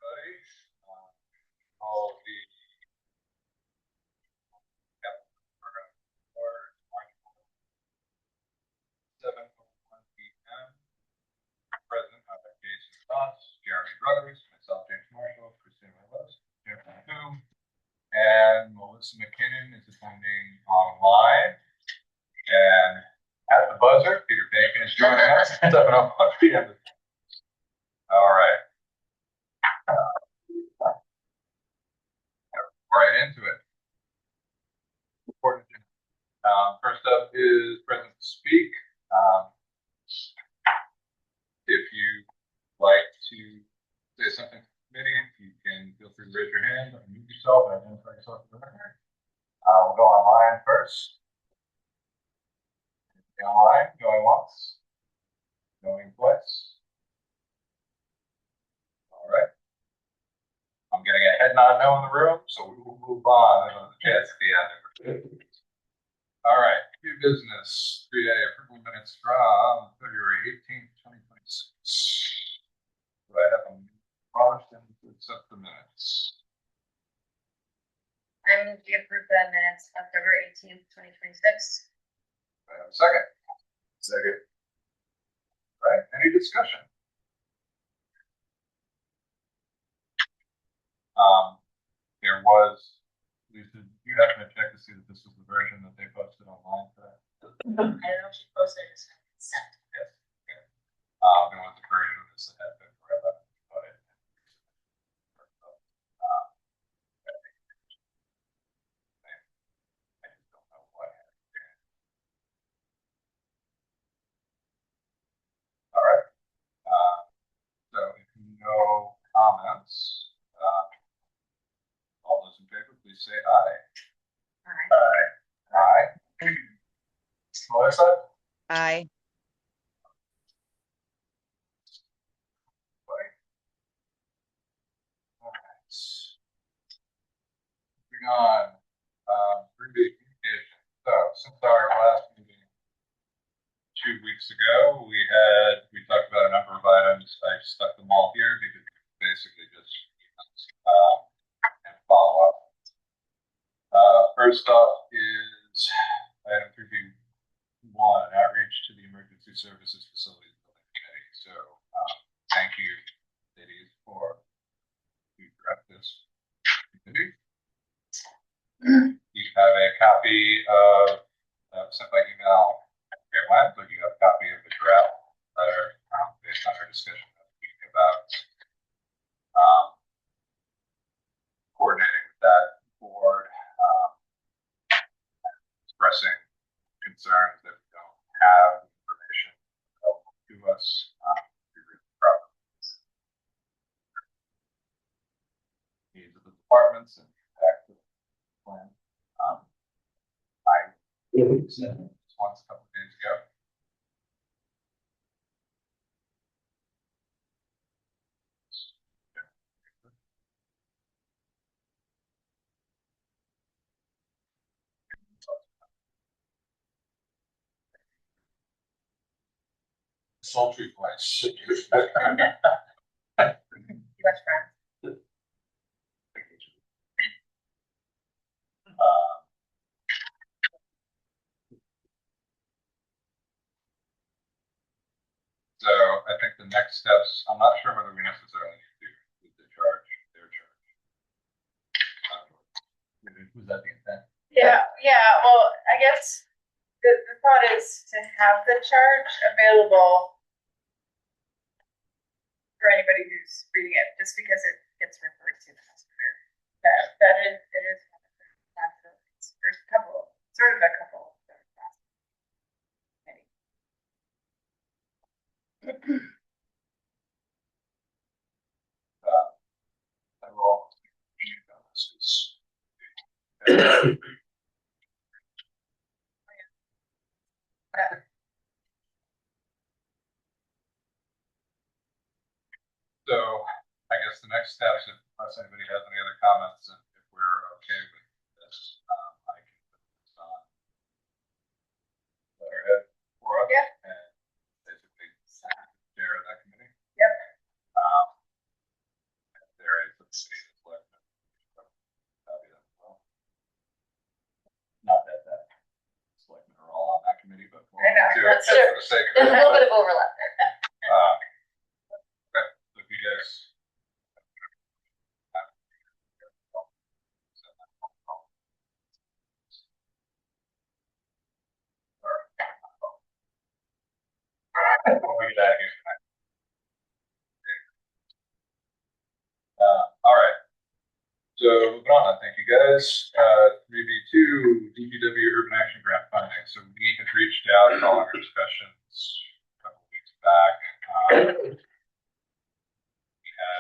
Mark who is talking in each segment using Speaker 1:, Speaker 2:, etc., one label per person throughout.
Speaker 1: everybody. All of the order 7:01 p.m. President of Jason Stotts, Jeremy Brothers, myself, James Marshall, Christina Willis, Jennifer Who, and Melissa McKinnon is attending online. And at the buzzer, Peter Bacon is joining us at 7:01 p.m. All right. Right into it. First up is President to Speak. If you like to say something to the committee, you can feel free to raise your hand, unmute yourself, and identify yourself for the record. We'll go online first. Online, going once, going twice. All right. I'm getting a head nod no in the room, so we will move on and the chance at the end. All right, new business, 3A approval minutes from February 18th, 2026. Do I have a motion to accept the minutes?
Speaker 2: I move to approve the minutes of February 18th, 2026.
Speaker 1: Do I have a second? Second. All right, any discussion? There was, Lisa, you happen to check to see that this was the version that they posted online for that?
Speaker 2: I don't know if she posted it.
Speaker 1: Yes. Okay. There was a version of this that had been forever, but it. I just don't know why. All right. So if no comments, all those in favor, please say aye.
Speaker 2: Aye.
Speaker 1: Aye. Aye. Melissa?
Speaker 3: Aye.
Speaker 1: All right. Moving on. Preview communication. So since our last meeting 2 weeks ago, we talked about a number of items. I stuck them all here because basically just and follow up. First up is item 3B1, outreach to the Emergency Services Facilities Building Committee. So thank you, ladies, for direct this committee. You have a copy of sent by email. But you have a copy of the draft letter based on our discussion last week about coordinating with that board, expressing concerns that we don't have information available to us through the proper needs of the departments and back to the plan. I said this once a couple of days ago. Sultry place.
Speaker 2: Best friend.
Speaker 1: So I think the next steps, I'm not sure whether we necessarily need to do with their charge. Was that the intent?
Speaker 4: Yeah. Well, I guess the thought is to have the charge available for anybody who's reading it, just because it gets referred to the customer. That is there's a couple.
Speaker 1: I will on this. So I guess the next steps, unless anybody has any other comments, if we're okay with this, I can put this on letterhead for us.
Speaker 4: Yeah.
Speaker 1: And basically chair of that committee.
Speaker 4: Yep.
Speaker 1: If there the sake of
Speaker 2: There's a
Speaker 1: it.
Speaker 2: little bit of overlap there.
Speaker 1: Okay, if you guys. We'll be back here. All right. So moving on, thank you guys. 3B2 DPW Urban Action Grant funding. So we had reached out following our discussions a couple of weeks back. We had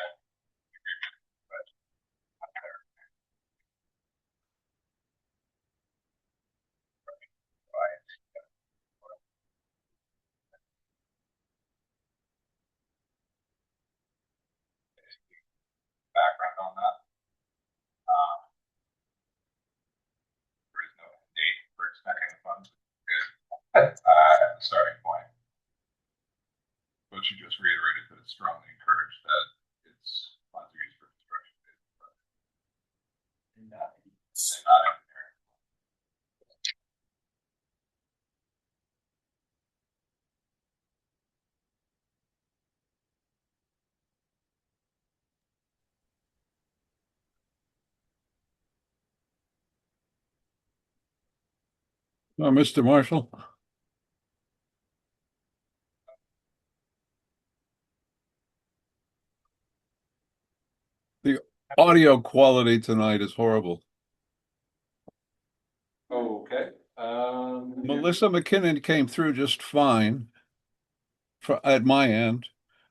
Speaker 1: background on that. There is no date for expending the funds. At the starting point. But you just reiterated that it's strongly encouraged that it's funds are used for construction. And not engineering.
Speaker 3: Mr. Marshall? The audio quality tonight is horrible.
Speaker 1: Okay.
Speaker 3: Melissa McKinnon came through just fine at my end,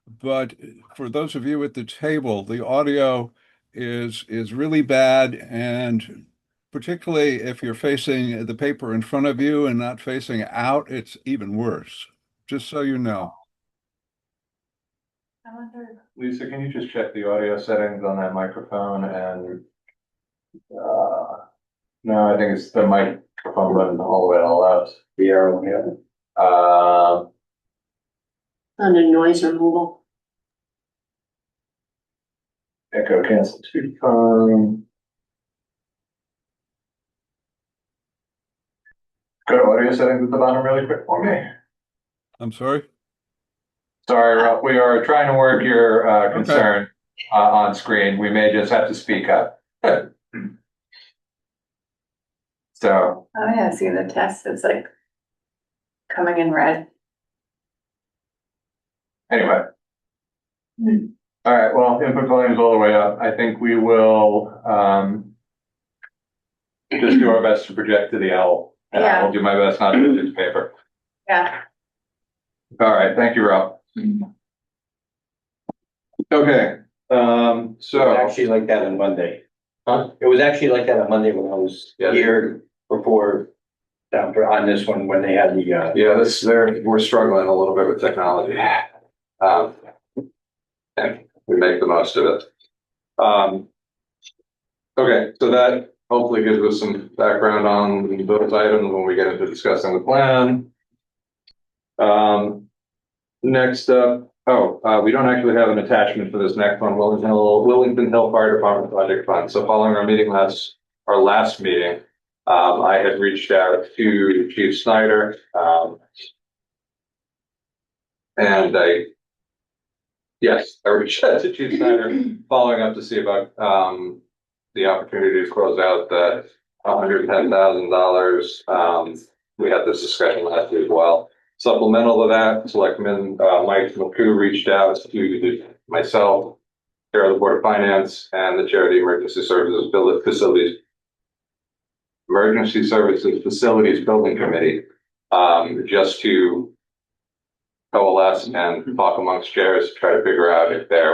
Speaker 3: but for those of you at the table, the audio is really bad, and particularly if you're facing the paper in front of you and not facing out, it's even worse. Just so you know.
Speaker 1: Lisa, can you just check the audio settings on that microphone and no, I think it's the microphone button all the way to the left. The arrow, yeah.
Speaker 5: Under noise removal.
Speaker 1: Echo cancel speakerphone. Go to audio settings at the bottom really quick for me.
Speaker 3: I'm sorry?
Speaker 1: Sorry, Rob, we are trying to work your concern on screen. We may just have to speak up. So.
Speaker 5: Oh yeah, see the test, it's like coming in red.
Speaker 1: Anyway. All right, well, input volume is all the way up. I think we will just do our best to project to the L. And I will do my best not to lose paper.
Speaker 5: Yeah.
Speaker 1: All right, thank you, Rob. Okay,
Speaker 6: It was
Speaker 1: so.
Speaker 6: actually like that on Monday.
Speaker 1: Huh?
Speaker 6: It was actually like that on Monday when I was here before, on this one, when they had the,
Speaker 1: Yeah, we're struggling a little bit with technology. And we make the most of it. Okay, so that hopefully gives us some background on those items when we get into discussing the plan. Next up, we don't actually have an attachment for this next one, Wellington Hill Fire Department Project Fund. So following our last meeting, I had reached out to Chief Snyder, and I reached out to Chief Snyder following up to see about the opportunity to close out that $110,000. We had this discussion last week as well. Supplemental to that, Selectman Mike McCoo reached out to myself, Chair of the Board of Finance, and the Chair of the Emergency Services Facilities Building Committee, just to coalesce and talk amongst chairs to try to figure out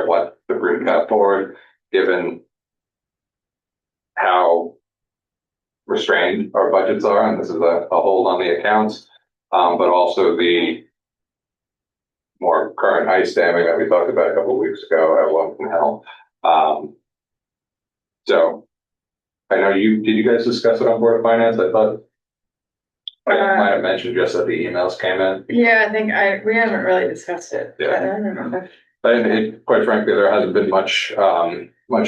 Speaker 1: what to bring that forward, given how restrained our budgets are, and this is a hold on the accounts, but also the more current ice damming that we talked about a couple of weeks ago at Wellington Hill. So I know did you guys discuss it on Board of Finance? I thought I might have mentioned just that the emails came in.
Speaker 4: Yeah, I think we haven't really discussed it.
Speaker 1: Yeah.
Speaker 4: I don't remember.
Speaker 1: Quite frankly, there hasn't been much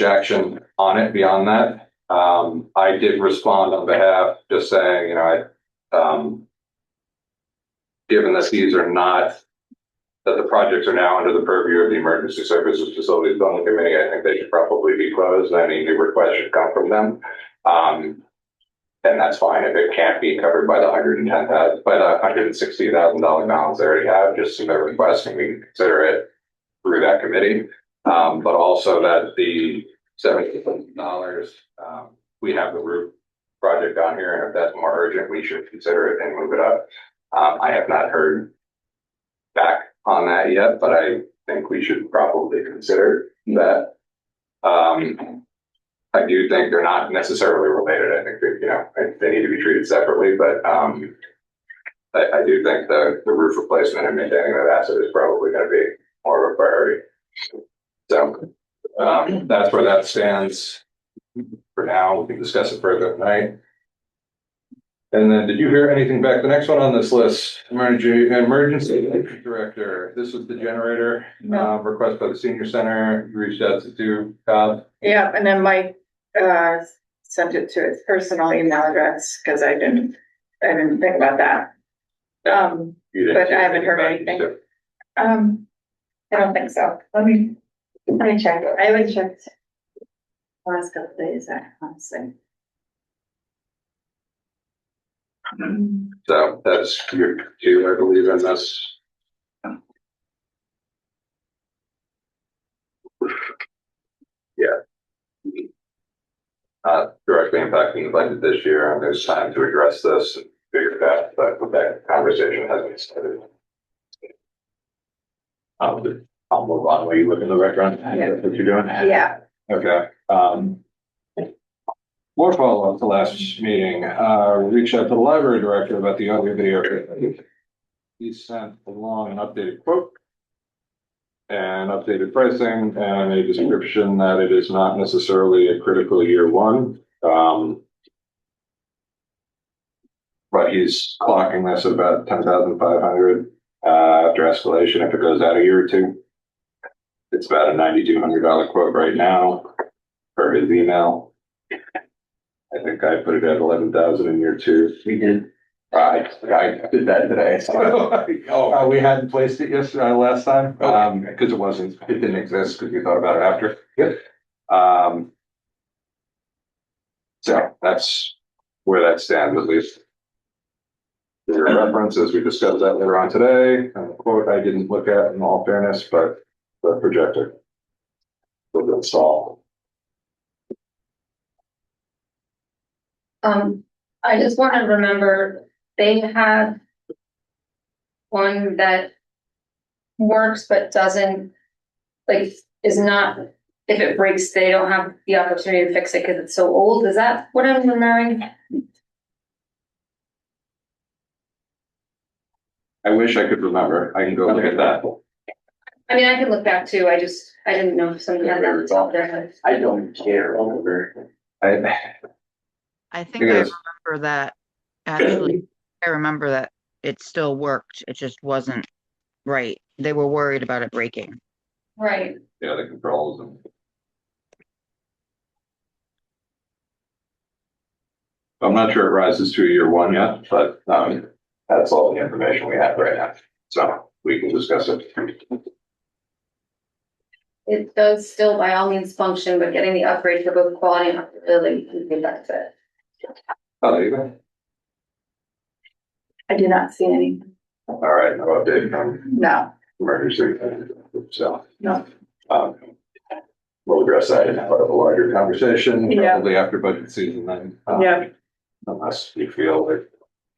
Speaker 1: action on it beyond that. I did respond on behalf, just saying, given that these are not, that the projects are now under the purview of the Emergency Services Facilities Building Committee, I think they should probably be closed. Any new request should come from them. And that's fine if it can't be covered by the $160,000 balance they already have, just submit requests and we can consider it through that committee. But also that the $70,000, we have the roof project on here, and if that's more urgent, we should consider it and move it up. I have not heard back on that yet, but I think we should probably consider that. I do think they're not necessarily related. I think that, you know, they need to be treated separately, but I do think the roof replacement and maintaining that asset is probably going to be more of a priority. So that's where that stands for now. We can discuss it further tonight. And then, did you hear anything back? The next one on this list, emergency director. This was the generator request by the senior center. You reached out to
Speaker 5: Yeah, and then Mike sent it to his personal email address because I didn't think about that. But I haven't heard anything. I don't think so. Let me check. I haven't checked last couple of days, honestly.
Speaker 1: So that's your two, I believe, in this. Yeah. Directly impacting the budget this year, and there's time to address this and figure it out, but that conversation hasn't started. I'll move on while you look in the background.
Speaker 5: Yeah.
Speaker 1: That's what you're doing?
Speaker 5: Yeah.
Speaker 1: Okay. More follow-up to last meeting. Reached out to the library director about the audio video. He sent along an updated quote and updated pricing and a description that it is not necessarily a critical year one. But he's clocking this at about 10,500 after escalation if it goes out a year or two. It's about a $9,200 quote right now per his email. I think I put it at 11,000 in year two. We did. I did that today. We hadn't placed it yesterday, last time, because it didn't exist because we thought about it after. Yep. So that's where that stands, at least. For your reference, as we discussed that later on today, and the quote I didn't look at in all fairness, but the projector will install.
Speaker 2: I just want to remember they had one that works but doesn't, like, is not, if it breaks, they don't have the opportunity to fix it because it's so old. Is that what I'm remembering?
Speaker 1: I wish I could remember. I can go look at that.
Speaker 2: I mean, I can look back too. I didn't know if somebody had that resolved there.
Speaker 6: I don't care.
Speaker 7: I think I remember that, actually, I remember that it still worked, it just wasn't right. They were worried about it breaking.
Speaker 2: Right.
Speaker 1: Yeah, the controls and. I'm not sure it rises to year one yet, but that's all the information we have right now. So we can discuss it.
Speaker 2: It does still by all means function, but getting the upgrade for both quality and operability would be a benefit.
Speaker 1: Oh, there you go.
Speaker 5: I do not see any.
Speaker 1: All right, no update from
Speaker 5: No.
Speaker 1: emergency. So.
Speaker 5: No.
Speaker 1: We'll address that in part of a larger conversation,
Speaker 5: Yeah.
Speaker 1: probably after budget season then.
Speaker 5: Yeah.
Speaker 1: Unless you feel that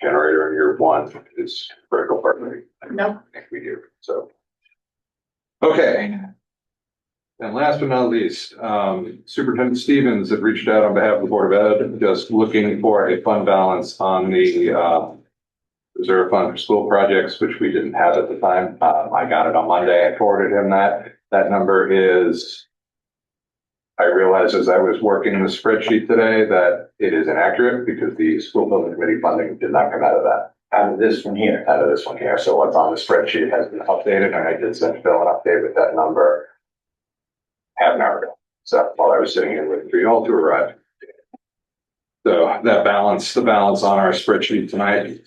Speaker 1: generator in year one is critical partner.
Speaker 5: No.
Speaker 1: I think we do, so. Okay. And last but not least, Superintendent Stevens had reached out on behalf of the Board of Ed, just looking for a fund balance on the reserve fund for school projects, which we didn't have at the time. I got it on Monday. I forwarded him that. That number is, I realized as I was working the spreadsheet today that it is inaccurate because the school building committee funding did not come out of that. Out of this one here. Out of this one here. So what's on the spreadsheet has been updated, and I did send Phil an update with that number half an hour ago. So while I was sitting here waiting for you all to arrive. So that balance, the balance on our spreadsheet tonight,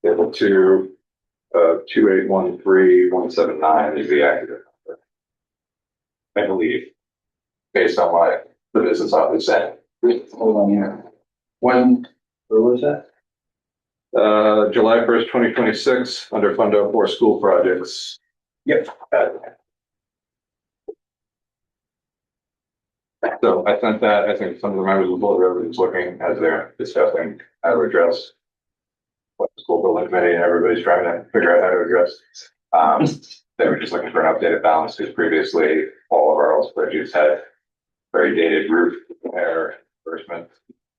Speaker 1: Table 2, 2813179 is the active number. I believe, based on what the business office said.
Speaker 6: Hold on here. When, where was that?
Speaker 1: July 1st, 2026, under Fund 04 school projects.
Speaker 6: Yep.
Speaker 1: So I sent that, I think some of the members of the board are just looking as they're discussing how to address what the school building committee and everybody's trying to figure out how to address. They were just looking for an updated balance because previously all of our old spreadsheets had very dated roof repair reimbursement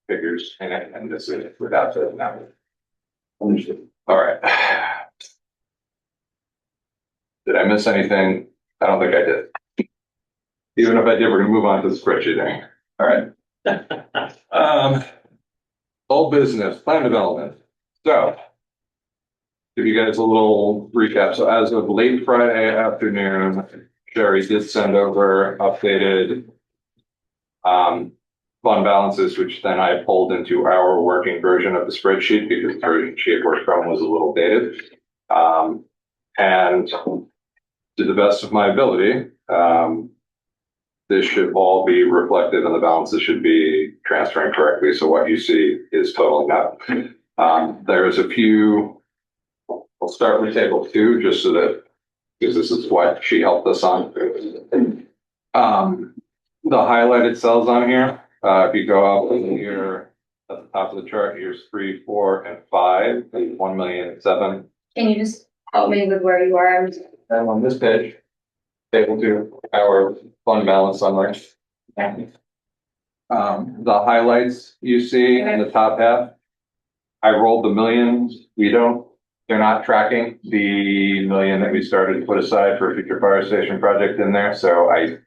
Speaker 1: figures in it, and this is without the now.
Speaker 6: Understood.
Speaker 1: All right. Did I miss anything? I don't think I did. Even if I did, we're gonna move on to the spreadsheeting. All right. All business, plan development. So, give you guys a little recap. So as of late Friday afternoon, Sherry did send over updated fund balances, which then I pulled into our working version of the spreadsheet because the version she had worked from was a little dated. And to the best of my ability, this should all be reflected and the balances should be transferring correctly. So what you see is totaling up. There's a few, I'll start with table 2 just so that, because this is what she helped us on. The highlighted cells on here, if you go up here at the top of the chart, here's 3, 4, and 5, 1,000,007.
Speaker 2: Can you just help me with where you are?
Speaker 1: And on this page, table 2, our fund balance summary. The highlights you see in the top half, I rolled the millions. They're not tracking the million that we started to put aside for a future fire station project in there. So I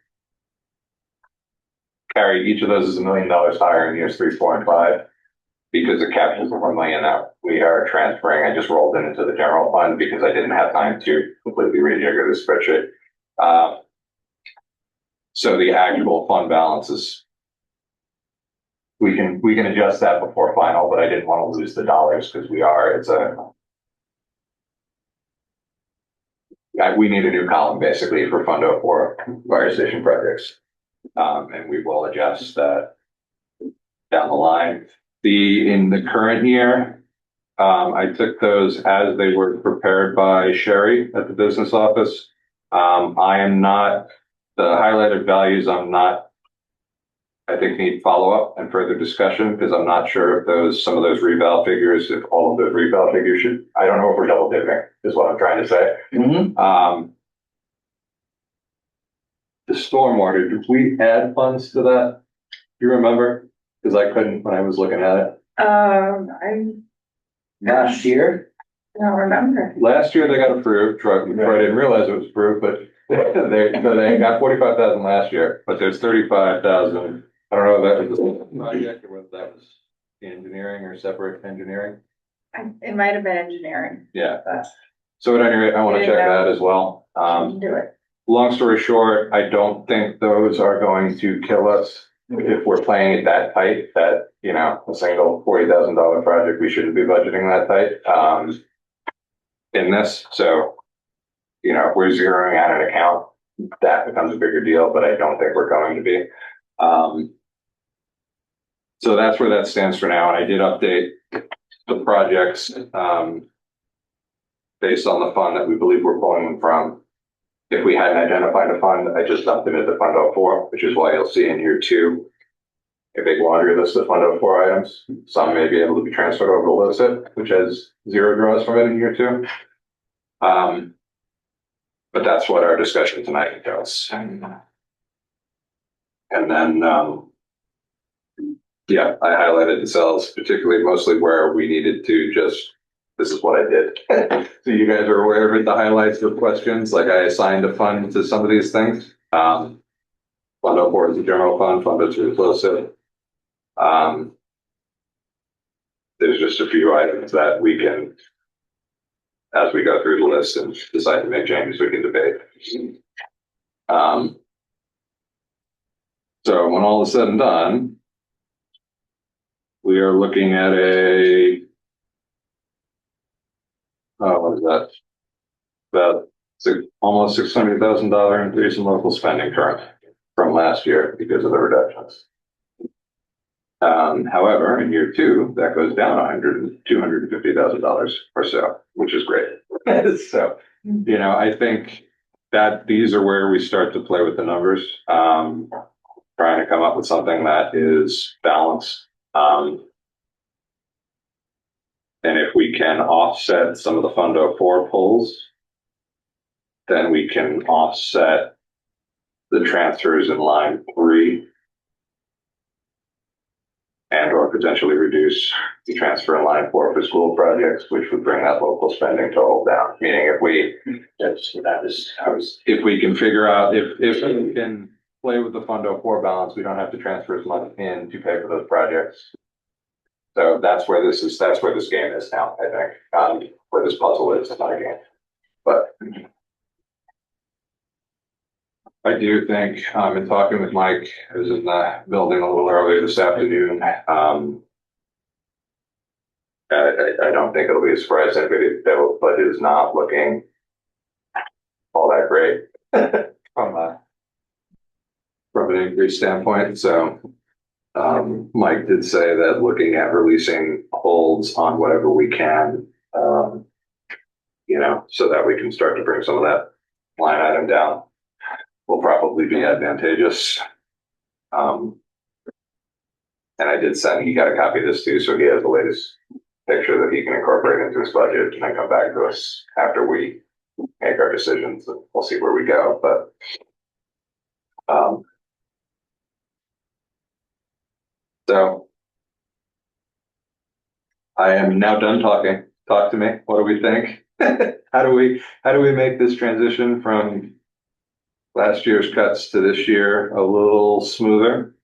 Speaker 1: carry each of those as $1 million higher in years 3, 4, and 5 because it captures the 1 million that we are transferring. I just rolled it into the general fund because I didn't have time to completely rejigger the spreadsheet. So the actual fund balances, we can adjust that before final, but I didn't want to lose the dollars because we need a new column basically for Fund 04 fire station projects. And we will adjust that down the line. In the current year, I took those as they were prepared by Sherry at the business office. I am not, the highlighted values, I think need follow-up and further discussion because I'm not sure if some of those reval figures, if all of those reval figures I don't know if we're double dipping is what I'm trying to say. The stormwater, did we add funds to that? Do you remember? Because I couldn't when I was looking at it.
Speaker 5: I
Speaker 6: Last year,
Speaker 5: don't remember.
Speaker 1: Last year they got approved, I didn't realize it was approved, but they got 45,000 last year, but there's 35,000. I don't know if that was the project or whether that was engineering or separate engineering.
Speaker 5: It might have been engineering.
Speaker 1: Yeah. So at any rate, I want to check that as well.
Speaker 5: Do it.
Speaker 1: Long story short, I don't think those are going to kill us if we're playing it that tight, that, a single $40,000 project, we shouldn't be budgeting that tight, in this. So, if we're zeroing out an account, that becomes a bigger deal, but I don't think we're going to be. So that's where that stands for now. And I did update the projects, based on the fund that we believe we're pulling them from. If we hadn't identified a fund, I just dumped it into Fund 04, which is why you'll see in year 2 a big laundry list of Fund 04 items. Some may be able to be transferred over to LoCIP, which has 0 draws from it in year 2. But that's what our discussion tonight does. And then, I highlighted the cells, particularly mostly where we needed to this is what I did. So you guys are aware of it, the highlights of questions, like I assigned a fund to some of these things. Fund 04 is the general fund, Fund 02 is LoCIP. There's just a few items that we can, as we go through the list and decide to make changes, we can debate. So when all is said and done, we are looking at a what is that? About almost $600,000 increase in local spending from last year because of the reductions. However, in year two, that goes down $250,000 or so, which is great. So, I think that these are where we start to play with the numbers, trying to come up with something that is balanced. And if we can offset some of the Fund 04 pulls, then we can offset the transfers in line 3 and or potentially reduce the transfer in line 4 for school projects, which would bring that local spending total down. Meaning if we can figure out, if we can play with the Fund 04 balance, we don't have to transfer as much in to pay for those projects. So that's where this game is now, I think, where this puzzle is, it's not a game. But I do think, in talking with Mike, I was in the building a little earlier this afternoon. I don't think it'll be a surprise to anybody, but it is not looking all that great from an increase standpoint. So, Mike did say that looking at releasing holds on whatever we can, so that we can start to bring some of that line item down, will probably be advantageous. And I did send, he got a copy of this too, so he has the latest picture that he can incorporate into his budget and then come back to us after we make our decisions. And we'll see where we go, but so I am now done talking. Talk to me. What do we think? How do we make this transition from last year's cuts to this year a little smoother?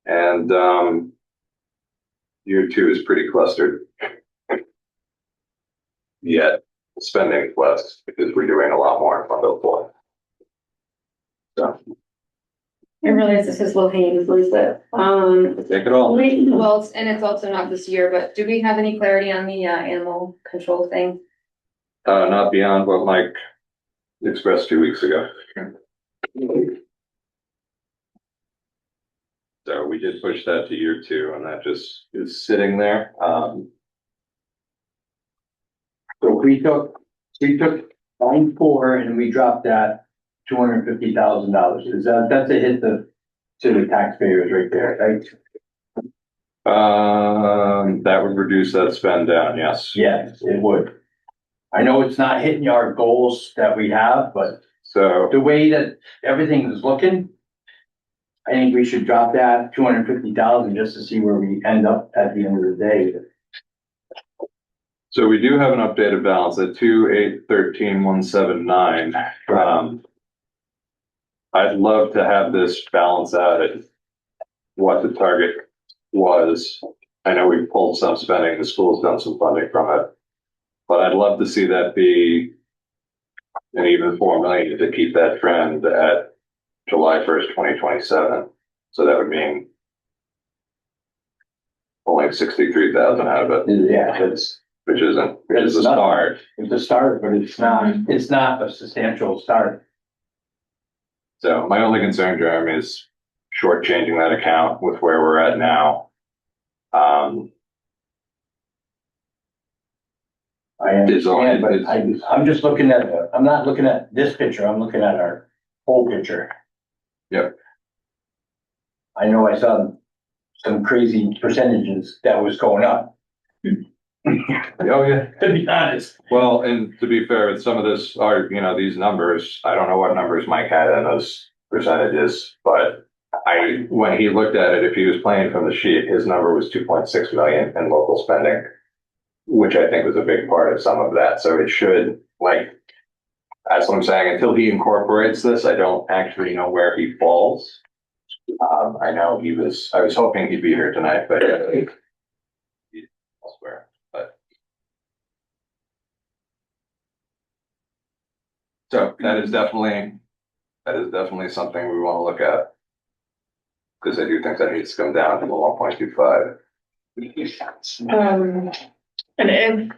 Speaker 1: And year two is pretty clustered. Yet spending less because we're doing a lot more in Fund 04. So
Speaker 2: I realize this is low hanging fruit, but,
Speaker 1: take it all.
Speaker 2: and it's also not this year, but do we have any clarity on the, animal control thing?
Speaker 1: Not beyond what Mike expressed 2 weeks ago. So we did push that to year two, and that just is sitting there.
Speaker 6: So we took line 4 and we dropped that $250,000. That's a hit to the taxpayers right there, right?
Speaker 1: That would reduce that spend down, yes.
Speaker 6: Yes, it would. I know it's not hitting our goals that we have, but
Speaker 1: So
Speaker 6: the way that everything is looking, I think we should drop that 250,000 just to see where we end up at the end of the day.
Speaker 1: we do have an updated balance at 2,813,179. I'd love to have this balance out at what the target was. I know we pulled some spending, the school's done some funding from it, but I'd love to see that be an even 4 million to keep that trend at July 1st, 2027. So that would mean pulling 63,000 out of it.
Speaker 6: Yeah,
Speaker 1: which is a
Speaker 6: nothing.
Speaker 1: start.
Speaker 6: It's a start, but it's not a substantial start.
Speaker 1: So my only concern, Jeremy, is shortchanging that account with where we're at now.
Speaker 6: I understand, but I'm just looking at, I'm not looking at this picture, I'm looking at our whole picture.
Speaker 1: Yep.
Speaker 6: I know I saw some crazy percentages that was going up.
Speaker 1: Oh, yeah.
Speaker 6: To be honest.
Speaker 1: Well, and to be fair, some of this are, these numbers, I don't know what numbers Mike had in those percentages, but when he looked at it, if he was playing from the sheet, his number was 2.6 million in local spending, which I think was a big part of some of that. So it should, that's what I'm saying. Until he incorporates this, I don't actually know where he falls. I know I was hoping he'd be here tonight, but he's elsewhere. So that is definitely something we want to look at. Because I do think that needs to come down to the 1.25.
Speaker 5: And if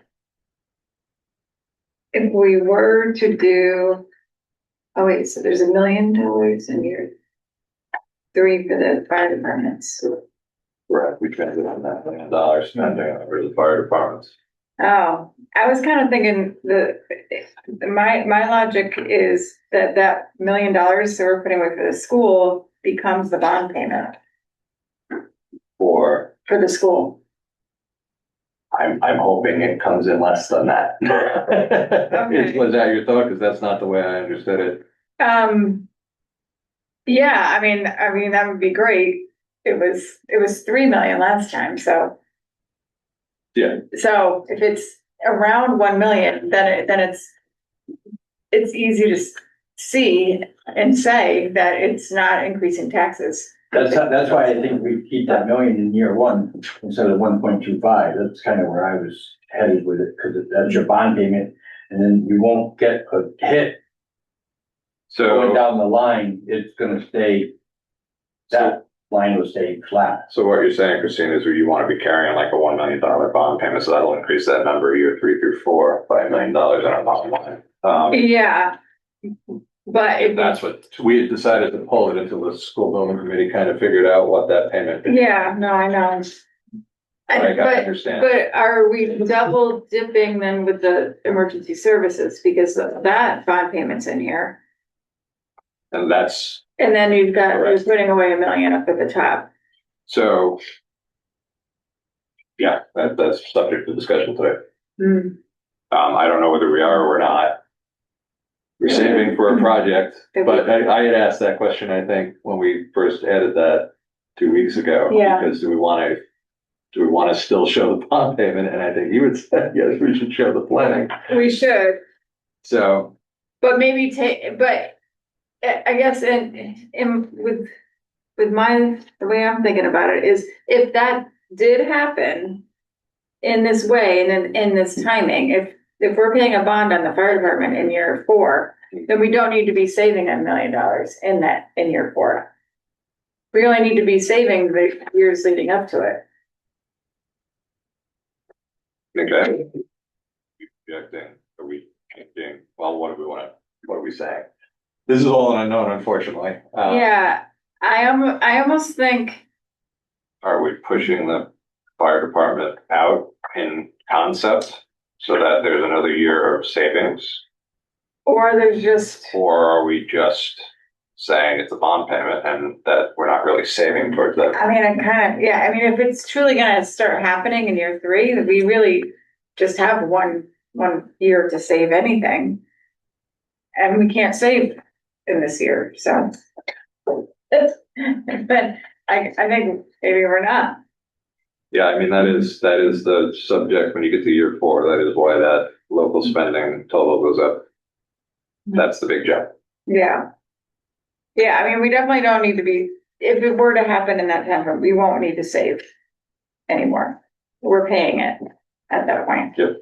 Speaker 5: if we were to do, oh wait, so there's $1 million in year three for the fire departments.
Speaker 1: Right, we spent it on that $1 million spending over the fire departments.
Speaker 5: Oh, I was kind of thinking my logic is that $1 million that we're putting away for the school becomes the bond payment
Speaker 1: Or
Speaker 5: for the school.
Speaker 1: I'm hoping it comes in less than that.
Speaker 5: Okay.
Speaker 1: Was that your thought? Because that's not the way I understood it.
Speaker 5: Yeah, I mean, that would be great. It was 3 million last time, so.
Speaker 1: Yeah.
Speaker 5: So if it's around 1 million, then it's easy to see and say that it's not increasing taxes.
Speaker 6: That's why I think we keep that million in year one instead of 1.25. That's kind of where I was headed with it, because that's your bond payment, and then you won't get a hit going
Speaker 1: So,
Speaker 6: down the line. It's gonna stay, that line will stay flat.
Speaker 1: so what you're saying, Christine, is you want to be carrying like a $1 million bond payment, so that'll increase that number year 3 through 4 by $1 million in our bottom line.
Speaker 5: Yeah. But
Speaker 1: And that's what we had decided to pull it until the school building committee kind of figured out what that payment.
Speaker 5: yeah, no, I know.
Speaker 1: I gotta
Speaker 5: But
Speaker 1: understand.
Speaker 5: But are we double dipping then with the emergency services, because that bond payment's in here?
Speaker 1: And that's,
Speaker 5: And then you're
Speaker 1: Correct.
Speaker 5: putting away $1 million up at the top.
Speaker 1: so. Yeah, that's subject to discussion today.
Speaker 5: Hmm.
Speaker 1: I don't know whether we are or we're not. We're saving for a project, but I had asked that question, I think, when we first added that 2 weeks ago.
Speaker 5: Yeah.
Speaker 1: Because do we want to still show the bond payment? And I think you would say, yes, we should show the planning.
Speaker 5: We should,
Speaker 1: So,
Speaker 5: but maybe but I guess with the way I'm thinking about it is, if that did happen in this way and in this timing, if we're paying a bond on the fire department in year 4, then we don't need to be saving $1 million in year 4. We only need to be saving the years leading up to it.
Speaker 1: okay. Projecting, are we changing? Well, what are we saying? This is all an unknown, unfortunately.
Speaker 5: Yeah, I almost think,
Speaker 1: Are we pushing the fire department out in concept so that there's another year of savings?
Speaker 5: or there's just,
Speaker 1: Or are we just saying it's a bond payment and that we're not really saving towards that?
Speaker 5: I mean, if it's truly gonna start happening in year 3, we really just have one year to save anything. And we can't save in this year, so. But I think maybe we're not.
Speaker 1: Yeah, I mean, that is the subject when you get to year 4. That is why that local spending total goes up. That's the big jump.
Speaker 5: Yeah. Yeah, I mean, we definitely don't need to be, if it were to happen in that time frame, we won't need to save anymore. We're paying it at that point.
Speaker 1: Yep.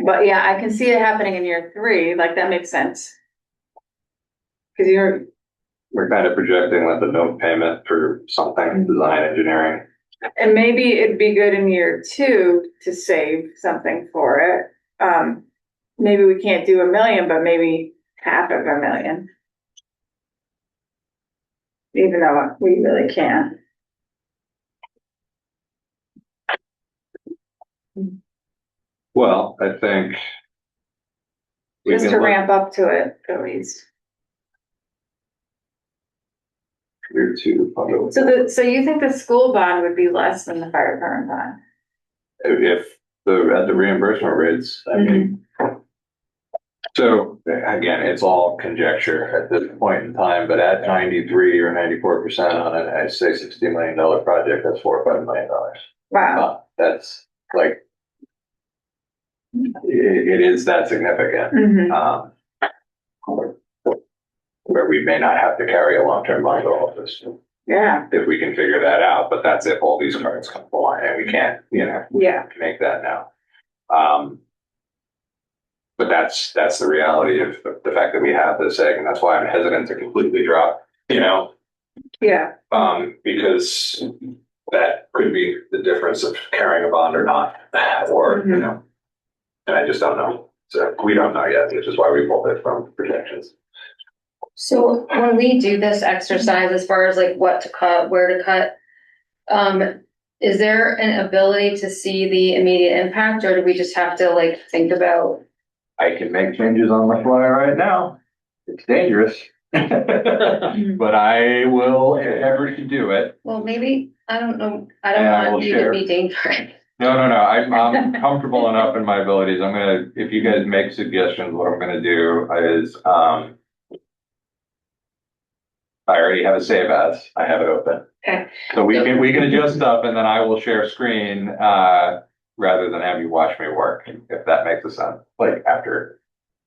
Speaker 5: But yeah, I can see it happening in year 3, like that makes sense. Cause
Speaker 1: We're kind of projecting like the note payment for something, design engineering.
Speaker 5: and maybe it'd be good in year 2 to save something for it. Maybe we can't do $1 million, but maybe half of $1 million. Even though we really can't.
Speaker 1: Well, I think. we
Speaker 5: Just
Speaker 1: can
Speaker 5: to
Speaker 1: look-
Speaker 5: ramp up to it, at least.
Speaker 1: Year 2.
Speaker 5: So you think the school bond would be less than the fire department bond?
Speaker 1: If at the reimbursement rates, I mean. So again, it's all conjecture at this point in time, but at 93 or 94% on an, I'd say $60 million project, that's $4 or $5 million.
Speaker 5: Wow.
Speaker 1: That's like, it is that significant.
Speaker 5: Mhm.
Speaker 1: Where we may not have to carry a long-term bond to all of this,
Speaker 5: Yeah,
Speaker 1: if we can figure that out, but that's if all these cards come along and we can't,
Speaker 5: yeah,
Speaker 1: make that now. But that's the reality of the fact that we have this egg, and that's why I'm hesitant to completely drop,
Speaker 5: yeah,
Speaker 1: because that could be the difference of carrying a bond or not, or,
Speaker 5: Mhm.
Speaker 8: And I just don't know. So we don't know yet, which is why we pulled it from projections.
Speaker 2: So when we do this exercise, as far as like what to cut, where to cut, is there an ability to see the immediate impact, or do we just have to like think about?
Speaker 6: I can make changes on the fly right now. It's dangerous. But I will endeavor to do it.
Speaker 2: Well, maybe, I don't know, I don't
Speaker 6: And I will
Speaker 2: want you to
Speaker 6: share.
Speaker 2: be dangerous.
Speaker 8: No, I'm comfortable enough in my abilities. I'm gonna, if you guys make suggestions, what I'm gonna do is, I already have a save as, I have it open.
Speaker 2: Okay.
Speaker 8: So we can adjust stuff and then I will share screen, rather than have you watch me work, if that makes a sense, like after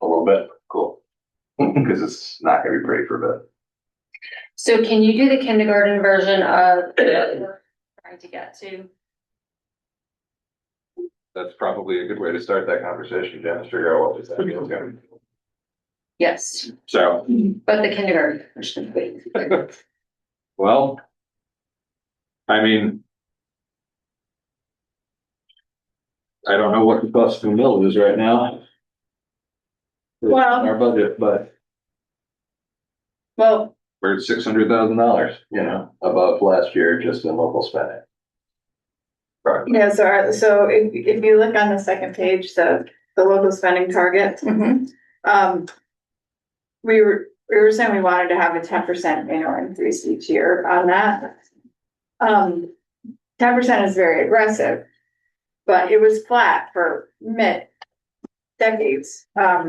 Speaker 8: a little bit, cool. Because it's not gonna be pretty for a bit.
Speaker 2: So can you do the kindergarten version of what we're trying to get to?
Speaker 8: That's probably a good way to start that conversation, Jen, to figure out what this actually is gonna be.
Speaker 2: Yes,
Speaker 8: So,
Speaker 2: but the kindergarten version, please.
Speaker 8: well, I mean, I don't know what the cost per mill is right now.
Speaker 5: Well-
Speaker 8: Our budget, but
Speaker 5: Well,
Speaker 8: we're at $600,000, above last year just in local spending. Right.
Speaker 5: yeah, so if you look on the second page, the local spending target,
Speaker 2: Mhm.
Speaker 5: we were saying we wanted to have a 10% annual increase each year on that. 10% is very aggressive, but it was flat for decades. I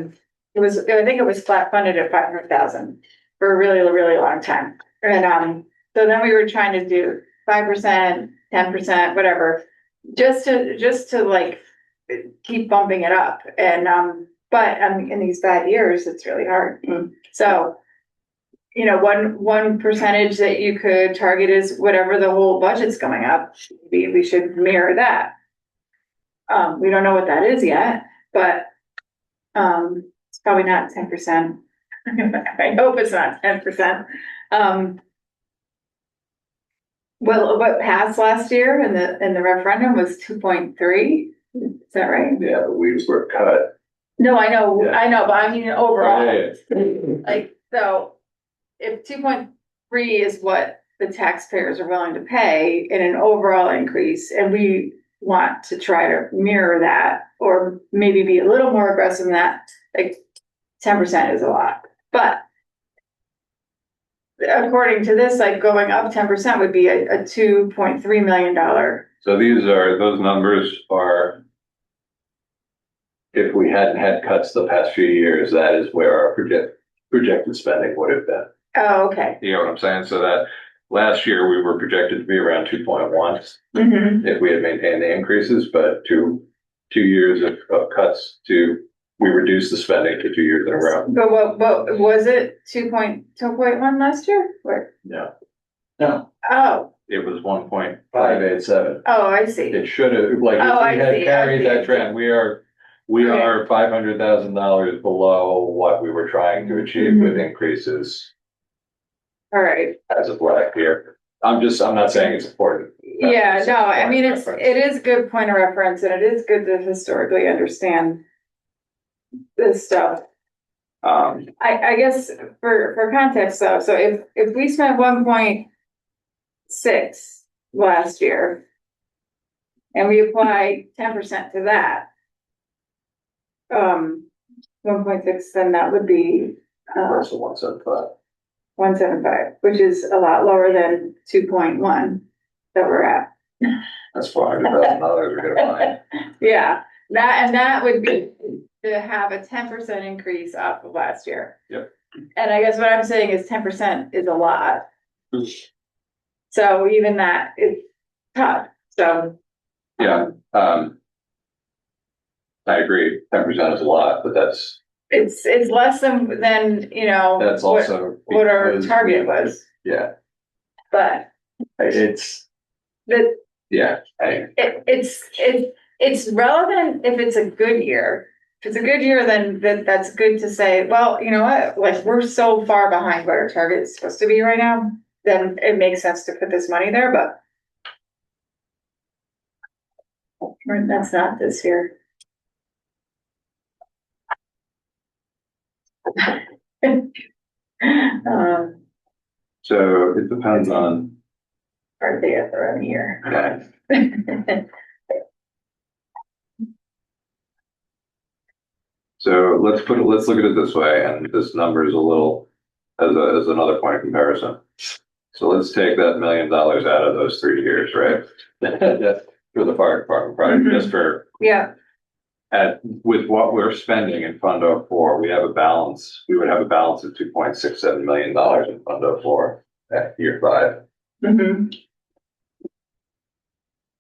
Speaker 5: think it was flat funded at 500,000 for a really, really long time. And, so then we were trying to do 5%, 10%, whatever, just to like keep bumping it up. And, but in these bad years, it's really hard. So, one percentage that you could target is whatever the whole budget's going up. We should mirror that. We don't know what that is yet, but, it's probably not 10%. I hope it's not 10%. Well, what passed last year in the referendum was 2.3. Is that right?
Speaker 8: Yeah, we were cut.
Speaker 5: No, I know,
Speaker 8: Yeah.
Speaker 5: but I mean overall.
Speaker 8: Yeah.
Speaker 5: Like, so if 2.3 is what the taxpayers are willing to pay in an overall increase, and we want to try to mirror that, or maybe be a little more aggressive than that, like 10% is a lot. But according to this, like going up 10% would be a $2.3 million.
Speaker 8: So those numbers are, if we hadn't had cuts the past few years, that is where our projected spending would have been.
Speaker 5: Oh, okay.
Speaker 8: You know what I'm saying? So that last year we were projected to be around 2.1
Speaker 5: Mm-hmm.
Speaker 8: if we had maintained the increases, but two years of cuts we reduced the spending to 2 years in a row.
Speaker 5: But what was it? 2.1 last year? Where?
Speaker 8: No,
Speaker 6: No,
Speaker 5: Oh,
Speaker 8: it was 1.587.
Speaker 5: oh, I see.
Speaker 8: It should have, like,
Speaker 5: Oh, I
Speaker 8: if we had
Speaker 5: see, I
Speaker 8: carried
Speaker 5: see.
Speaker 8: that trend, we are $500,000 below what we were trying to achieve with increases
Speaker 5: All right.
Speaker 8: as of last year. I'm not saying it's important.
Speaker 5: Yeah,
Speaker 8: That's
Speaker 5: no,
Speaker 8: just a
Speaker 5: I
Speaker 8: point
Speaker 5: mean,
Speaker 8: of
Speaker 5: it
Speaker 8: reference.
Speaker 5: is good point of reference, and it is good to historically understand this stuff. I guess for context though, so if we spent 1.6 last year and we apply 10% to that, 1.6, then that would be,
Speaker 8: Versus 175.
Speaker 5: 175, which is a lot lower than 2.1 that we're at.
Speaker 8: That's $400,000 we're gonna find.
Speaker 5: Yeah, that would be to have a 10% increase off of last year.
Speaker 8: Yep.
Speaker 5: And I guess what I'm saying is 10% is a lot. So even that is tough, so.
Speaker 8: Yeah, I agree, 10% is a lot, but that's
Speaker 5: It's less than,
Speaker 8: that's also.
Speaker 5: what our
Speaker 8: because
Speaker 5: target was,
Speaker 8: Yeah,
Speaker 5: but
Speaker 8: it's,
Speaker 5: the,
Speaker 8: yeah, hey,
Speaker 5: it's relevant if it's a good year. If it's a good year, then that's good to say, well, you know what, like, we're so far behind what our target is supposed to be right now, then it makes sense to put this money there, but that's not this year.
Speaker 8: So it depends on,
Speaker 5: Birthday at the run here.
Speaker 8: so let's look at it this way, and this number is a little, as another point of comparison. So let's take that $1 million out of those 3 years, right? Just for the fire department project, just for,
Speaker 5: Yeah,
Speaker 8: with what we're spending in Fund 04, we would have a balance of $2.67 million in Fund 04 at year 5.
Speaker 5: mm-hmm.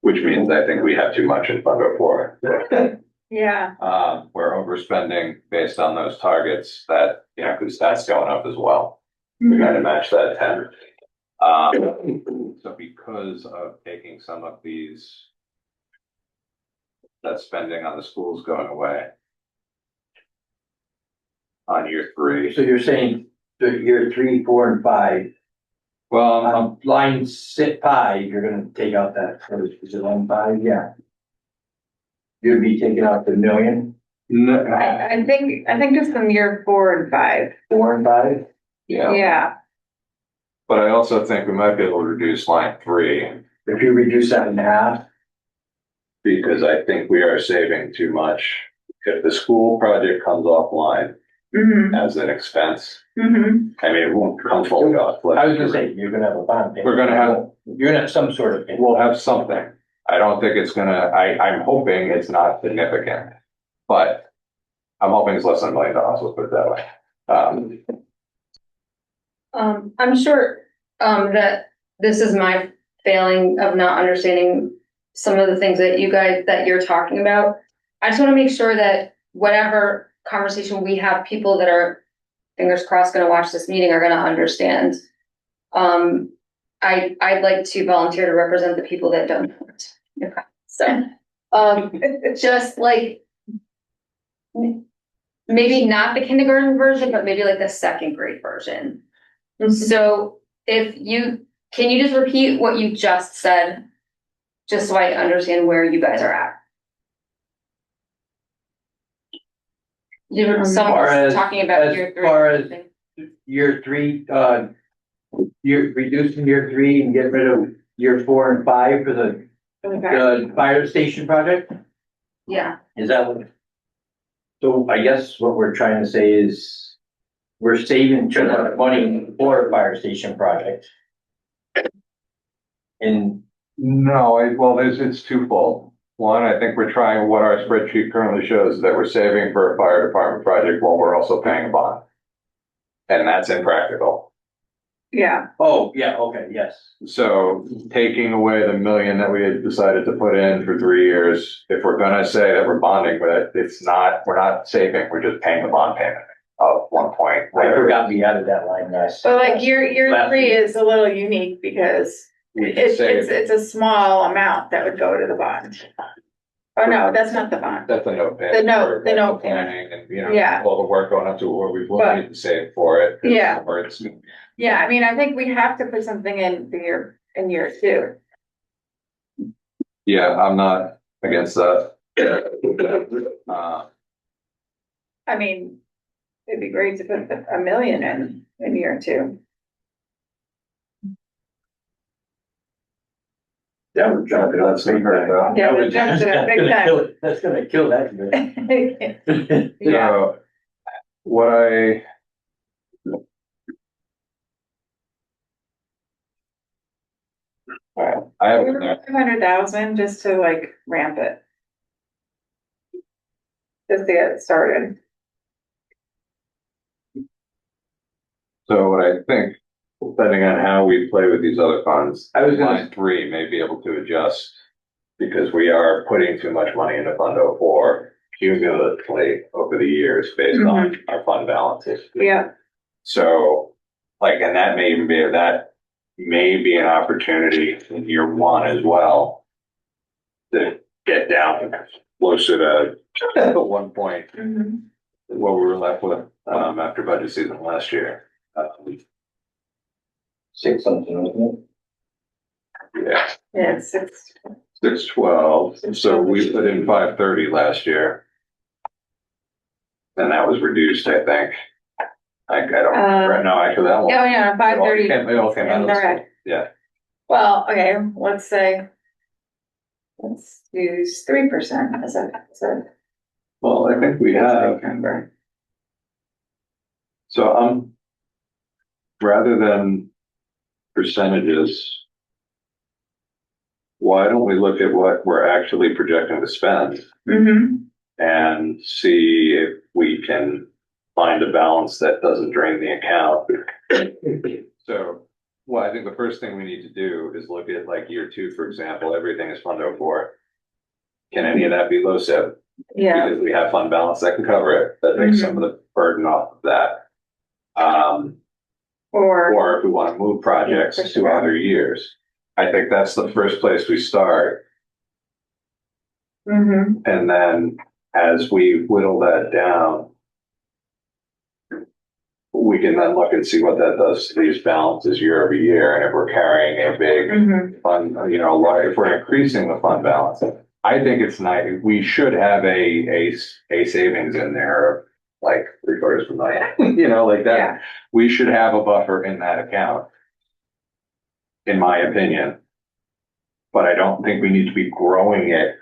Speaker 8: Which means I think we have too much in Fund 04.
Speaker 5: Yeah,
Speaker 8: We're overspending based on those targets that, because that's going up as well.
Speaker 5: Mm-hmm.
Speaker 8: We gotta match that 10. So because of taking some of that spending on the schools going away on year 3.
Speaker 6: So you're saying that year 3, 4, and 5,
Speaker 8: Well,
Speaker 6: on line 5, you're gonna take out that, is it line 5? Yeah. You'd be taking out the $1 million,
Speaker 8: no,
Speaker 5: I think just from year 4 and 5.
Speaker 6: 4 and 5?
Speaker 5: Yeah,
Speaker 8: but I also think we might be able to reduce line 3
Speaker 6: If you reduce that in half,
Speaker 8: because I think we are saving too much. If the school project comes offline
Speaker 5: mm-hmm,
Speaker 8: as an expense,
Speaker 5: mm-hmm.
Speaker 8: I mean, it won't come fully off.
Speaker 6: I was gonna say, you're gonna have a bond payment. You're gonna have some sort of.
Speaker 8: We'll have something. I don't think it's I'm hoping it's not significant, but I'm hoping it's less than $1 million, let's put it that way.
Speaker 2: I'm sure, that this is my failing of not understanding some of the things that you're talking about. I just want to make sure that whatever conversation we have, people that are, fingers crossed, going to watch this meeting are going to understand. I'd like to volunteer to represent the people that don't. So, just like, maybe not the kindergarten version, but maybe like the 2nd grade version. So can you just repeat what you just said? Just so I understand where you guys are at. Someone was talking about year 3.
Speaker 6: As far as year 3, you're reducing year 3 and getting rid of year 4 and 5 for the fire station project?
Speaker 2: Yeah.
Speaker 6: Is that what? So I guess what we're trying to say is we're saving money for a fire station project. And
Speaker 8: No, it's twofold. One, I think we're trying, what our spreadsheet currently shows, that we're saving for a fire department project while we're also paying a bond. And that's impractical.
Speaker 5: Yeah,
Speaker 6: oh, yeah, okay, yes.
Speaker 8: So taking away the $1 million that we had decided to put in for 3 years, if we're gonna say that we're bonding with it, we're not saving, we're just paying the bond payment of 1 point.
Speaker 6: I forgot we added that line last.
Speaker 5: but like year 3 is a little unique because
Speaker 8: We can say
Speaker 5: it's a small amount that would go to the bond. Oh, no, that's not the bond.
Speaker 8: that's a note payment.
Speaker 5: The note-
Speaker 8: for
Speaker 5: the note
Speaker 8: planning and,
Speaker 5: Yeah.
Speaker 8: all the work going up to where we will
Speaker 5: But-
Speaker 8: need to save for it.
Speaker 5: Yeah.
Speaker 8: Or it's,
Speaker 5: Yeah, I mean, I think we have to put something in year 2.
Speaker 8: yeah, I'm not against that.
Speaker 5: I mean, it'd be great to put $1 million in year 2.
Speaker 6: Yeah, we're jumping on some right
Speaker 5: Yeah, we're jumping on big time.
Speaker 6: That's gonna kill that.
Speaker 5: Yeah,
Speaker 8: So, what I have in there,
Speaker 5: 500,000 just to like ramp it. Just to get it started.
Speaker 8: so what I think, depending on how we play with these other funds,
Speaker 6: I was gonna-
Speaker 8: line 3 may be able to adjust. Because we are putting too much money into Fund 04 cumulatively over the years based on our fund balances.
Speaker 5: Yeah,
Speaker 8: So, and that may be an opportunity in year 1 as well. To get down closer to 1 point, what we were left with, after budget season last year.
Speaker 6: 6 something, wasn't
Speaker 8: Yeah,
Speaker 5: yeah, 6.
Speaker 8: 612, so we put in 530 last year. And that was reduced, I think. I don't remember. No, actually, that one.
Speaker 5: Oh, yeah, 5:30.
Speaker 8: It all came out of the school. Yeah.
Speaker 5: Well, okay, let's say. Let's use 3% as a
Speaker 8: Well, I think we have,
Speaker 5: number.
Speaker 8: so rather than percentages, why don't we look at what we're actually projecting to spend
Speaker 5: Mm-hmm.
Speaker 8: and see if we can find a balance that doesn't drain the account? So, well, I think the first thing we need to do is look at like year 2, for example, everything is Fund 04. Can any of that be low SIP?
Speaker 5: Yeah.
Speaker 8: Because we have fund balance that can cover it, that takes some of the burden off of that. Or if we want to move projects to other years, I think that's the first place we start.
Speaker 5: Mm-hmm.
Speaker 8: And then as we whittle that down, we can then look and see what that does to these balances year over year. And if we're carrying a big fund, if we're increasing the fund balance, I think it's nice. We should have a savings in there of like $750,000, like that.
Speaker 5: Yeah.
Speaker 8: We should have a buffer in that account, in my opinion. But I don't think we need to be growing it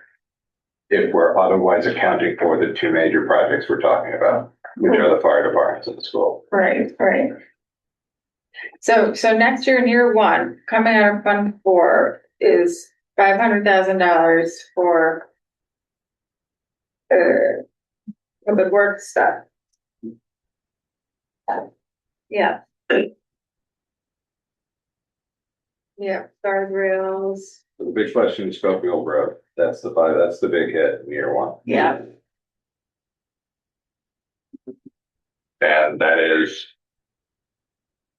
Speaker 8: if we're otherwise accounting for the 2 major projects we're talking about, which are the fire departments and the school.
Speaker 5: Right. So next year in year 1, coming out of Fund 4 is $500,000 for the work stuff. Yeah. Yeah, guardrails.
Speaker 8: The big question is Schofield Road. That's the big hit in year 1.
Speaker 5: Yeah.
Speaker 8: And that is,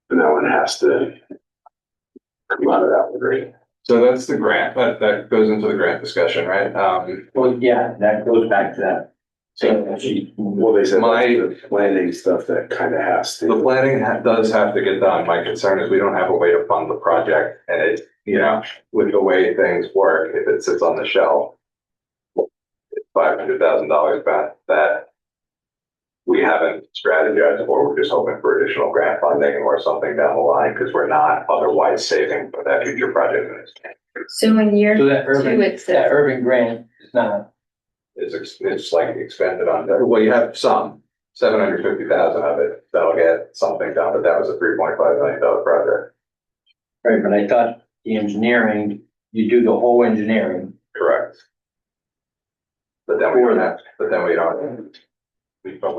Speaker 9: that one has to come out of that one, right?
Speaker 8: so that's the grant, that goes into the grant discussion, right?
Speaker 6: Well, yeah, that goes back to that. So
Speaker 9: Well, they said
Speaker 8: My-
Speaker 9: that's the planning stuff that kind of has
Speaker 8: the
Speaker 9: to.
Speaker 8: planning does have to get done. My concern is we don't have a way to fund the project, and it, with the way things work, if it sits on the shelf, it's $500,000 back that we haven't strategized for. We're just hoping for additional grant funding or something down the line, because we're not otherwise saving for that future project.
Speaker 2: So in year
Speaker 6: So that
Speaker 2: 2, it's
Speaker 6: that urban grant is not,
Speaker 8: It's like expended on, well, you have some, 750,000 of it, that'll get something done, but that was a $3.5 million project.
Speaker 6: right, but I thought the engineering, you do the whole engineering.
Speaker 8: Correct. But then we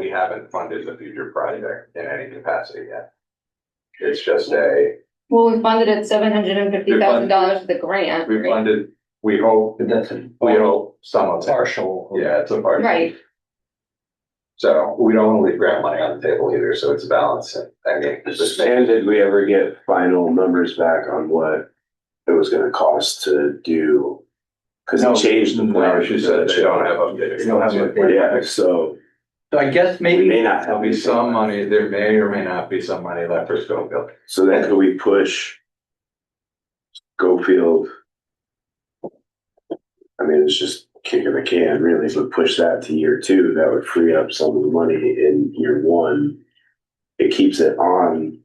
Speaker 8: haven't funded the future project in any capacity yet. It's just
Speaker 2: well, we funded it $750,000 of the grant.
Speaker 8: we
Speaker 2: right?
Speaker 8: funded, we hope,
Speaker 6: But that's
Speaker 8: we hope some of it.
Speaker 6: partial.
Speaker 8: Yeah, it's a part.
Speaker 2: Right.
Speaker 8: So we don't want to leave grant money on the table either, so it's a balance. I mean,
Speaker 9: And did we ever get final numbers back on what it was gonna cost to do? Cause
Speaker 6: No.
Speaker 9: it changed the plan.
Speaker 8: she said they don't have updated.
Speaker 6: They don't have updated.
Speaker 9: Yeah, so
Speaker 6: So I guess
Speaker 9: we
Speaker 6: maybe.
Speaker 9: may not
Speaker 8: There'll
Speaker 9: have
Speaker 8: be
Speaker 9: any
Speaker 8: some money, there may or may not be some money left for Schofield.
Speaker 9: So then could we push Schofield? I mean, it's just kicking the can, really. If we push that to year 2, that would free up some of the money in year 1. It keeps it on.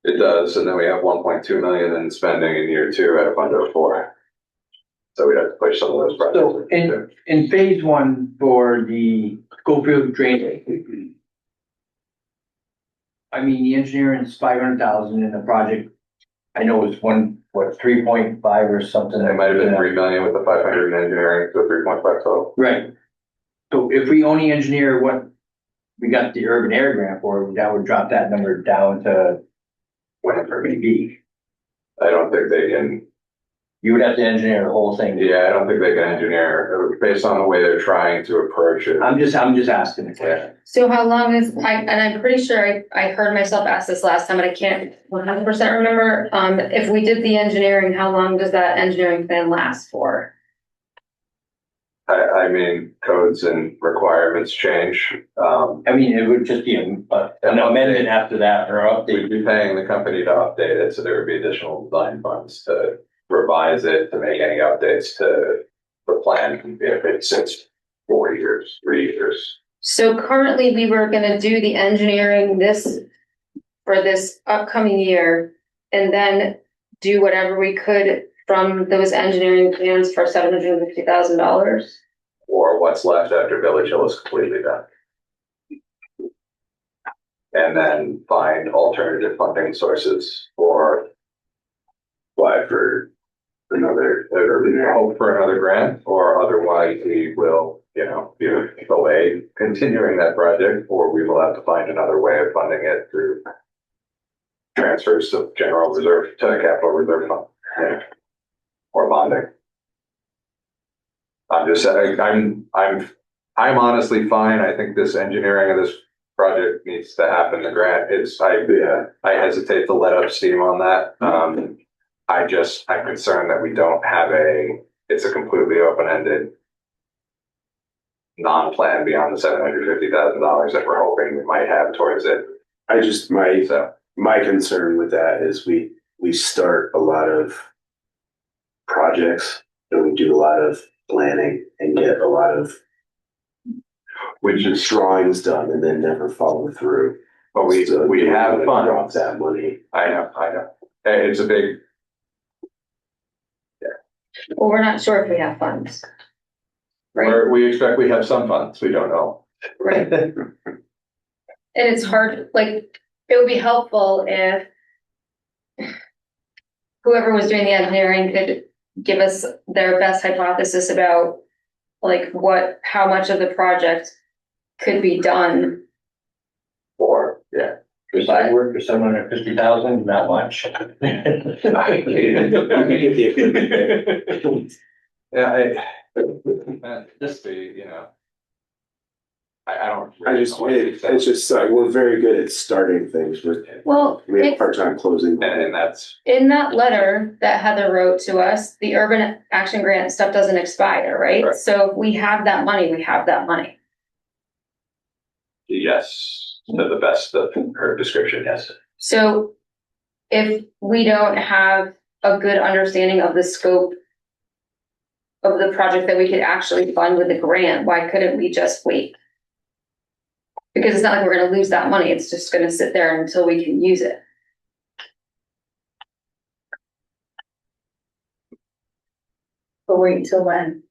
Speaker 8: It does, and then we have 1.2 million in spending in year 2 at a Fund 04. So we'd have to push some of those projects.
Speaker 6: So in phase 1 for the Schofield drainage. I mean, the engineering is 500,000 in the project. I know it's 3.5 or something.
Speaker 8: It might have been 3 million with the 500 in engineering, so 3.5 total.
Speaker 6: Right. So if we only engineer what we got the urban air grant for, that would drop that number down to whatever it may be.
Speaker 8: I don't think they can,
Speaker 6: You would have to engineer the whole thing.
Speaker 8: yeah, I don't think they can engineer based on the way they're trying to approach it.
Speaker 6: I'm just asking the question.
Speaker 2: So how long is, and I'm pretty sure I heard myself ask this last time, but I can't 100% remember. If we did the engineering, how long does that engineering plan last for?
Speaker 8: I mean, codes and requirements change.
Speaker 6: I mean, it would just be an amendment after that or update.
Speaker 8: We'd be paying the company to update it, so there would be additional design funds to revise it, to make any updates to the plan if it sits 4 years, 3 years.
Speaker 2: So currently, we were gonna do the engineering for this upcoming year, and then do whatever we could from those engineering plans for $750,000.
Speaker 8: Or what's left after Village Hill is completely done. And then find alternative funding sources for,
Speaker 9: Apply for another,
Speaker 8: hope for another grant, or otherwise we will, either delay continuing that project, or we will have to find another way of funding it through transfers of general reserve to capital reserve fund, or bonding. I'm just saying, I'm honestly fine. I think this engineering of this project needs to happen. The grant is, I hesitate to let up steam on that. I'm concerned that we don't have it's a completely open-ended non-plan beyond the $750,000 that we're hoping we might have towards it.
Speaker 9: My concern with that is we start a lot of projects and we do a lot of planning and get a lot of drawings done and then never follow through.
Speaker 8: But we have fun.
Speaker 9: Drop that money.
Speaker 8: I know. It's a big,
Speaker 2: Well, we're not sure if we have funds. Right,
Speaker 8: we expect we have some funds. We don't know.
Speaker 2: right. And it's hard, like, it would be helpful if whoever was doing the engineering could give us their best hypothesis about like how much of the project could be done.
Speaker 8: Or,
Speaker 6: For side work for $750,000, not much.
Speaker 8: Just be, I don't.
Speaker 9: It's just like, we're very good at starting things with,
Speaker 2: Well,
Speaker 9: we have a hard time closing.
Speaker 8: And that's,
Speaker 2: in that letter that Heather wrote to us, the urban action grant stuff doesn't expire, right?
Speaker 8: Right.
Speaker 2: So if we have that money, we have that money.
Speaker 8: yes, to the best of her description, yes.
Speaker 2: So if we don't have a good understanding of the scope of the project that we could actually fund with the grant, why couldn't we just wait? Because it's not like we're gonna lose that money, it's just gonna sit there until we can use it.
Speaker 5: But wait until when?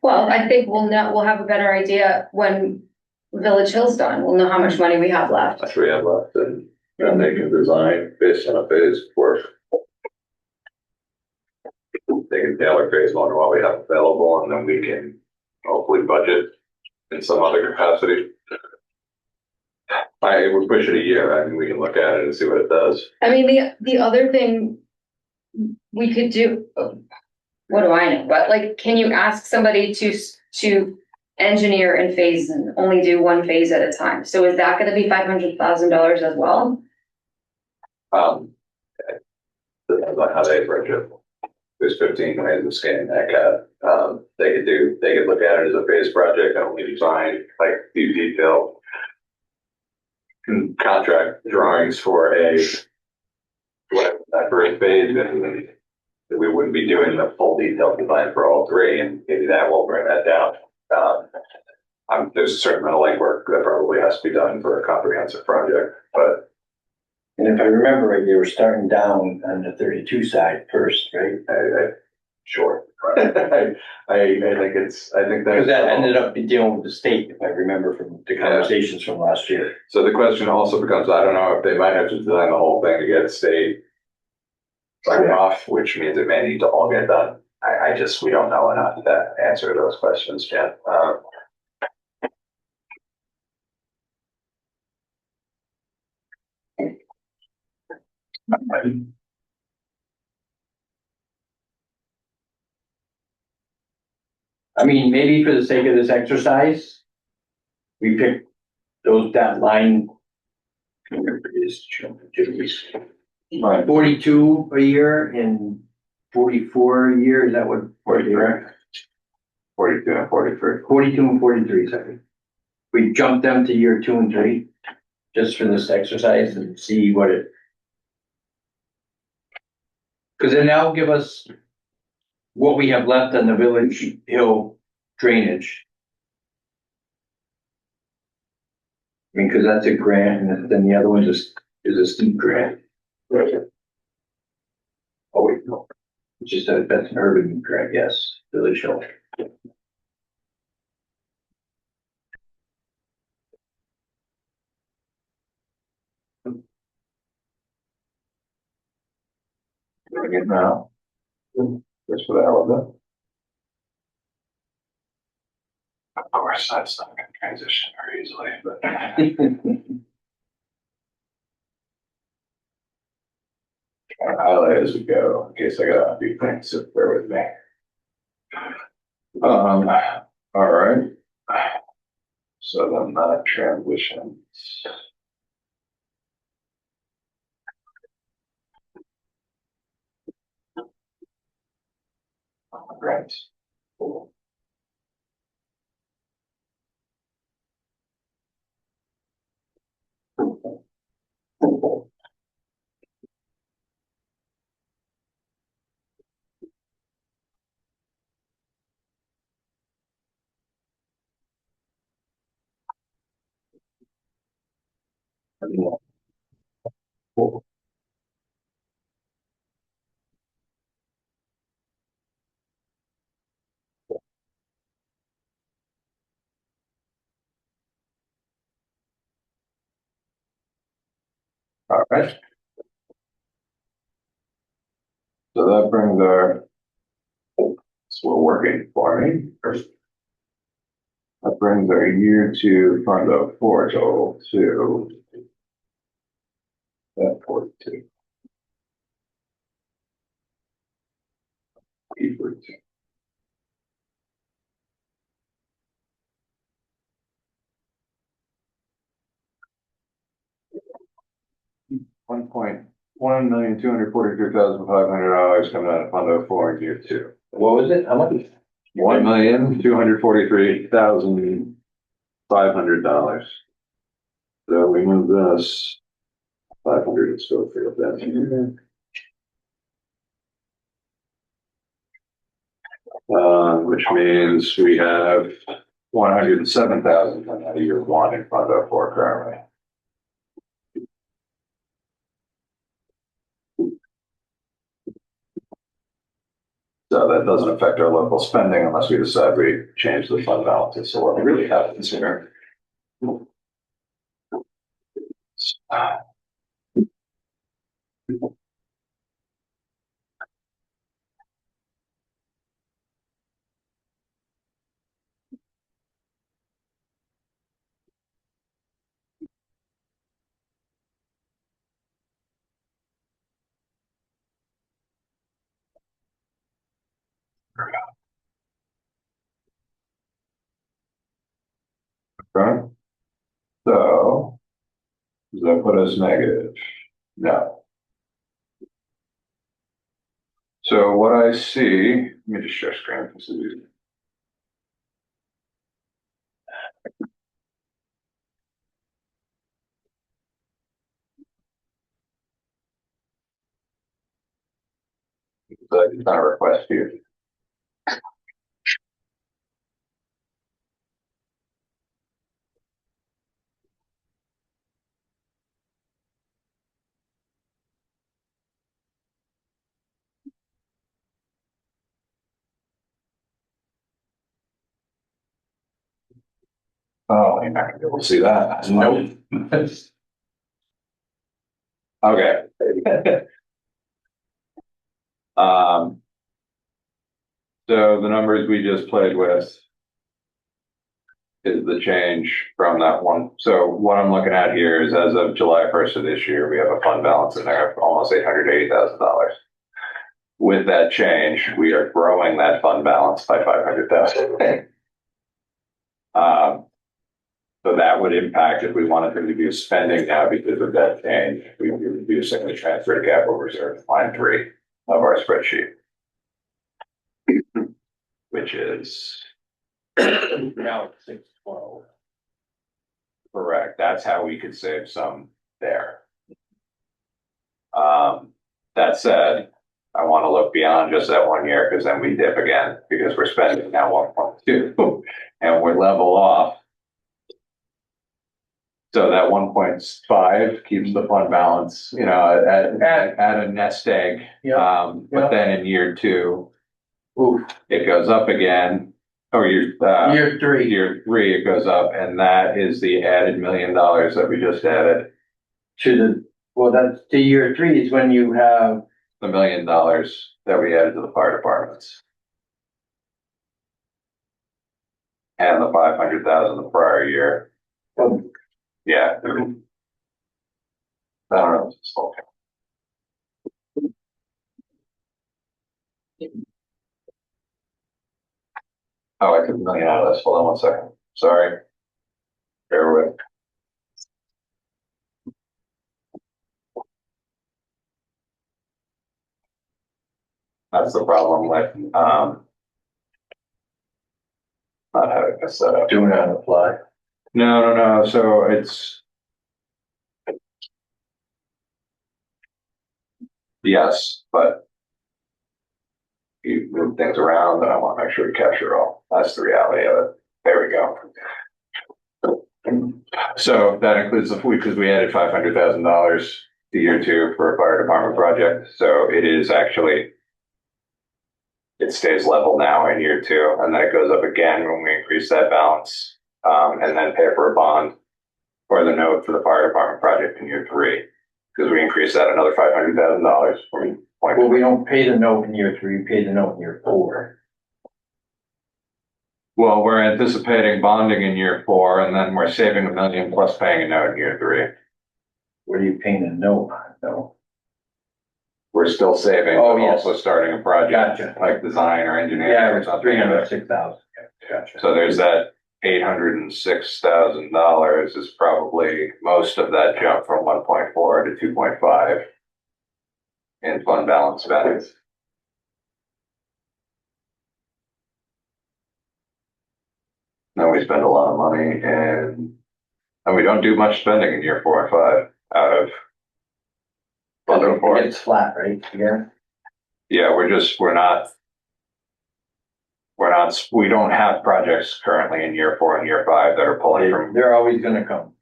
Speaker 2: Well, I think we'll have a better idea when Village Hill's done, we'll know how much money we have left.
Speaker 8: That's what we have left, and then they can design based on a phase work. They can tailor phase one to what we have available, and then we can hopefully budget in some other capacity. I would push it a year. I mean, we can look at it and see what it does.
Speaker 2: I mean, the other thing we could do, what do I know, but like, can you ask somebody to engineer in phases and only do one phase at a time? So is that gonna be $500,000 as well?
Speaker 8: Depends on how they approach it. There's 15 ways of skinning that cat. They could look at it as a phase project and only design like the detailed contract drawings for that first phase, and we wouldn't be doing the full detailed design for all three, and maybe that will bring that down. There's a certain amount of legwork that probably has to be done for a comprehensive project, but.
Speaker 6: And if I remember right, they were starting down on the 32 side first, right?
Speaker 8: Sure. I think that.
Speaker 6: Because that ended up dealing with the state, if I remember from the conversations from last year.
Speaker 8: So the question also becomes, I don't know if they might have to design the whole thing to get state sign off, which means it may need to all get done. We don't know enough to answer those questions yet.
Speaker 6: I mean, maybe for the sake of this exercise, we pick that line. 42 a year and 44 a year, is that what?
Speaker 8: 42 and 43.
Speaker 6: 42 and 43, sorry. We jump them to year 2 and 3, just for this exercise and see what it. Because then that'll give us what we have left on the Village Hill drainage. mean, cause that's a grant and then the other one is a steep grant. Oh, wait, no. It's just that's an urban grant, yes, Village Hill.
Speaker 8: Doing it now. Just for the hell of it. Of course, that's not gonna transition very easily, but. Trying to highlight as we go, in case I got a few things, so bear with me. All right. So then that transitions. Right. Cool. Cool. All right. So that brings our, so we're working for me first. That brings our year two fund of four total to that 42. 42. $1,1,243,500 coming out of Fund 04 in year two.
Speaker 6: What was it? How much?
Speaker 8: $1,243,500. So we move this 500 and so forth. That's which means we have 107,000 coming out of year one in Fund 04 currently. So that doesn't affect our local spending unless we decide we change the fund balances. So what really happens here. Okay. So does that put us negative? No. So what I see, let me just share screen. This is easy. It's not a request here. Oh, you're not gonna be able to see that.
Speaker 6: Nope.
Speaker 8: Okay. So the numbers we just played with is the change from that one. So what I'm looking at here is as of July 1st of this year, we have a fund balance in there of almost $880,000. With that change, we are growing that fund balance by 500,000. So that would impact if we wanted to reduce spending now because of that change. We would be reducing the transfer to capital reserve, line 3 of our spreadsheet, which is
Speaker 6: Now it's 612.
Speaker 8: correct. That's how we could save some there. That said, I want to look beyond just that 1 year because then we dip again because we're spending now 1.2 and we're level off. So that 1.5 keeps the fund balance, you know, at a nest egg.
Speaker 6: Yeah.
Speaker 8: But then in year 2,
Speaker 6: Oof,
Speaker 8: it goes up again. Or
Speaker 6: year 3.
Speaker 8: year 3, it goes up, and that is the added $1 million that we just added.
Speaker 6: That's the year 3 is when you have,
Speaker 8: The $1 million that we added to the fire departments. And the 500,000 the prior year. Yeah. I don't know. It's okay. Oh, I took $1 million out of this. Hold on one second. Sorry. Bear with. That's the problem with, not having this set up.
Speaker 6: doing it on the fly.
Speaker 8: No. So it's. Yes, but. You move things around and I want to make sure we capture it all. That's the reality of it. There we go. So that includes the food because we added $500,000 to year 2 for a fire department project. So it is actually. It stays level now in year 2, and then it goes up again when we increase that balance, and then pay for a bond or the note for the fire department project in year 3, because we increased that another $500,000 from point.
Speaker 6: Well, we don't pay the note in year 3, we pay the note in year 4.
Speaker 8: Well, we're anticipating bonding in year 4, and then we're saving $1 million plus paying a note in year 3.
Speaker 6: What are you paying the note on, though?
Speaker 8: We're still saving,
Speaker 6: Oh,
Speaker 8: but
Speaker 6: yes.
Speaker 8: also starting a project
Speaker 6: Gotcha.
Speaker 8: like design or engineering
Speaker 6: Yeah,
Speaker 8: or
Speaker 6: it's
Speaker 8: something.
Speaker 6: 306,000. Gotcha.
Speaker 8: So there's that $806,000 is probably most of that jump from 1.4 to 2.5 in fund balance values. Then we spend a lot of money and we don't do much spending in year 4 and 5 out of fund 4.
Speaker 6: It's flat, right? Yeah.
Speaker 8: Yeah, we don't have projects currently in year 4 and year 5 that are pulling from.
Speaker 6: They're always gonna come.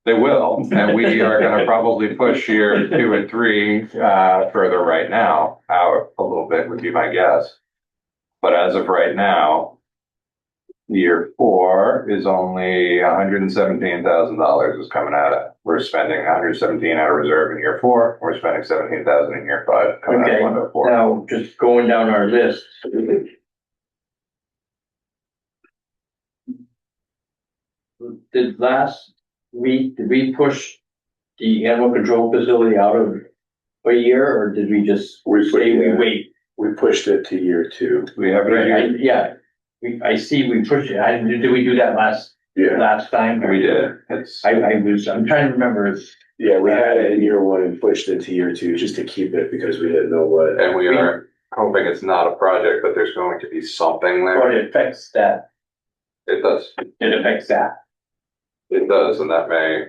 Speaker 8: They will, and we are gonna probably push year 2 and 3, further right now, out a little bit would be my guess. But as of right now, year 4 is only $117,000 is coming out of. We're spending 117 out of reserve in year 4. We're spending 17,000 in year 5 coming out of
Speaker 6: Okay,
Speaker 8: 104.
Speaker 6: now just going down our list. Did we push the animal control facility out of a year, or did we just say we wait?
Speaker 9: We pushed it to year 2.
Speaker 8: We have a year.
Speaker 6: Yeah, I see we pushed it. Did we do that last time?
Speaker 8: We did.
Speaker 6: I'm trying to remember.
Speaker 9: Yeah, we had it in year 1 and pushed it to year 2 just to keep it because we didn't know what.
Speaker 8: And we are hoping it's not a project, but there's going to be something there.
Speaker 6: But it affects that.
Speaker 8: It does.
Speaker 6: It affects that.
Speaker 8: It does, and that may,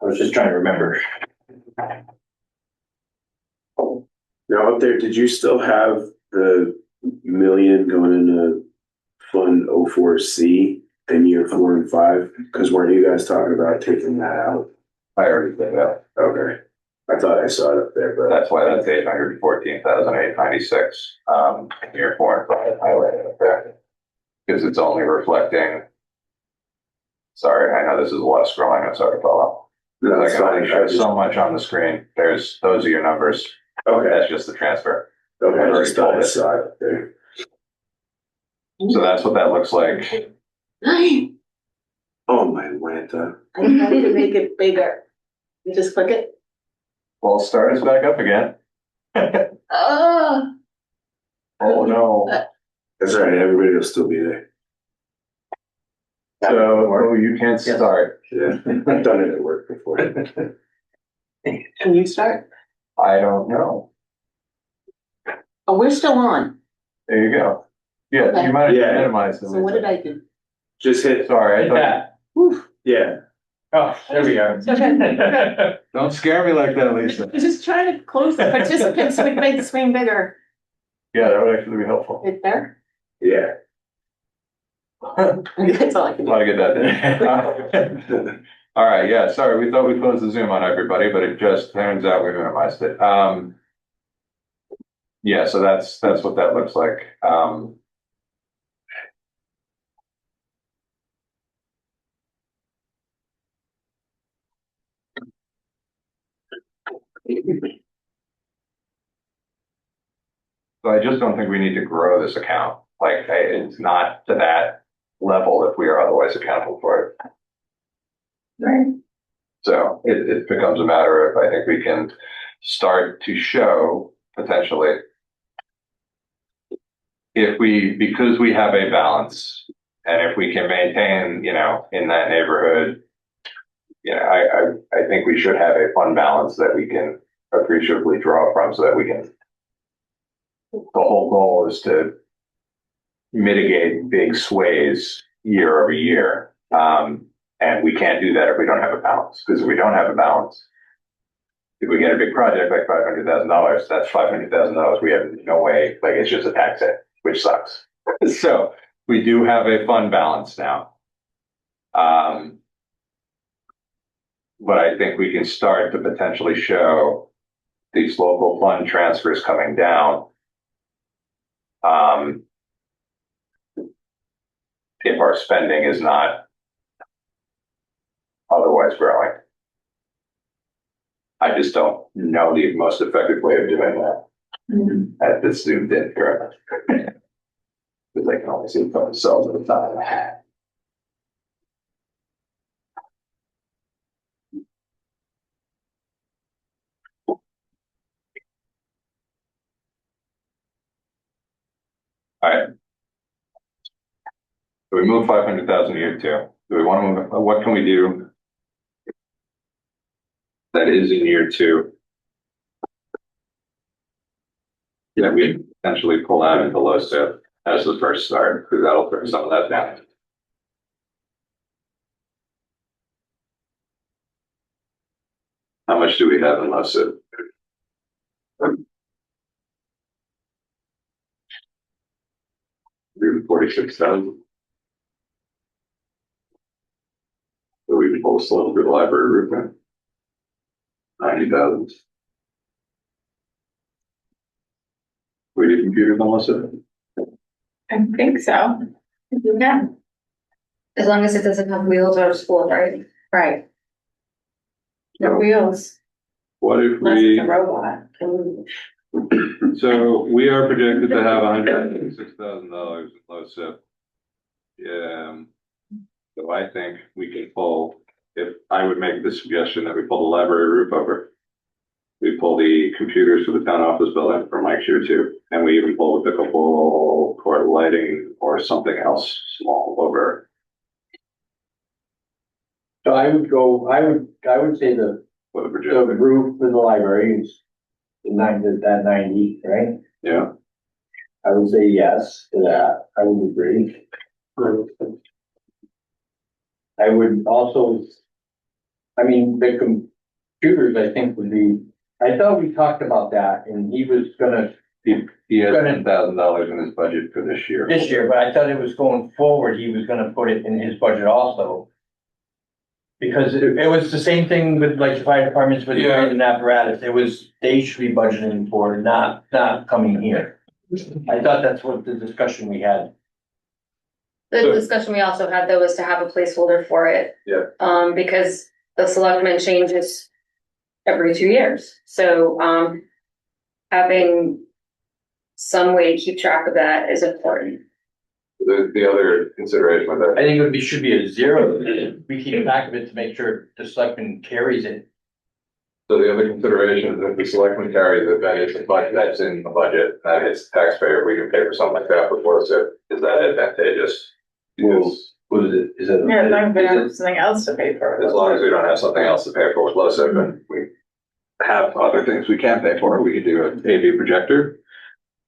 Speaker 6: I was just trying to remember.
Speaker 9: Now up there, did you still have the million going into Fund 04C in year 4 and 5? Because weren't you guys talking about taking that out?
Speaker 8: I already did that.
Speaker 9: Okay. I thought I saw it up there, but
Speaker 8: That's why that's 814,896, year 4 and 5 highlighted up there. Because it's only reflecting. Sorry, I know this is a lot of scrolling. I'm sorry to follow.
Speaker 9: no,
Speaker 8: I
Speaker 9: that's
Speaker 8: can only
Speaker 9: fine.
Speaker 8: show so much on the screen. Those are your numbers.
Speaker 9: Okay.
Speaker 8: That's just the transfer.
Speaker 9: Okay, I
Speaker 8: I've
Speaker 9: just thought I
Speaker 8: already
Speaker 9: saw it up there.
Speaker 8: So that's what that looks like.
Speaker 9: Oh, my Lanta.
Speaker 10: I tried to make it bigger. You just click it.
Speaker 8: Well, start us back up again.
Speaker 10: Oh.
Speaker 8: Oh, no.
Speaker 9: That's all right. Everybody will still be there.
Speaker 8: So you can't start.
Speaker 9: Yeah, I've done it at work before.
Speaker 10: Can you start?
Speaker 8: I don't know.
Speaker 10: Oh, we're still on.
Speaker 8: There you go. Yeah,
Speaker 10: Okay.
Speaker 8: you might have
Speaker 9: Yeah.
Speaker 8: minimized it.
Speaker 10: So what did I do?
Speaker 9: Just hit.
Speaker 8: Sorry, I thought.
Speaker 6: Yeah.
Speaker 9: Yeah.
Speaker 6: Oh, there we are.
Speaker 8: Don't scare me like that, Lisa.
Speaker 10: Just trying to close the participants so we can make the screen bigger.
Speaker 8: Yeah, that would actually be helpful.
Speaker 10: Right there?
Speaker 9: Yeah.
Speaker 10: That's all I can do.
Speaker 8: Want to get that in? All right, yeah, sorry, we thought we closed the Zoom on everybody, but it just turns out we minimized it. Yeah, so that's what that looks like. So I just don't think we need to grow this account. Like, it's not to that level if we are otherwise accountable for it.
Speaker 5: Right.
Speaker 8: So it becomes a matter of, I think we can start to show potentially if because we have a balance and if we can maintain, in that neighborhood, I think we should have a fund balance that we can appreciably draw from so that we can, the whole goal is to mitigate big sways year over year. And we can't do that if we don't have a balance, because if we don't have a balance, if we get a big project like $500,000, that's $500,000 we have no way, like it's just a tax hit, which sucks. So we do have a fund balance now. But I think we can start to potentially show these local fund transfers coming down. If our spending is not otherwise growing. I just don't know the most effective way of doing that at this zoomed in currently. Because I can only see themselves at a time. All right. So we move 500,000 year 2. Do we want to move? What can we do that is in year 2? Yeah, we potentially pull out into low SIP as the first start, because that'll turn some of that down. How much do we have in low SIP? 46,000. So we can pull slow through the library roof then. 90,000. We do computers on low SIP?
Speaker 5: I think so. Yeah,
Speaker 2: As long as it doesn't have wheels or school, right?
Speaker 5: right. The wheels,
Speaker 8: What if
Speaker 5: less
Speaker 8: we?
Speaker 5: the robot.
Speaker 8: So we are projected to have $106,000 in low SIP. Yeah. So I think we can pull, if I would make the suggestion that we pull the library roof over. We pull the computers for the town office building for Mike's year 2, and we even pull the pickleball court lighting or something else small over.
Speaker 6: So I would say the
Speaker 8: What a
Speaker 6: the
Speaker 8: projector.
Speaker 6: roof in the library is that 90, right?
Speaker 8: Yeah.
Speaker 6: I would say yes to that. I would agree. I would also, I mean, the computers, I think would be, I thought we talked about that and he was gonna,
Speaker 8: He has $10,000 in his budget for this year.
Speaker 6: but I thought it was going forward, he was gonna put it in his budget also. Because it was the same thing with like the fire departments with the
Speaker 8: Yeah.
Speaker 6: and apparatus, they should be budgeting for, not coming here. I thought that's what the discussion we had.
Speaker 2: The
Speaker 8: So-
Speaker 2: discussion we also had though was to have a placeholder for it.
Speaker 8: Yeah.
Speaker 2: Because the selectmen changes every 2 years, so, having some way to keep track of that is important.
Speaker 8: The other consideration with that.
Speaker 6: I think should be a 0, we keep track of it to make sure the selectman carries it.
Speaker 8: So the other consideration is if the selectmen carries it, that is the budget, that's in the budget, that hits the taxpayer, we can pay for something like that before, so is that advantageous? Because
Speaker 6: What is it? Is it?
Speaker 5: Yeah, as long as we don't have something else to pay for.
Speaker 8: as long as we don't have something else to pay for with low SIP and we have other things we can pay for, we could do an AV projector.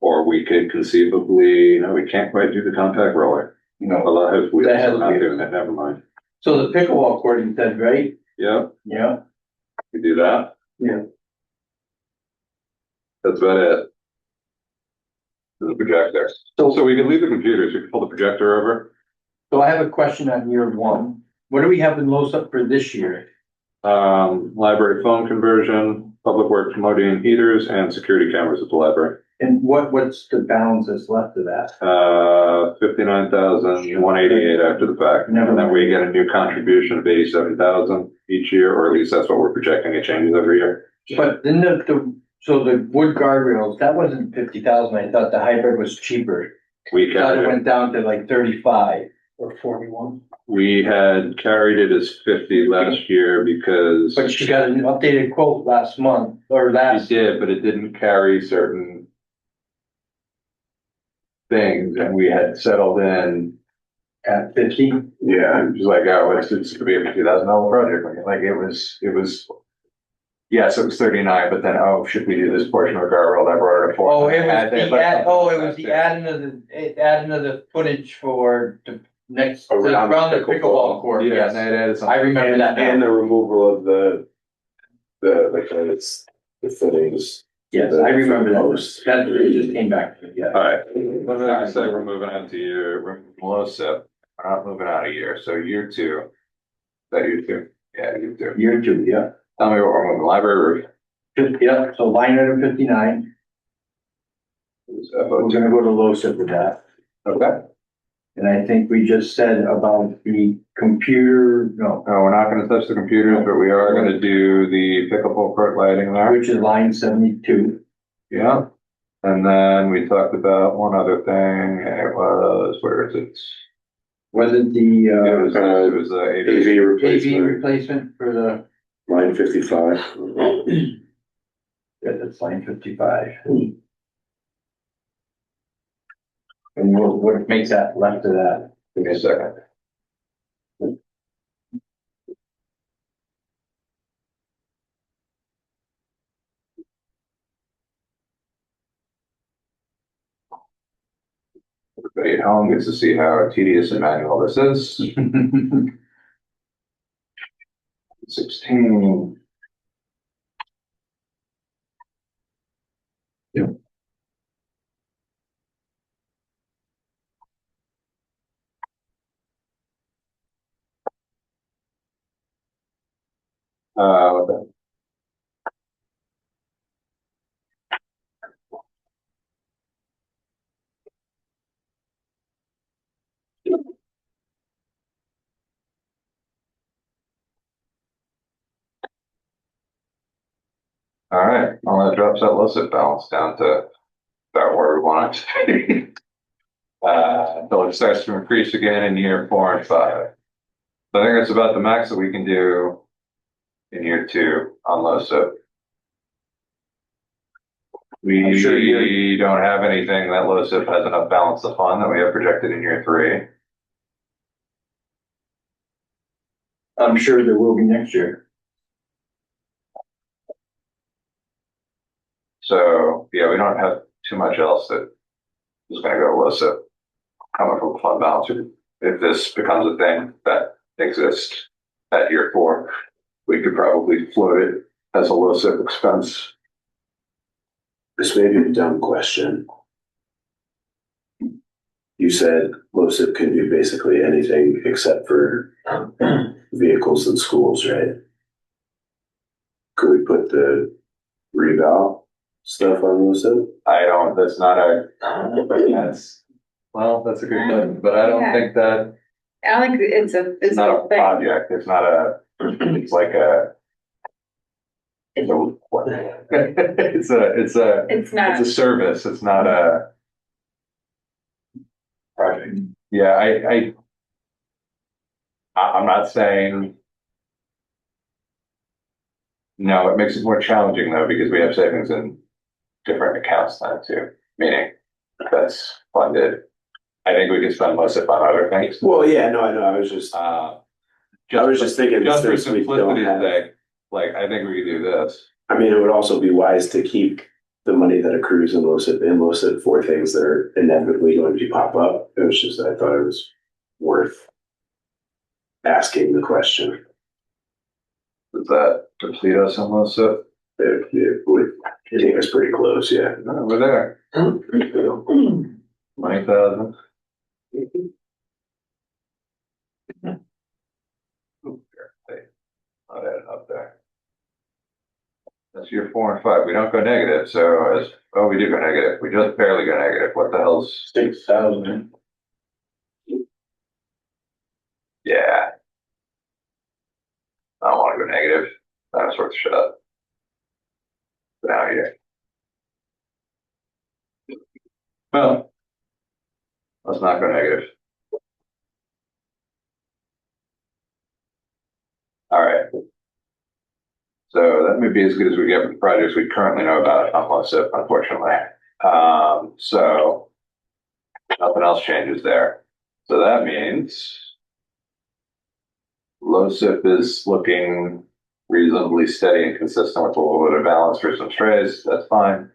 Speaker 8: Or we could conceivably, we can't quite do the compact roller. A lot of,
Speaker 6: That has
Speaker 8: we're not
Speaker 6: to be-
Speaker 8: doing that, never mind.
Speaker 6: So the pickleball court, you said, right?
Speaker 8: Yeah,
Speaker 6: Yeah.
Speaker 8: we do that.
Speaker 6: Yeah.
Speaker 8: That's about it. The projector. So we can leave the computers, we can pull the projector over.
Speaker 6: So I have a question on year one. What do we have in LoSiP for this year?
Speaker 8: Library phone conversion, public works promoting heaters and security cameras at the library.
Speaker 6: And what's the balance that's left of that?
Speaker 8: 59,188 after the fact.
Speaker 6: Never
Speaker 8: And then we
Speaker 6: mind.
Speaker 8: get a new contribution of 87,000 each year, or at least that's what we're projecting. It changes every year.
Speaker 6: But then so the wood guardrails, that wasn't 50,000. I thought the hybrid was cheaper.
Speaker 8: We
Speaker 6: I thought it
Speaker 8: carried it.
Speaker 6: went down to like 35 or 41.
Speaker 8: We had carried it as 50 last year because
Speaker 6: But she got an updated quote last month or
Speaker 8: we
Speaker 6: last.
Speaker 8: did, but it didn't carry certain things, and we had settled in
Speaker 6: At 50?
Speaker 8: Yeah, it was like, oh, it's gonna be a $50,000 project. Like it was, yes, it was 39, but then, oh, should we do this portion of the guardrail that brought it to 4?
Speaker 6: Oh, it was the adding of the footage for the next,
Speaker 9: Around
Speaker 6: around the
Speaker 9: pickleball.
Speaker 6: pickleball court,
Speaker 8: Yeah,
Speaker 6: yes.
Speaker 8: and they added
Speaker 6: I
Speaker 8: something.
Speaker 6: remember that
Speaker 9: And
Speaker 6: now.
Speaker 9: the removal of the fittings.
Speaker 6: Yes, I remember that. That it just came back to me, yeah.
Speaker 8: All right, let me just say we're moving on to we're below SIP. We're not moving out a year, so year two. Is that year two? Yeah, year two.
Speaker 6: Year two, yeah.
Speaker 8: Tell me what we're moving, library roof.
Speaker 6: Yeah, so line item 59, we're gonna go to LoSiP with that.
Speaker 8: Okay,
Speaker 6: And I think we just said about the computer, no,
Speaker 8: no, we're not gonna touch the computers, but we are gonna do the pickleball court lighting there.
Speaker 6: which is line 72.
Speaker 8: Yeah, and then we talked about one other thing, and it was, where is it?
Speaker 6: Was it
Speaker 8: It
Speaker 6: the,
Speaker 8: was the AV.
Speaker 9: AV
Speaker 6: AV
Speaker 9: replacement,
Speaker 6: replacement for the,
Speaker 9: line 55.
Speaker 6: yeah, that's line 55. And what makes that left of that?
Speaker 8: Give me a second. Everybody at home gets to see how tedious and manual this is. 16. Yep. Okay. All right, well, that drops that illicit balance down to about where we want it to be. Until it starts to increase again in year 4 and 5. So I think that's about the max that we can do in year 2 on LoSiP.
Speaker 6: I'm sure
Speaker 8: We don't have anything that LoSiP has enough balance to fund that we have projected in year 3.
Speaker 6: I'm sure there will be next year.
Speaker 8: So, yeah, we don't have too much else that is gonna go LoSiP coming from fund balance. If this becomes a thing that exists at year 4, we could probably float it as a LoSiP expense.
Speaker 9: This may be a dumb question. You said LoSiP can do basically anything except for vehicles in schools, right? Could we put the reval stuff on LoSiP?
Speaker 8: That's not a, that's a good question, but I don't think that,
Speaker 5: I don't think it's a
Speaker 8: it's not
Speaker 5: physical
Speaker 8: a
Speaker 5: thing.
Speaker 8: project, it's not a, it's like a, it's a, it's a,
Speaker 5: It's not.
Speaker 8: it's a service, it's not a project. Yeah, I'm not saying. No, it makes it more challenging though, because we have savings in different accounts now too, meaning that's funded. I think we can spend less on other things.
Speaker 9: Well, yeah, no, I know, I was just thinking,
Speaker 8: Just for
Speaker 9: since we don't
Speaker 8: simplicity's
Speaker 9: have,
Speaker 8: sake, like, I think we could do this.
Speaker 9: I mean, it would also be wise to keep the money that accrues in LoSiP for things that are inevitably going to pop up. It was just, I thought it was worth asking the question.
Speaker 8: Does that deplete us on LoSiP?
Speaker 9: It would take us pretty close, yeah.
Speaker 8: No, we're there. 20,000. Not adding up there. That's year 4 and 5. We don't go negative, so we do go negative. We just barely go negative. What the hell's
Speaker 6: 6,000.
Speaker 8: yeah. I don't want to go negative. That's worth a shot. Now here. Well, let's not go negative. All right. So that may be as good as we get with the projects we currently know about on LoSiP, unfortunately. So nothing else changes there. So that means LoSiP is looking reasonably steady and consistent with a little bit of balance for some strays. That's fine.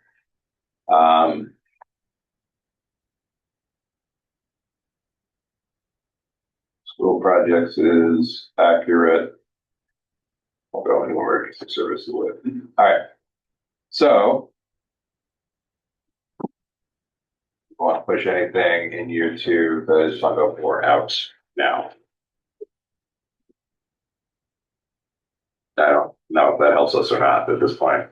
Speaker 8: School projects is accurate. We'll go into emergency services with. All right. So, want to push anything in year 2 that is Fund 04 out now? I don't know if that helps us or not at this point.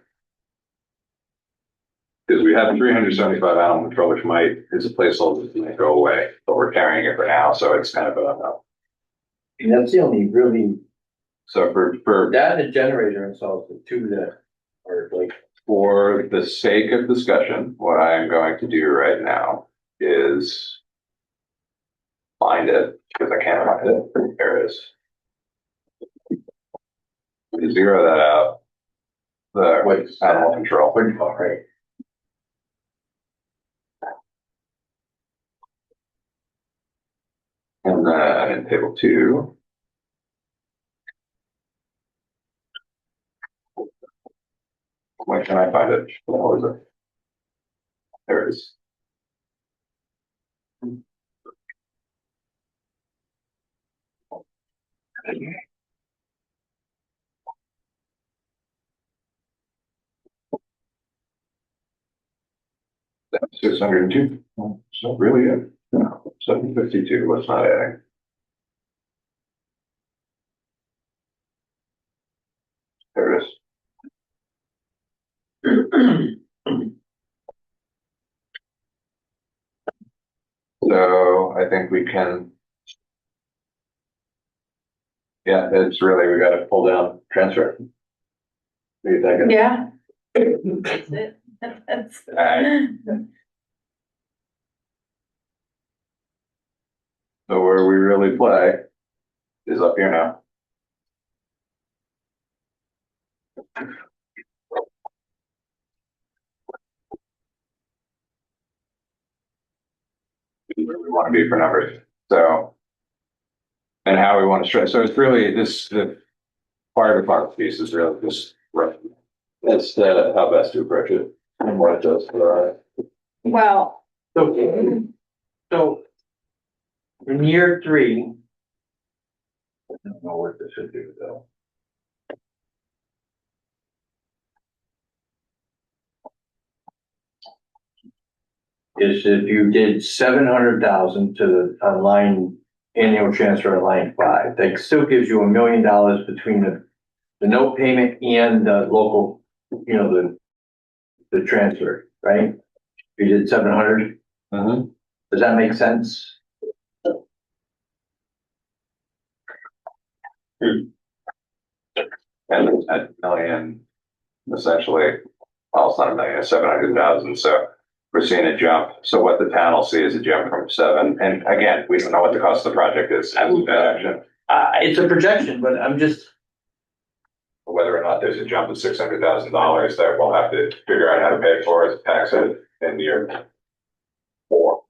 Speaker 8: Because we have 375 animal control, which is a placeholder that might go away, but we're carrying it for now, so it's kind of an unknown.
Speaker 6: And that's the only really,
Speaker 8: So for
Speaker 6: that and the generator installs, the two that are like.
Speaker 8: For the sake of discussion, what I am going to do right now is find it, because I can't find it. There it is. We zero that out. The animal control.
Speaker 6: Right.
Speaker 8: And then in table 2. Why can't I find it? Where is it? There it is. That's 602. So really good. No, 752. What's not adding? There it is. So I think we can. Yeah, it's really, we got to pull down transfer. What do you think?
Speaker 5: Yeah. That's it. That's.
Speaker 8: So where we really play is up here now. Where we want to be for numbers. So, and how we want to stretch. So it's really the fire department piece is really just right. That's how best to approach it and what it does for
Speaker 5: Well,
Speaker 6: So in year 3. I don't know what this should do though. Is if you did 700,000 to the line annual transfer on line 5, that still gives you $1 million between the note payment and the local, the transfer, right? You did 700.
Speaker 8: Mm-hmm.
Speaker 6: Does that make sense?
Speaker 8: And at million, essentially, well, it's not a million, it's 700,000. So we're seeing a jump. So what the town will see is a jump from 7. And again, we don't know what the cost of the project is as a projection.
Speaker 6: It's a projection, but I'm just.
Speaker 8: Whether or not there's a jump of $600,000 that we'll have to figure out how to pay for as a tax hit in year 4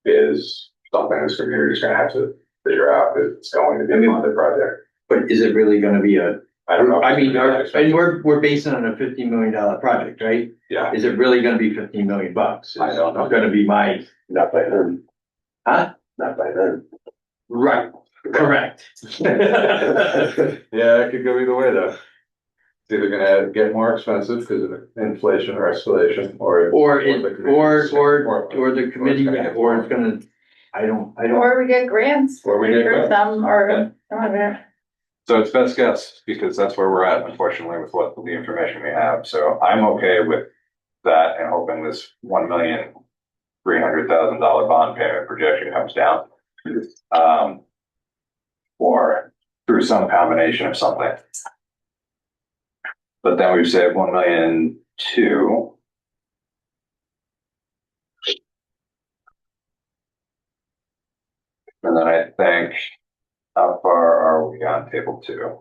Speaker 8: is something this community is going to have to figure out if it's going to be a funded project.
Speaker 6: But is it really gonna be
Speaker 8: I don't know.
Speaker 6: I mean, and we're basing it on a $15 million project, right?
Speaker 8: Yeah.
Speaker 6: Is it really gonna be 15 million bucks?
Speaker 8: I don't know.
Speaker 6: It's gonna be my.
Speaker 9: Not by then.
Speaker 6: Huh?
Speaker 9: Not by then.
Speaker 6: Right, correct.
Speaker 8: Yeah, it could go either way though. It's either gonna get more expensive because of inflation or escalation or.
Speaker 6: Or the committee, or it's gonna, I don't.
Speaker 5: or we get grants.
Speaker 8: Or we get
Speaker 5: for
Speaker 8: grants.
Speaker 5: some, or
Speaker 8: Yeah.
Speaker 5: some of it.
Speaker 8: So it's best guess because that's where we're at, unfortunately, with what the information we have. So I'm okay with that and hoping this $1,300,000 bond payment projection comes down. Or through some combination of something. But then we've saved 1,200,000. And then I think, how far are we on table 2?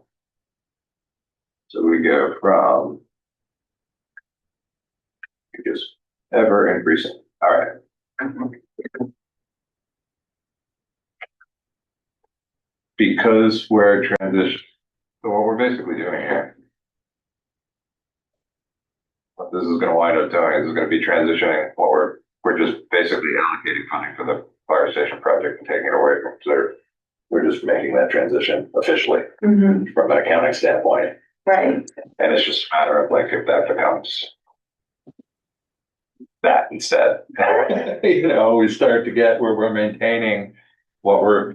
Speaker 8: So we go from just ever increasing. All right. Because we're transitioning, so what we're basically doing here, what this is going to wind up doing is going to be transitioning what we're just basically allocating funding for the fire station project and taking it away from reserve. We're just making that transition officially
Speaker 5: Mhm.
Speaker 8: from an accounting standpoint.
Speaker 5: Right.
Speaker 8: And it's just a matter of like, if that becomes that instead, you know, we start to get where we're maintaining what we're,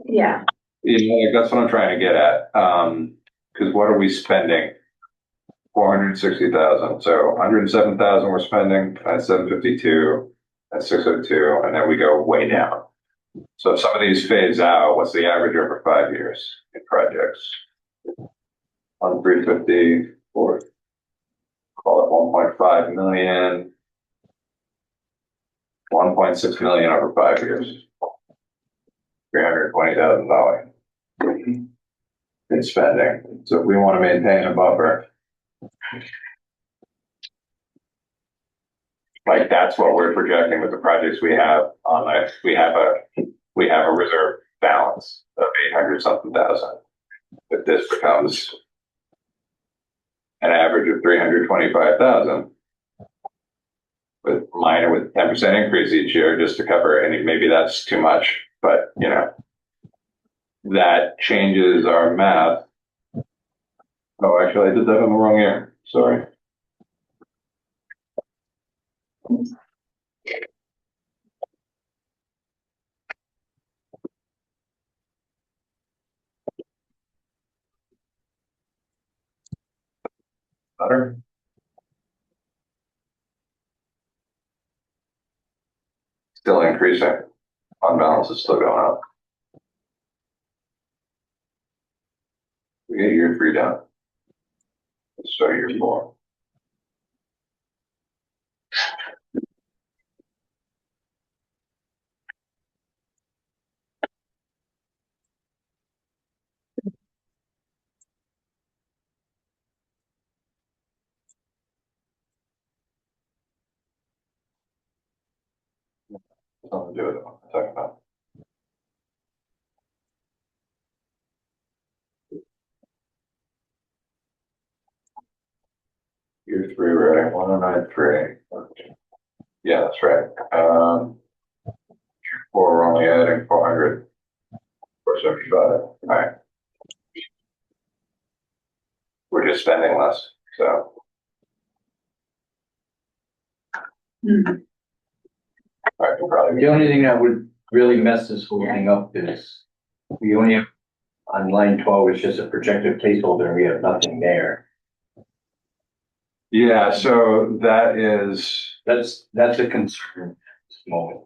Speaker 5: Yeah.
Speaker 8: you know, like that's what I'm trying to get at. Cause what are we spending? 460,000. So 107,000 we're spending at 752, at 602, and then we go way down. So if some of these phase out, what's the average over 5 years in projects? On 350, or call it 1.5 million, 1.6 million over 5 years. $320,000 in spending. So if we want to maintain a buffer, like that's what we're projecting with the projects we have on it. We have a reserve balance of 800 something thousand. If this becomes an average of 325,000 with 10% increase each year just to cover any, maybe that's too much, but you know, that changes our math. Oh, actually I did that in the wrong year. Sorry. Better. Still increasing. On balance is still going up. We get year 3 down. Let's start year 4. Something to do with what I'm talking about. Year 3, we're at 109.3. Yeah, that's right. 4, we're only adding 400. 475. All right. We're just spending less, so.
Speaker 5: Mhm.
Speaker 8: I can probably.
Speaker 6: The only thing that would really mess this whole thing up is we only have, on line 12, it's just a projected placeholder, and we have nothing there.
Speaker 8: Yeah, so that is,
Speaker 6: That's a concern at this moment.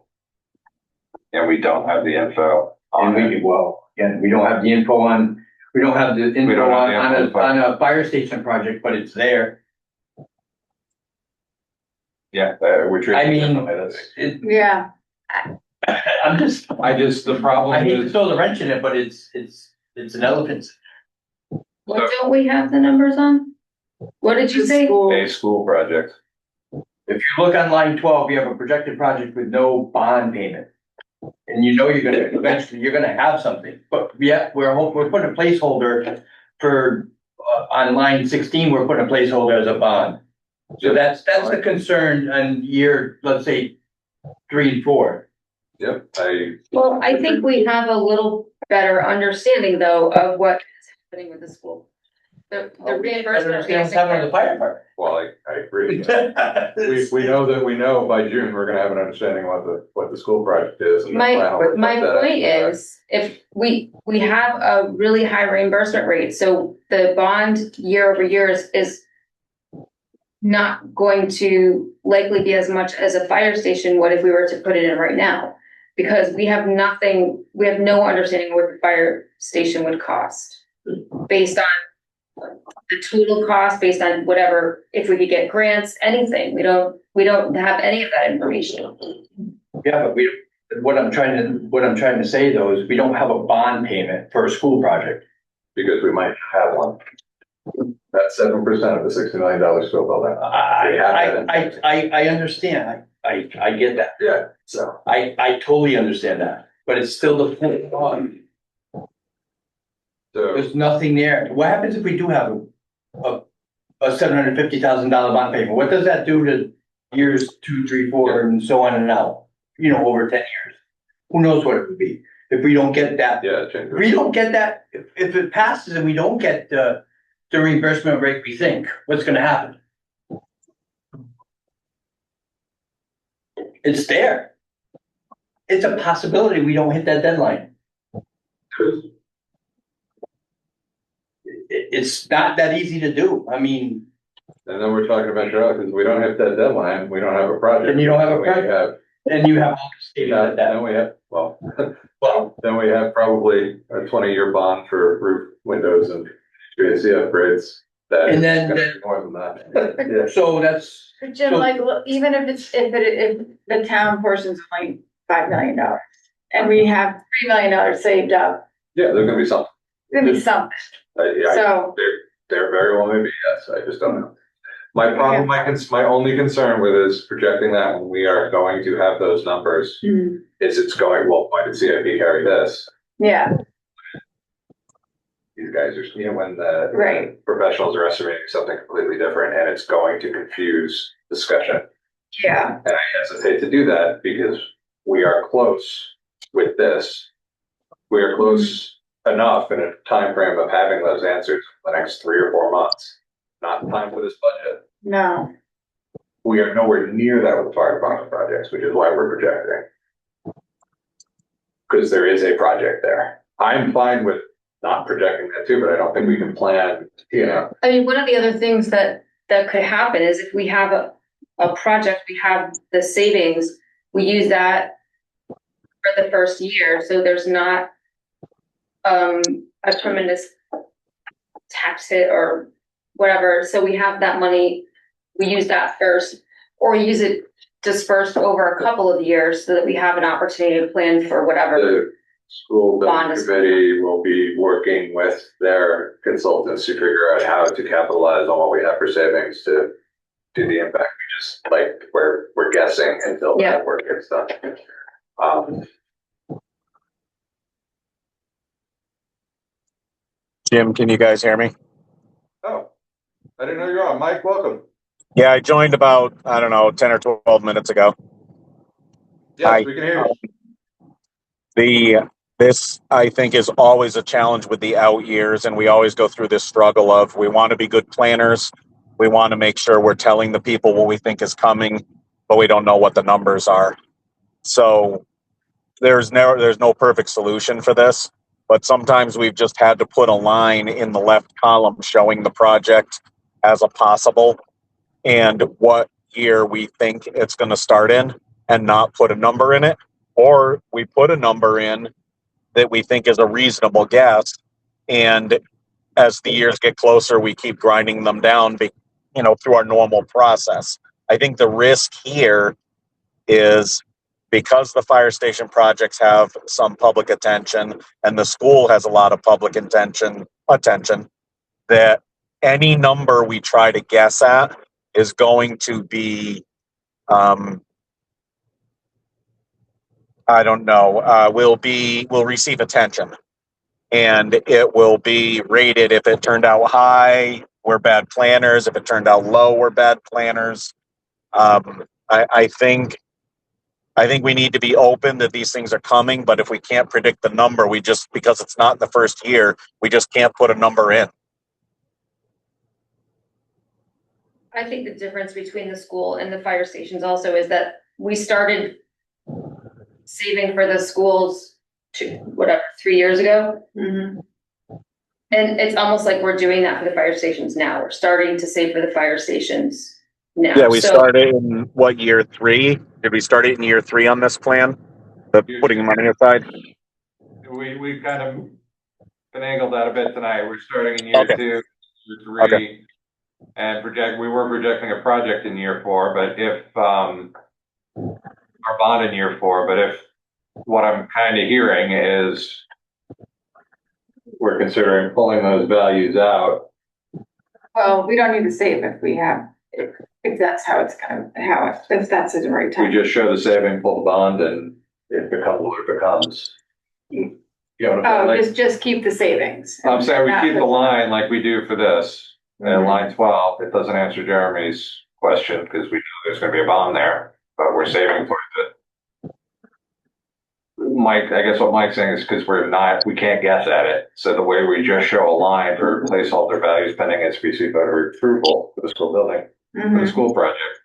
Speaker 8: and we don't have the info on
Speaker 6: And
Speaker 8: it.
Speaker 6: we don't have the info on, we don't have the info
Speaker 8: don't have the info.
Speaker 6: on a fire station project, but it's there.
Speaker 8: Yeah, we're.
Speaker 6: I mean,
Speaker 5: Yeah.
Speaker 6: I'm just,
Speaker 8: the problem
Speaker 6: I hate to
Speaker 8: is,
Speaker 6: throw the wrench in it, but it's an elephant.
Speaker 2: What don't we have the numbers on? What did you say?
Speaker 8: a school project.
Speaker 6: If you look on line 12, you have a projected project with no bond payment. And you know eventually you're gonna have something, but yeah, we're putting a placeholder for, on line 16, we're putting a placeholder as a bond. So that's the concern on year, let's say, 3 and 4.
Speaker 8: Yep,
Speaker 2: Well, I think we have a little better understanding though of what is happening with the school. The
Speaker 6: I don't
Speaker 2: reimbursement
Speaker 6: understand what's happening to the fire department.
Speaker 8: Well, I agree. We know that we know by June, we're gonna have an understanding what the school project is. And then plan
Speaker 2: My
Speaker 8: on what that
Speaker 2: point is, if we have a really high reimbursement rate, so the bond year over year is not going to likely be as much as a fire station would if we were to put it in right now. Because we have no understanding what the fire station would cost. Based on the total cost, based on whatever, if we could get grants, anything, we don't have any of that information.
Speaker 6: Yeah, but what I'm trying to say though is we don't have a bond payment for a school project.
Speaker 8: because we might have one. That's 7% of the $60 million school building.
Speaker 6: I understand. I get that.
Speaker 8: Yeah, so.
Speaker 6: I totally understand that, but it's still the full bond.
Speaker 8: So,
Speaker 6: There's nothing there. What happens if we do have a $750,000 bond payment? What does that do to years 2, 3, 4, and so on and out? You know, over 10 years. Who knows what it would be if we don't get that?
Speaker 8: yeah,
Speaker 6: If we don't get that, if it passes and we don't get the reimbursement rate we think, what's gonna happen? It's there. It's a possibility we don't hit that deadline. It's not that easy to do. I mean,
Speaker 8: and then we're talking about your, because we don't hit that deadline, we don't have a project.
Speaker 6: Then you don't have a
Speaker 8: We
Speaker 6: project. and you have all the savings at that.
Speaker 8: Then we have, well, then we have probably a 20-year bond for roof windows and HVAC upgrades. That
Speaker 6: And
Speaker 8: is
Speaker 6: then-
Speaker 8: gonna be more than that. Yeah.
Speaker 6: So that's,
Speaker 5: But Jim,
Speaker 6: So-
Speaker 5: like, look, even if the town portion's only $5 million and we have $3 million saved up,
Speaker 8: Yeah, there's gonna be something.
Speaker 5: it's gonna be something. So,
Speaker 8: There very well may be, yes, I just don't know. My problem, my only concern with is projecting that when we are going to have those numbers, is it's going, well, why did CIP carry this?
Speaker 5: yeah,
Speaker 8: These guys are, you know, when the
Speaker 5: Right.
Speaker 8: professionals are estimating something completely different and it's going to confuse discussion.
Speaker 5: yeah,
Speaker 8: And I hesitate to do that because we are close with this. We are close enough in a time frame of having those answers for the next 3 or 4 months. Not time for this budget.
Speaker 5: no,
Speaker 8: We are nowhere near that with the fire department projects, which is why we're projecting. Because there is a project there. I'm fine with not projecting that too, but I don't think we can plan, you know.
Speaker 2: I mean, one of the other things that could happen is if we have a project, we have the savings, we use that for the first year, so there's not a tremendous tax hit or whatever, so we have that money, we use that first, or use it dispersed over a couple of years so that we have an opportunity to plan for whatever.
Speaker 8: The school
Speaker 2: Bond
Speaker 8: building
Speaker 2: is-
Speaker 8: committee will be working with their consultants to figure out how to capitalize on what we have for savings to do the impact. We just, like, we're guessing until
Speaker 2: Yeah.
Speaker 8: that work gets done.
Speaker 11: Jim, can you guys hear me?
Speaker 8: Oh, I didn't know you were on. Mike, welcome.
Speaker 11: Yeah, I joined about, I don't know, 10 or 12 minutes ago.
Speaker 8: Yes, we can hear you.
Speaker 11: This, I think, is always a challenge with the out years, and we always go through this struggle of we want to be good planners. We want to make sure we're telling the people what we think is coming, but we don't know what the numbers are. So there's no perfect solution for this, but sometimes we've just had to put a line in the left column showing the project as a possible and what year we think it's going to start in and not put a number in it, or we put a number in that we think is a reasonable guess, and as the years get closer we keep grinding them down through our normal process. I think the risk here is because the fire station projects have some public attention and the school has a lot of public attention, that any number we try to guess at is going to be, will receive attention, and it will be rated. If it turned out high, we're bad planners. If it turned out low, we're bad planners. I think we need to be open that these things are coming, but if we can't predict the number, because it's not the first year, we just can't put a number in.
Speaker 2: I think the difference between the school and the fire stations also is that we started saving for the schools whatever, 3 years ago.
Speaker 5: Mhm.
Speaker 2: And it's almost like we're doing that for the fire stations now. We're starting to save for the fire stations now.
Speaker 11: Yeah, we
Speaker 2: So-
Speaker 11: started in what, year 3? Did we start it in year 3 on this plan? The putting money aside?
Speaker 8: We kind of finagled that a bit tonight. We're starting in year
Speaker 11: Okay.
Speaker 8: 2, year 3.
Speaker 11: Okay.
Speaker 8: And we were projecting a project in year 4, but if, our bond in year 4, but if what I'm kind of hearing is we're considering pulling those values out.
Speaker 5: Well, we don't need to save if that's how it's kind of, if that's the right
Speaker 8: We
Speaker 5: time.
Speaker 8: just show the saving, pull the bond, and it becomes what it becomes. You know what I'm
Speaker 5: Oh,
Speaker 8: saying?
Speaker 5: just keep the savings.
Speaker 8: I'm saying we
Speaker 5: Not
Speaker 8: keep the
Speaker 5: the-
Speaker 8: line like we do for this. And
Speaker 5: Mhm.
Speaker 8: line 12, it doesn't answer Jeremy's question because we know there's gonna be a bond there, but we're saving towards it. Mike, I guess what Mike's saying is because we can't guess at it. So the way we just show a line for placeholder values pending SBC voter approval for the school building, for the
Speaker 5: Mhm.
Speaker 8: school project.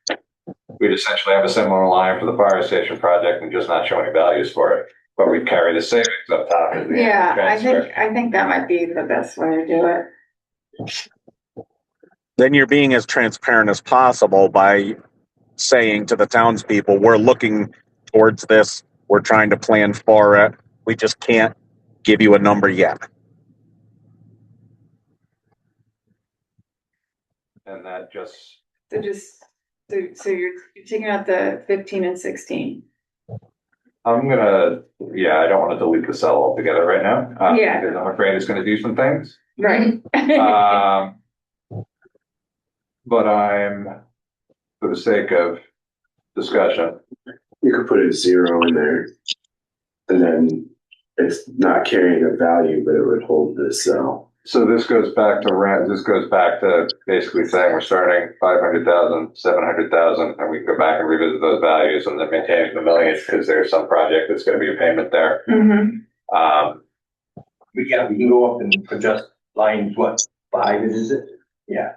Speaker 8: We'd essentially have a similar line for the fire station project and just not show any values for it. But we carry the savings up top as the
Speaker 5: Yeah,
Speaker 8: transfer.
Speaker 5: I think that might be the best way to do it.
Speaker 11: Then you're being as transparent as possible by saying to the townspeople, we're looking towards this. We're trying to plan for it. We just can't give you a number yet.
Speaker 8: And that just,
Speaker 5: So you're taking out the 15 and 16.
Speaker 8: I don't want to delete the cell altogether right now.
Speaker 5: Yeah.
Speaker 8: Because I'm afraid it's going to do some things.
Speaker 5: Right.
Speaker 8: But for the sake of discussion,
Speaker 9: You could put a 0 in there. And then it's not carrying a value, but it would hold the cell.
Speaker 8: so this goes back to rent, this goes back to basically saying we're starting 500,000, 700,000, and we go back and revisit those values and then maintaining the million because there's some project that's going to be a payment there.
Speaker 5: Mm-hmm.
Speaker 6: We can go up and adjust lines, what, 5 is it? Yeah.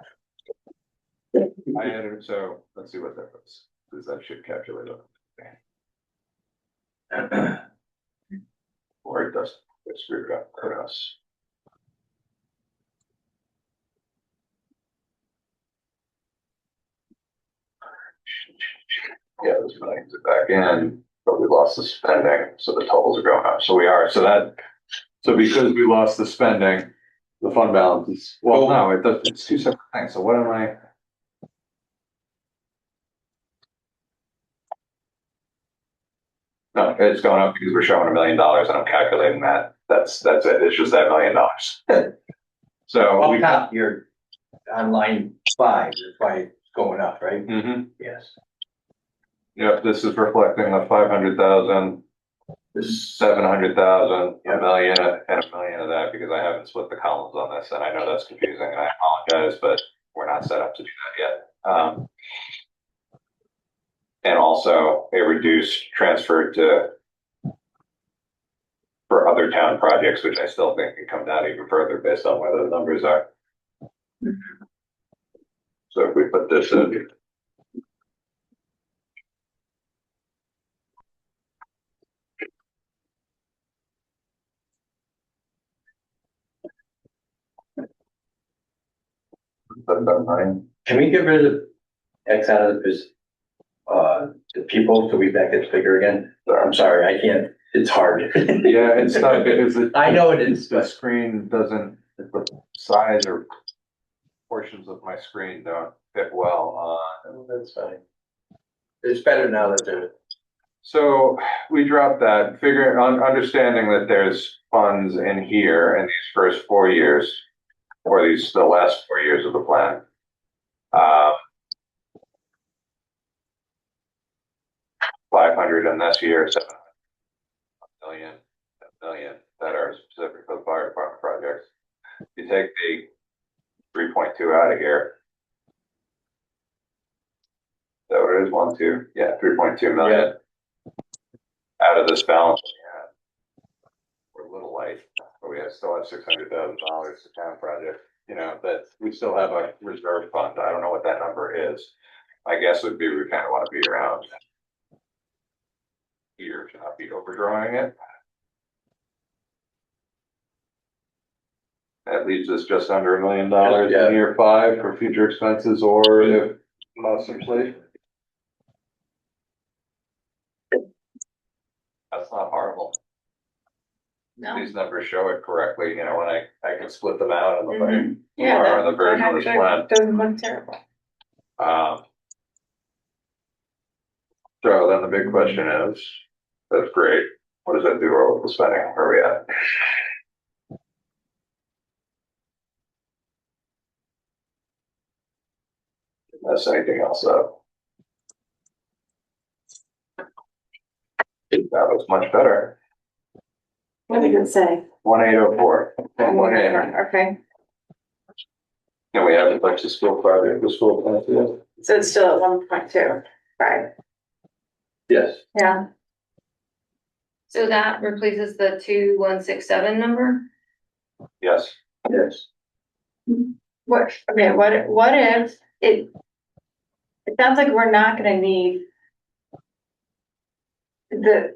Speaker 8: I added, so let's see what that was, because that should calculate it. Or it doesn't, it screwed it up for us. Yeah, those millions are back in, but we lost the spending, so the totals are going up. So because we lost the spending, the fund balance is, well, no, it's two separate things. So what am I? No, it's going up because we're showing $1 million and I'm calculating that. That's it. It's just that $1 million. So
Speaker 6: Up top, you're on line 5, that's why it's going up, right?
Speaker 8: Mhm.
Speaker 6: Yes.
Speaker 8: Yep, this is reflecting the 500,000,
Speaker 6: This
Speaker 8: 700,000, $1 million, and $1 million of that because I haven't split the columns on this, and I know that's confusing, and I apologize, but we're not set up to do that yet. And also a reduced transfer for other town projects, which I still think can come down even further based on where those numbers are. So if we put this in.
Speaker 6: Can we get rid of X out of this, the people, so we back its figure again? I'm sorry, I can't, it's hard.
Speaker 8: Yeah, it's tough because
Speaker 6: I know it is,
Speaker 8: the
Speaker 6: but
Speaker 8: screen doesn't, the size or portions of my screen don't fit well on.
Speaker 6: that's fine. It's better now that they're.
Speaker 8: So we dropped that, understanding that there's funds in here in these first 4 years, or the last 4 years of the plan. 500 in this year, 700 million, a million that are specific for the fire department projects. You take the 3.2 out of here. Is that what it is? 1, 2, yeah, 3.2 million out of this balance. Yeah. We're a little light, but we still have $600,000 to town project. you know, that we still have a reserve fund. I don't know what that number is. My guess would be we kind of want to be around here to not be overdrawing it. That leaves us just under $1 million
Speaker 6: Yeah.
Speaker 8: in year 5 for future expenses or if cost inflation. That's not horrible.
Speaker 5: No.
Speaker 8: These numbers show it correctly, you know, when I can split them out and look like
Speaker 5: Yeah,
Speaker 8: are the version of this plan.
Speaker 5: doesn't look terrible.
Speaker 8: So then the big question is, that's great. What does that do with the spending? Where are we at? Mess anything else up? That looks much better.
Speaker 5: What did it say?
Speaker 8: 1804. 18.
Speaker 5: Okay,
Speaker 8: And we have a bunch of school project, the school plan.
Speaker 5: so it's still at 1.2, right?
Speaker 8: Yes.
Speaker 5: Yeah.
Speaker 2: So that replaces the 2167 number?
Speaker 8: Yes. Yes.
Speaker 5: What if it sounds like we're not gonna need the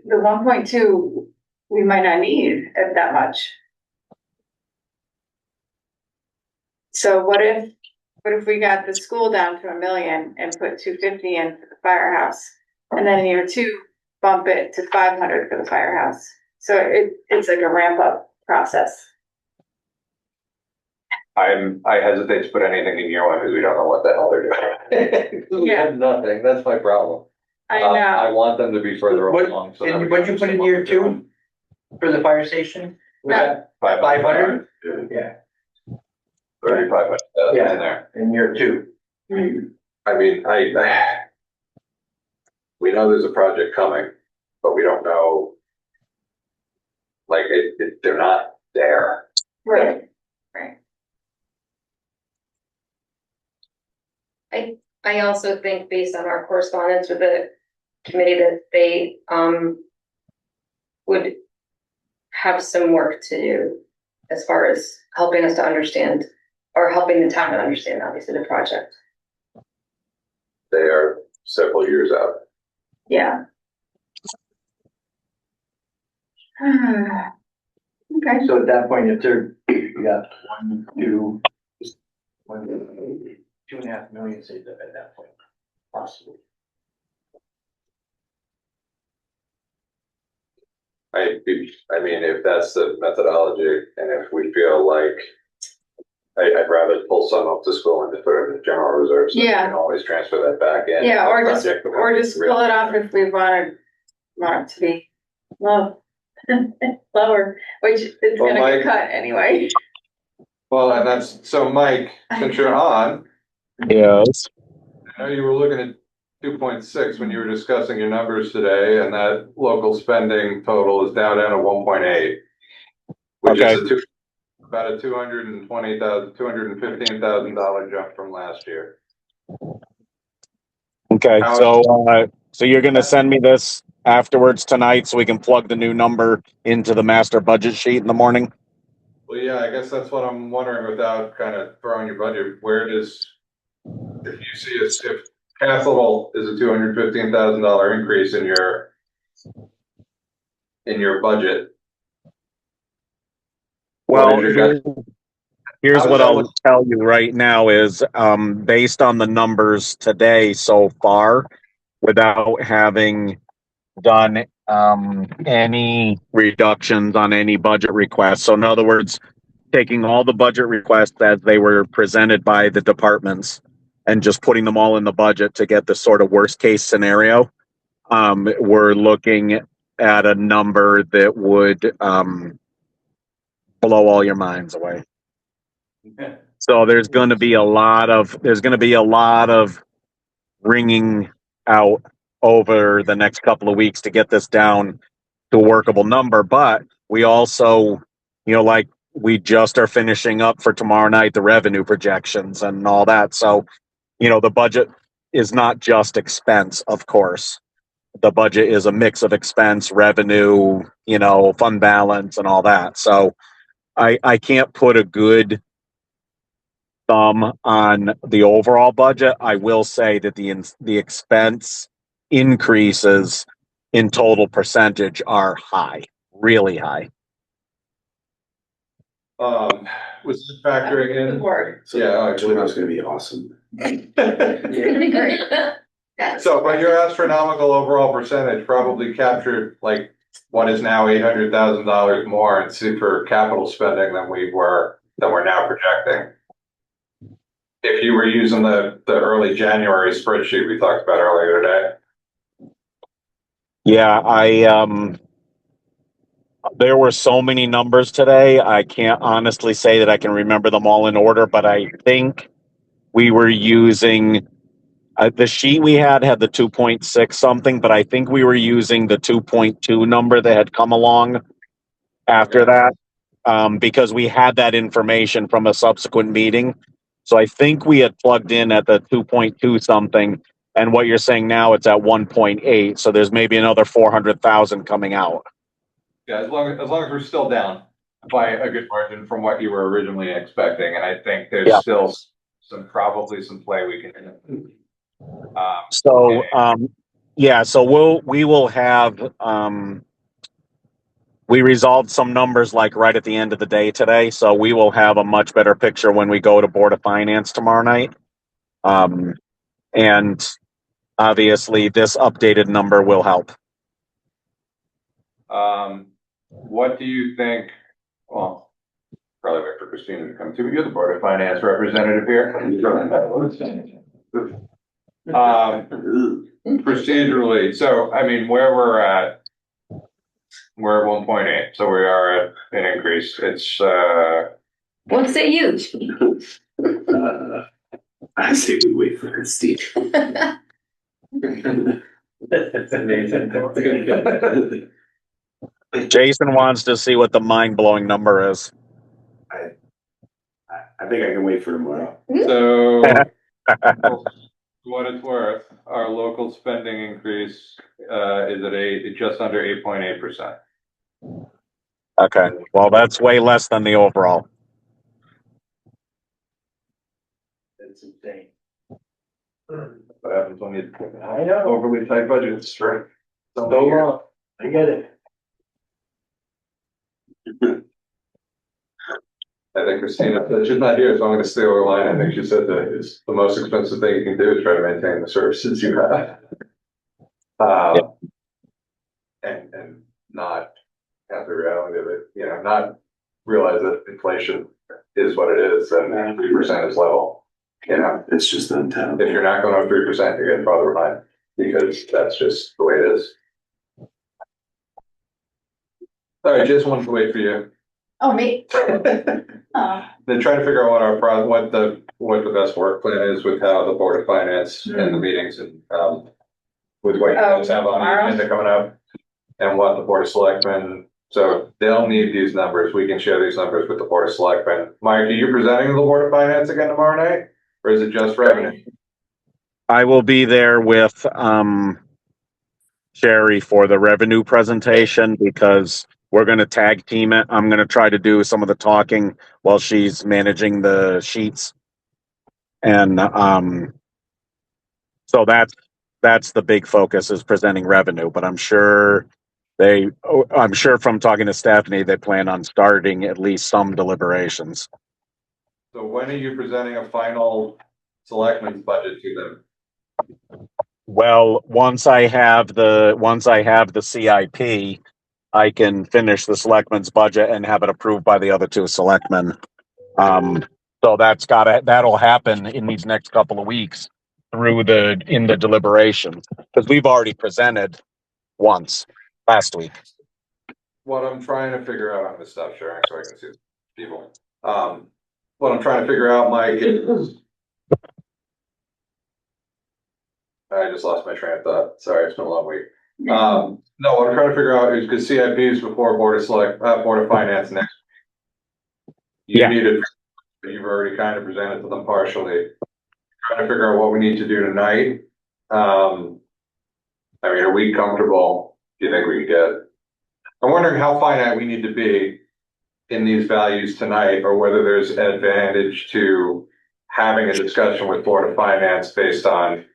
Speaker 5: 1.2, we might not need that much. So what if we got the school down to $1 million and put 250 in for the firehouse? And then in year 2, bump it to 500 for the firehouse. So it's like a ramp up process.
Speaker 8: I hesitate to put anything in year 1 because we don't know what the hell they're doing. We have nothing. That's my problem.
Speaker 5: I know.
Speaker 8: I want them to be further
Speaker 6: What-
Speaker 8: along. So
Speaker 6: and
Speaker 8: that we
Speaker 6: what'd
Speaker 8: can
Speaker 6: you put in
Speaker 8: understand
Speaker 6: year
Speaker 8: what they're
Speaker 6: 2
Speaker 8: doing.
Speaker 6: for the fire station? Was
Speaker 5: No.
Speaker 6: that 500? Yeah.
Speaker 8: 3,500
Speaker 6: Yeah.
Speaker 8: in there.
Speaker 6: In year 2.
Speaker 8: I mean, we know there's a project coming, but we don't know. Like they're not there.
Speaker 5: Right.
Speaker 2: I also think based on our correspondence with the committee that they would have some work to do as far as helping us to understand or helping the town to understand obviously the project.
Speaker 8: They are several years out.
Speaker 5: Yeah. Okay.
Speaker 6: So at that point, if they're, you got 2.5 million saved up at that point, possibly.
Speaker 8: I mean, if that's the methodology, and if we feel like I'd rather pull some up to school and just put it in the general reserve, so we
Speaker 5: Yeah.
Speaker 8: can always transfer that back in.
Speaker 5: Yeah, or just
Speaker 8: Project that we
Speaker 5: pull it off if we want it to be low. Lower, which it's
Speaker 8: Well,
Speaker 5: gonna
Speaker 8: Mike-
Speaker 5: get cut anyway.
Speaker 8: Well, and that's, so Mike, since you're on,
Speaker 11: Yes.
Speaker 8: I know you were looking at 2.6 when you were discussing your numbers today, and that local spending total is down to 1.8. Which is about a $215,000 jump from last year.
Speaker 11: Okay,
Speaker 8: How-
Speaker 11: so you're gonna send me this afterwards tonight so we can plug the new number into the master budget sheet in the morning?
Speaker 8: Well, yeah, I guess that's what I'm wondering without kind of throwing your budget, where does, if you see if capital is a $215,000 increase in your budget.
Speaker 11: Well,
Speaker 8: what is your
Speaker 11: here's
Speaker 8: How
Speaker 11: what
Speaker 8: does that
Speaker 11: I'll
Speaker 8: look?
Speaker 11: tell you right now is, based on the numbers today so far, without having done, any reductions on any budget requests. So in other words, taking all the budget requests as they were presented by the departments and just putting them all in the budget to get the sort of worst case scenario. We're looking at a number that would, blow all your minds away.
Speaker 6: Okay.
Speaker 11: So there's going to be a lot of ringing out over the next couple of weeks to get this down to a workable number. But we also, like we just are finishing up for tomorrow night, the revenue projections and all that. So, the budget is not just expense, of course. The budget is a mix of expense, revenue, fund balance and all that. So, I can't put a good thumb on the overall budget. I will say that the expense increases in total percentage are high, really high.
Speaker 8: Was this factoring in?
Speaker 9: So
Speaker 8: Yeah,
Speaker 9: July's gonna be awesome.
Speaker 2: It's gonna be great.
Speaker 8: So, but your astronomical overall percentage probably captured like what is now $800,000 more in super capital spending than we're now projecting. If you were using the early January spreadsheet we talked about earlier today.
Speaker 11: Yeah, there were so many numbers today. I can't honestly say that I can remember them all in order, but I think we were using the sheet we had the 2.6 something, but I think we were using the 2.2 number that had come along after that, because we had that information from a subsequent meeting. So I think we had plugged in at the 2.2 something, and what you're saying now it's at 1.8. So there's maybe another 400,000 coming out.
Speaker 8: Yeah, as long as we're still down by a good margin from what you were originally expecting, and I think there's still probably some play we can do.
Speaker 11: So we will have we resolved some numbers like right at the end of the day today, so we will have a much better picture when we go to Board of Finance tomorrow night. And obviously this updated number will help.
Speaker 8: What do you think? Well, probably wait for Christina to come to. You're the Board of Finance representative here. Procedurally, so I mean, where we're at 1.8, so we are at an increase. It's
Speaker 2: Won't say huge.
Speaker 9: I say we wait for Christine.
Speaker 6: That's amazing.
Speaker 11: Jason wants to see what the mind-blowing number is.
Speaker 9: I think I can wait for tomorrow.
Speaker 8: so. What it's worth, our local spending increase is at just under 8.8%.
Speaker 11: Okay, well, that's way less than the overall.
Speaker 6: That's insane.
Speaker 8: What happens when you
Speaker 6: I know.
Speaker 8: overly tight budgets for
Speaker 6: So long. I get it.
Speaker 8: I think Christina, she's not here, so I'm going to steal her line. I think she said that is the most expensive thing you can do is try to maintain the services you have. And not have the reality of it, not realize that inflation is what it is and 3% is level.
Speaker 9: It's just untenable.
Speaker 8: If you're not going up 3%, you're getting farther behind because that's just the way it is. All right, just wanted to wait for you.
Speaker 10: Oh, me?
Speaker 8: Then try to figure out what the best work plan is with how the Board of Finance and the meetings and with what you guys have on the agenda coming up and what the Board of Selectmen. So they'll need these numbers. We can share these numbers with the Board of Selectmen. Mike, are you presenting to the Board of Finance again tomorrow night, or is it just revenue?
Speaker 11: I will be there with Sherry for the revenue presentation because we're going to tag team it. I'm going to try to do some of the talking while she's managing the sheets. And so that's the big focus is presenting revenue, but I'm sure from talking to Stephanie, they plan on starting at least some deliberations.
Speaker 8: So when are you presenting a final selectmen's budget to them?
Speaker 11: Well, once I have the CIP, I can finish the selectmen's budget and have it approved by the other two selectmen. So that'll happen in these next couple of weeks in the deliberations because we've already presented once last week.
Speaker 8: What I'm trying to figure out on this stuff, sharing so I can see people. What I'm trying to figure out, Mike, is I just lost my train of thought. Sorry, it's been a long week. No, what I'm trying to figure out is because CIP is before Board of Finance next week. You've already kind of presented to them partially. Trying to figure out what we need to do tonight. I mean, are we comfortable? Do you think we can get? I'm wondering how finite we need to be in these values tonight, or whether there's an advantage to having a discussion with Board of Finance based on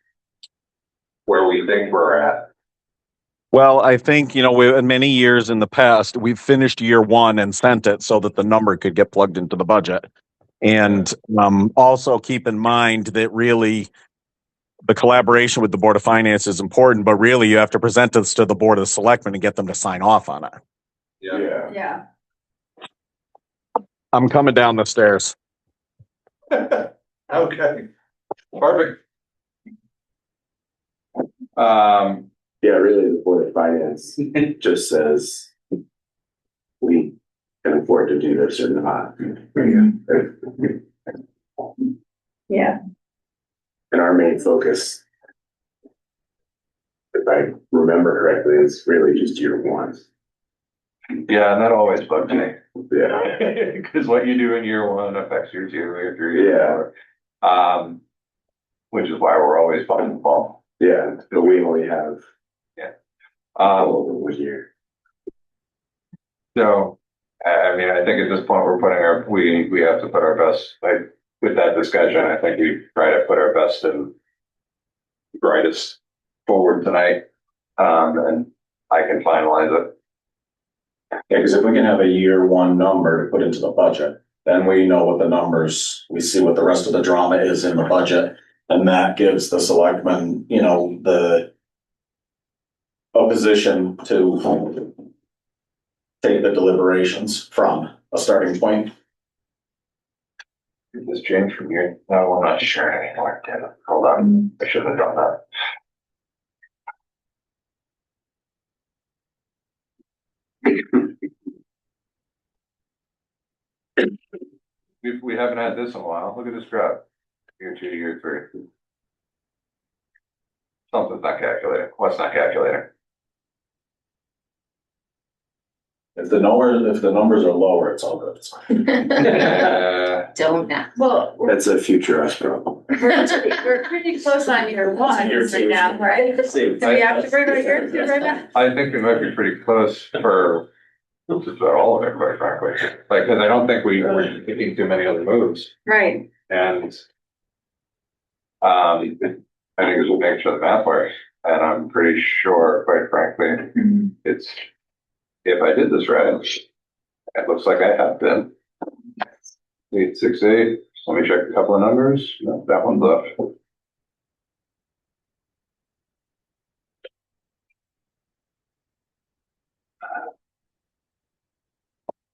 Speaker 8: where we think we're at.
Speaker 11: Well, I think, in many years in the past, we've finished year one and sent it so that the number could get plugged into the budget. And also keep in mind that really the collaboration with the Board of Finance is important, but really you have to present this to the Board of the Selectmen and get them to sign off on it.
Speaker 8: Yeah.
Speaker 5: Yeah.
Speaker 11: I'm coming down the stairs.
Speaker 8: Okay. Perfect.
Speaker 9: Yeah, really, the Board of Finance just says we can afford to do this or not.
Speaker 5: Yeah.
Speaker 9: And our main focus, if I remember correctly, is really just year one.
Speaker 8: Yeah, and that always bugs me.
Speaker 9: Yeah.
Speaker 8: Because what you do in year one affects year two, year three,
Speaker 9: Yeah.
Speaker 8: year four. Which is why we're always finding the ball.
Speaker 9: Yeah, but we only have over 1 year.
Speaker 8: So, I mean, I think at this point we're putting we have to put our best, like, with that discussion, I think we try to put our best and brightest forward tonight. And I can finalize it.
Speaker 12: Yeah, because if we can have a year one number to put into the budget, then we know what the numbers, we see what the rest of the drama is in the budget. And that gives the selectmen, a position to take the deliberations from a starting point.
Speaker 8: Did this change from here? No, I'm not sure anymore. Damn it. Hold on. I shouldn't have done that. We haven't had this in a while. Look at this graph. Year two, year three. Something's not calculating. What's not calculating?
Speaker 12: If the numbers are lower, it's all good.
Speaker 2: Don't know.
Speaker 5: Well,
Speaker 9: That's a future us problem.
Speaker 5: we're pretty close on year one right now, right? Do we have to bring our year two right now?
Speaker 8: I think we might be pretty close for just about all of it, quite frankly. Like, because I don't think we're making too many other moves.
Speaker 5: Right.
Speaker 8: And I think this will make sure the math works. And I'm pretty sure, quite frankly, it's, if I did this right, it looks like I have been. 868. Let me check a couple of numbers. No, that one's left.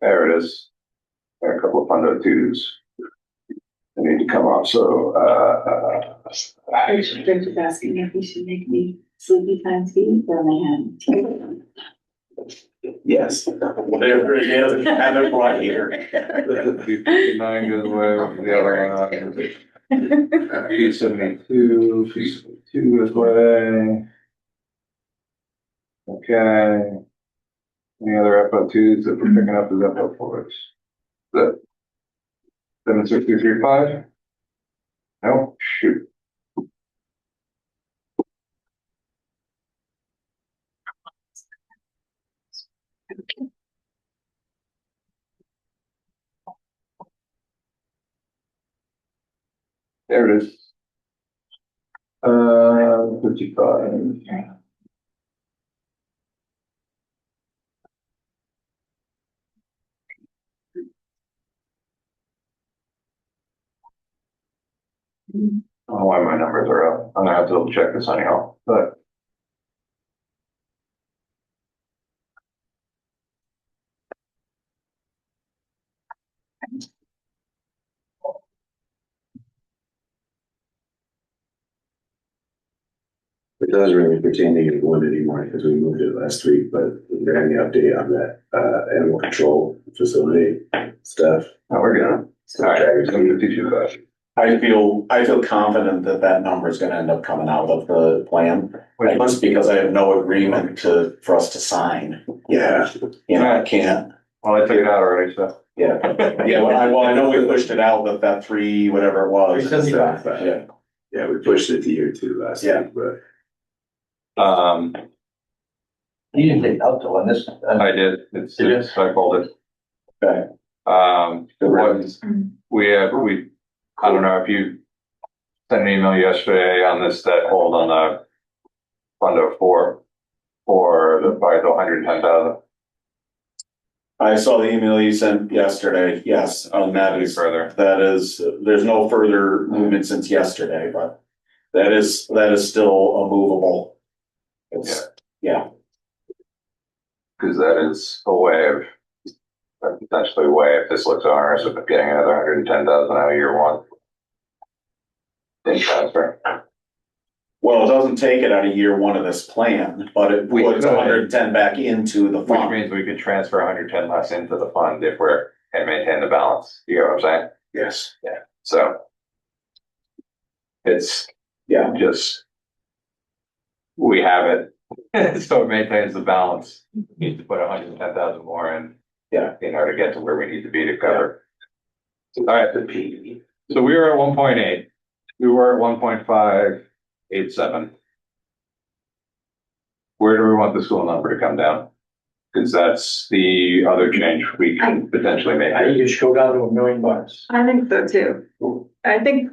Speaker 8: There it is. There are a couple of funded twos. They need to come off. So,
Speaker 10: They're just asking if we should make me sleepy time tea for my hand.
Speaker 9: Yes.
Speaker 12: Whatever it is, have it right here.
Speaker 8: 59 goes away with the other one. P72, P72 goes away. Okay. Any other FO2s that we're picking up as FO4s? That 76335? No, shoot. There it is. 55. I don't know why my numbers are up. I'm gonna have to double check this anyhow, but.
Speaker 9: It doesn't really pertain to year one anymore because we moved it last week, but is there any update on that animal control facility stuff?
Speaker 8: No, we're good. All right, I'm gonna teach you that.
Speaker 12: I feel confident that that number is gonna end up coming out of the plan. Just because I have no agreement for us to sign.
Speaker 9: Yeah.
Speaker 12: I can't.
Speaker 8: Well, I took it out already, so.
Speaker 12: Yeah, well, I know we pushed it out, but that three, whatever it was.
Speaker 8: 375.
Speaker 12: Yeah.
Speaker 9: Yeah, we pushed it to year two last week, but.
Speaker 6: You didn't take out the one this.
Speaker 8: I did. It's I pulled it.
Speaker 12: Okay.
Speaker 8: I don't know if you sent an email yesterday on this that hold on the fund of for the 110,000.
Speaker 12: I saw the email you sent yesterday, yes, on that is,
Speaker 8: Further.
Speaker 12: that is, there's no further movement since yesterday, but that is still a movable. It's, yeah.
Speaker 8: Because that is a way of, potentially a way, if this looks onerous, of getting another 110,000 out of year one. In transfer.
Speaker 12: Well, it doesn't take it out of year one of this plan, but it
Speaker 8: We
Speaker 12: puts
Speaker 8: could.
Speaker 12: 110 back into the
Speaker 8: Which
Speaker 12: fund.
Speaker 8: means we could transfer 110 less into the fund if and maintain the balance. You know what I'm saying?
Speaker 12: Yes.
Speaker 8: Yeah. So. It's,
Speaker 12: Yeah.
Speaker 8: just. We have it, so it maintains the balance. Need to put 110,000 more in.
Speaker 12: Yeah.
Speaker 8: In order to get to where we need to be to cover. All right, the P. So we were at 1.8. We were at 1.587. Where do we want the school number to come down? Because that's the other change we can potentially make.
Speaker 6: I think you should go down to $1 million.
Speaker 5: I think so too. I think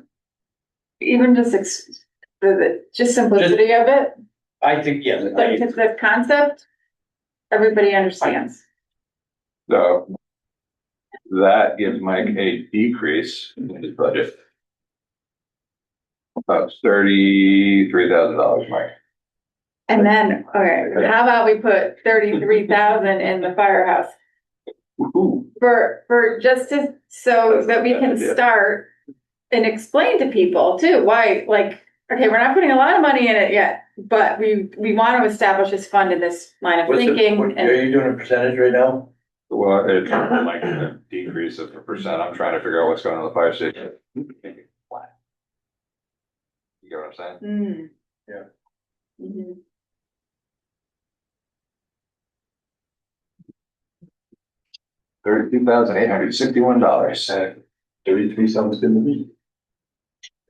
Speaker 5: even just just simplicity of it,
Speaker 6: I think, yes.
Speaker 5: like the concept, everybody understands.
Speaker 8: So that gives Mike a decrease in his budget of $33,000, Mike.
Speaker 5: And then, okay, how about we put 33,000 in the firehouse? For just to, so that we can start and explain to people too, why, like, okay, we're not putting a lot of money in it yet, but we want to establish this fund in this line of thinking.
Speaker 6: Are you doing a percentage right now?
Speaker 8: Well, it's like a decrease of 1%. I'm trying to figure out what's going on in the fire station. Flat. You get what I'm saying?
Speaker 6: Yeah.
Speaker 5: Mm-hmm.
Speaker 8: $32,861.
Speaker 6: 33 sounds good to me.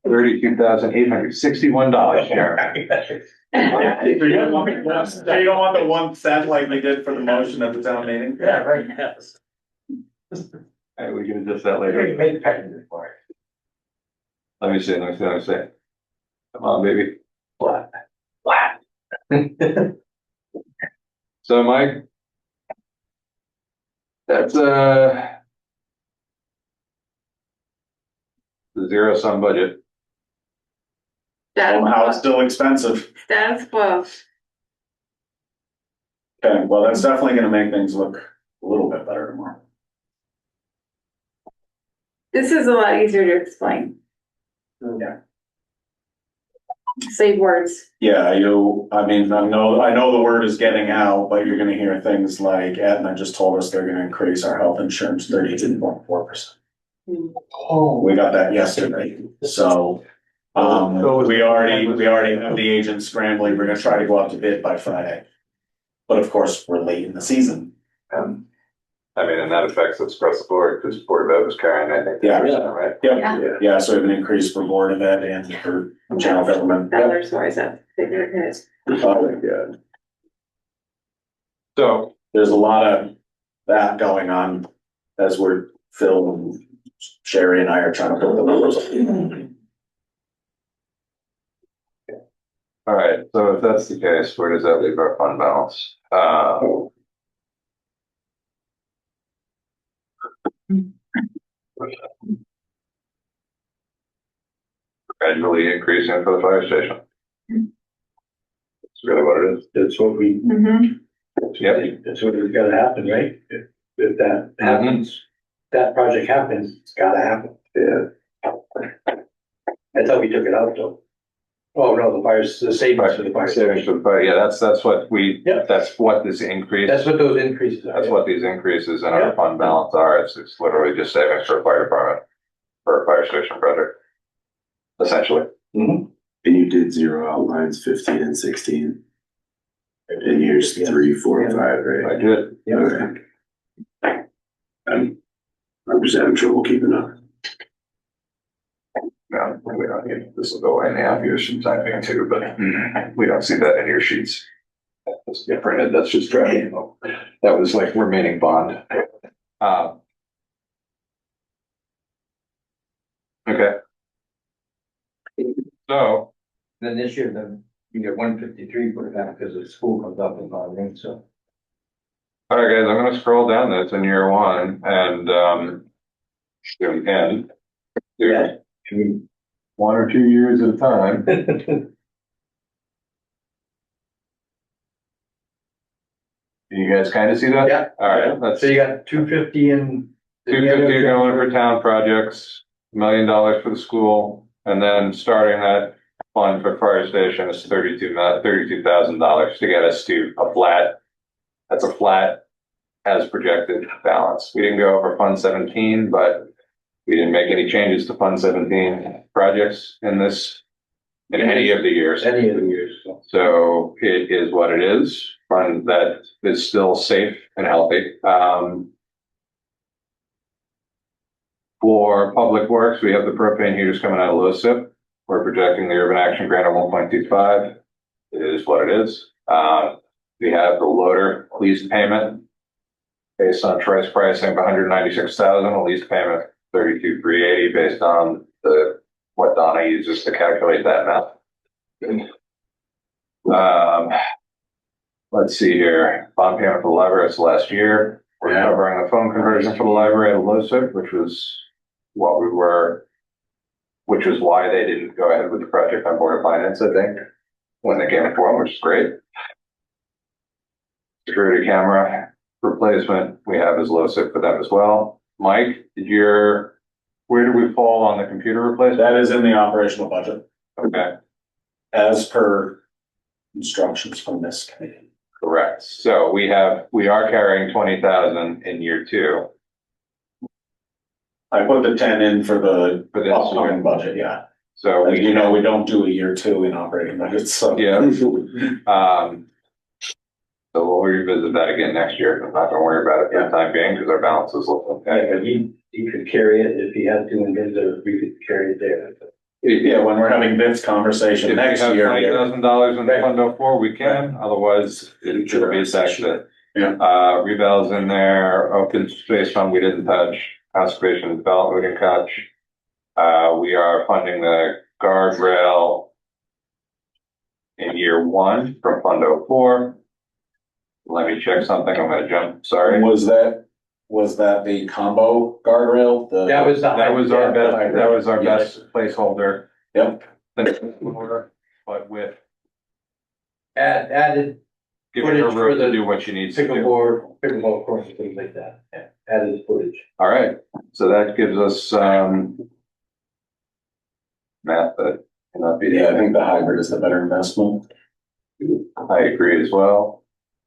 Speaker 8: $32,861, Sharon.
Speaker 12: You don't want the 1 cent like we did for the motion at the town meeting?
Speaker 6: Yeah, right, yes.
Speaker 8: Hey, we can adjust that later.
Speaker 6: Make the payment for it.
Speaker 8: Let me see. Come on, baby.
Speaker 6: Flat.
Speaker 8: So, Mike, that's the zero-sum budget.
Speaker 12: Somehow it's still expensive.
Speaker 5: Status quo.
Speaker 12: Okay, well, that's definitely gonna make things look a little bit better tomorrow.
Speaker 5: This is a lot easier to explain.
Speaker 12: Yeah.
Speaker 5: Save words.
Speaker 12: Yeah, I know the word is getting out, but you're gonna hear things like Aetna just told us they're gonna increase our health insurance 32.4%. Oh, we got that yesterday, so. We already have the agent scrambling, we're gonna try to go out to bid by Friday. But of course, we're late in the season.
Speaker 8: And that affects us across the board because Board of Ed was carrying, I think.
Speaker 12: Yeah.
Speaker 8: Right?
Speaker 12: Yeah, so we have an increase for Board of Ed and for general government.
Speaker 5: Dollars, why is that bigger?
Speaker 12: Yeah.
Speaker 8: So,
Speaker 12: There's a lot of that going on as Phil and Sherry and I are trying to put the numbers up.
Speaker 8: all right, so if that's the case, where does that leave our fund balance? Gradually increasing for the fire station. That's really what it is.
Speaker 6: That's what we,
Speaker 8: Yep.
Speaker 6: that's what has gotta happen, right? If that happens, that project happens, it's gotta happen.
Speaker 8: Yeah.
Speaker 6: I thought we took it out though. Oh, no, the savings for the fire.
Speaker 8: Savings for the fire, yeah, that's what
Speaker 6: Yeah.
Speaker 8: that's what this increase.
Speaker 6: That's what those increases are.
Speaker 8: That's what these increases in our
Speaker 6: Yeah.
Speaker 8: fund balance are. It's literally just savings for a fire department, for a fire station project. Essentially.
Speaker 9: And you did zero out lines 15 and 16. In years 3, 4, and 5, right?
Speaker 8: I did.
Speaker 9: Okay. I'm just having trouble keeping up.
Speaker 8: No, we don't need, this will go in the out years from typing too, but we don't see that in your sheets. That's get printed, that's just tracking. That was like remaining bond. Okay. So,
Speaker 6: Then this year, then you get 153 for that because the school comes up in Monday, so.
Speaker 8: all right, guys, I'm gonna scroll down this in year one and, do it again. Do one or 2 years at a time. You guys kind of see that?
Speaker 6: Yeah.
Speaker 8: All right, let's.
Speaker 6: So you got 250 and.
Speaker 8: 250 going for town projects, $1 million for the school, and then starting that fund for fire station is $32,000 to get us to a flat. That's a flat as projected balance. We didn't go over Fund 17, but we didn't make any changes to Fund 17 projects in any of the years.
Speaker 6: Any of the years, so.
Speaker 8: So it is what it is. Fund that is still safe and healthy. For public works, we have the propane heaters coming out of low SIP. We're projecting the urban action grant of 1.25. It is what it is. We have the loader lease payment based on choice pricing of 196,000, a lease payment 32,380 based on what Donna uses to calculate that amount. Let's see here. Bond payment for the library is last year. We're covering the phone conversion for the library at a low SIP, which was why they didn't go ahead with the project on Board of Finance, I think, when they came for them, which is great. Security camera replacement, we have as low SIP for them as well. Mike, where did we fall on the computer replacement?
Speaker 12: That is in the operational budget,
Speaker 8: Okay,
Speaker 12: as per instructions from this committee.
Speaker 8: correct. So we are carrying 20,000 in year two.
Speaker 12: I put the 10 in for the
Speaker 8: For this
Speaker 12: upcoming
Speaker 8: year.
Speaker 12: budget, yeah.
Speaker 8: So
Speaker 12: As you know, we don't do a year two in operating budgets, so.
Speaker 8: Yeah. So we'll revisit that again next year. I'm not gonna worry about it for the time being because our balances look okay.
Speaker 6: Yeah, he could carry it if he had to, and then we could carry it there.
Speaker 12: Yeah, when we're having Vince conversation
Speaker 8: If we
Speaker 12: next
Speaker 8: have
Speaker 12: year.
Speaker 8: $20,000 in
Speaker 12: Right.
Speaker 8: Fund 04, we can, otherwise it should be taxed.
Speaker 12: Yeah.
Speaker 8: Revals in there, open space fund we didn't touch, conservation and development we didn't touch. We are funding the guardrail in year one from Fund 04. Let me check something, I'm gonna jump, sorry.
Speaker 12: Was that the combo guardrail?
Speaker 6: That was
Speaker 8: That was our best placeholder.
Speaker 12: Yep.
Speaker 8: But with
Speaker 6: Added
Speaker 8: giving her
Speaker 6: Footage for
Speaker 8: room to
Speaker 6: the
Speaker 8: do what she needs to do.
Speaker 6: pickleball course, things like that. Yeah, added footage.
Speaker 8: All right, so that gives us, math that cannot be.
Speaker 12: Yeah, I think the hybrid is the better investment.
Speaker 8: I agree as well.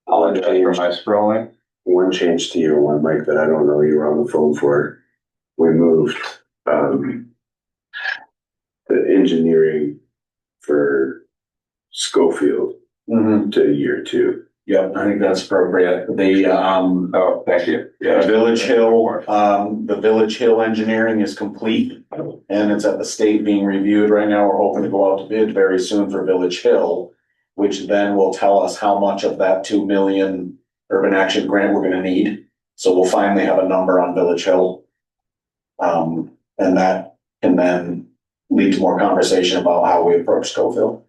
Speaker 8: Apologize for my scrolling.
Speaker 9: One change to year one, Mike, that I don't know you were on the phone for. We moved, the engineering for Schofield to year two.
Speaker 12: Yep, I think that's appropriate.
Speaker 8: Oh, thank you.
Speaker 12: The Village Hill engineering is complete and it's at the state being reviewed right now. We're hoping to go out to bid very soon for Village Hill, which then will tell us how much of that 2 million urban action grant we're gonna need. So we'll finally have a number on Village Hill. And that can then lead to more conversation about how we approach Schofield.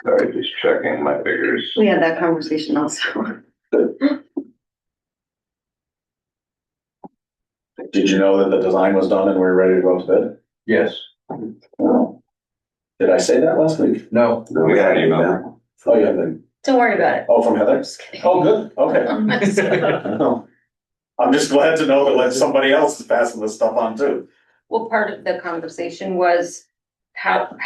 Speaker 8: Sorry, just checking my figures.
Speaker 2: We had that conversation also.
Speaker 12: Did you know that the design was done and we were ready to go out to bid?
Speaker 6: Yes.
Speaker 12: No. Did I say that last week?
Speaker 6: No.
Speaker 9: No,
Speaker 8: We got an email.
Speaker 9: now.
Speaker 12: Oh, yeah, then.
Speaker 2: Don't worry about it.
Speaker 12: Oh, from Heather?
Speaker 2: Just kidding.
Speaker 12: Oh, good, okay. I'm just glad to know that like somebody else is passing this stuff on too.
Speaker 2: Well, part of the conversation was how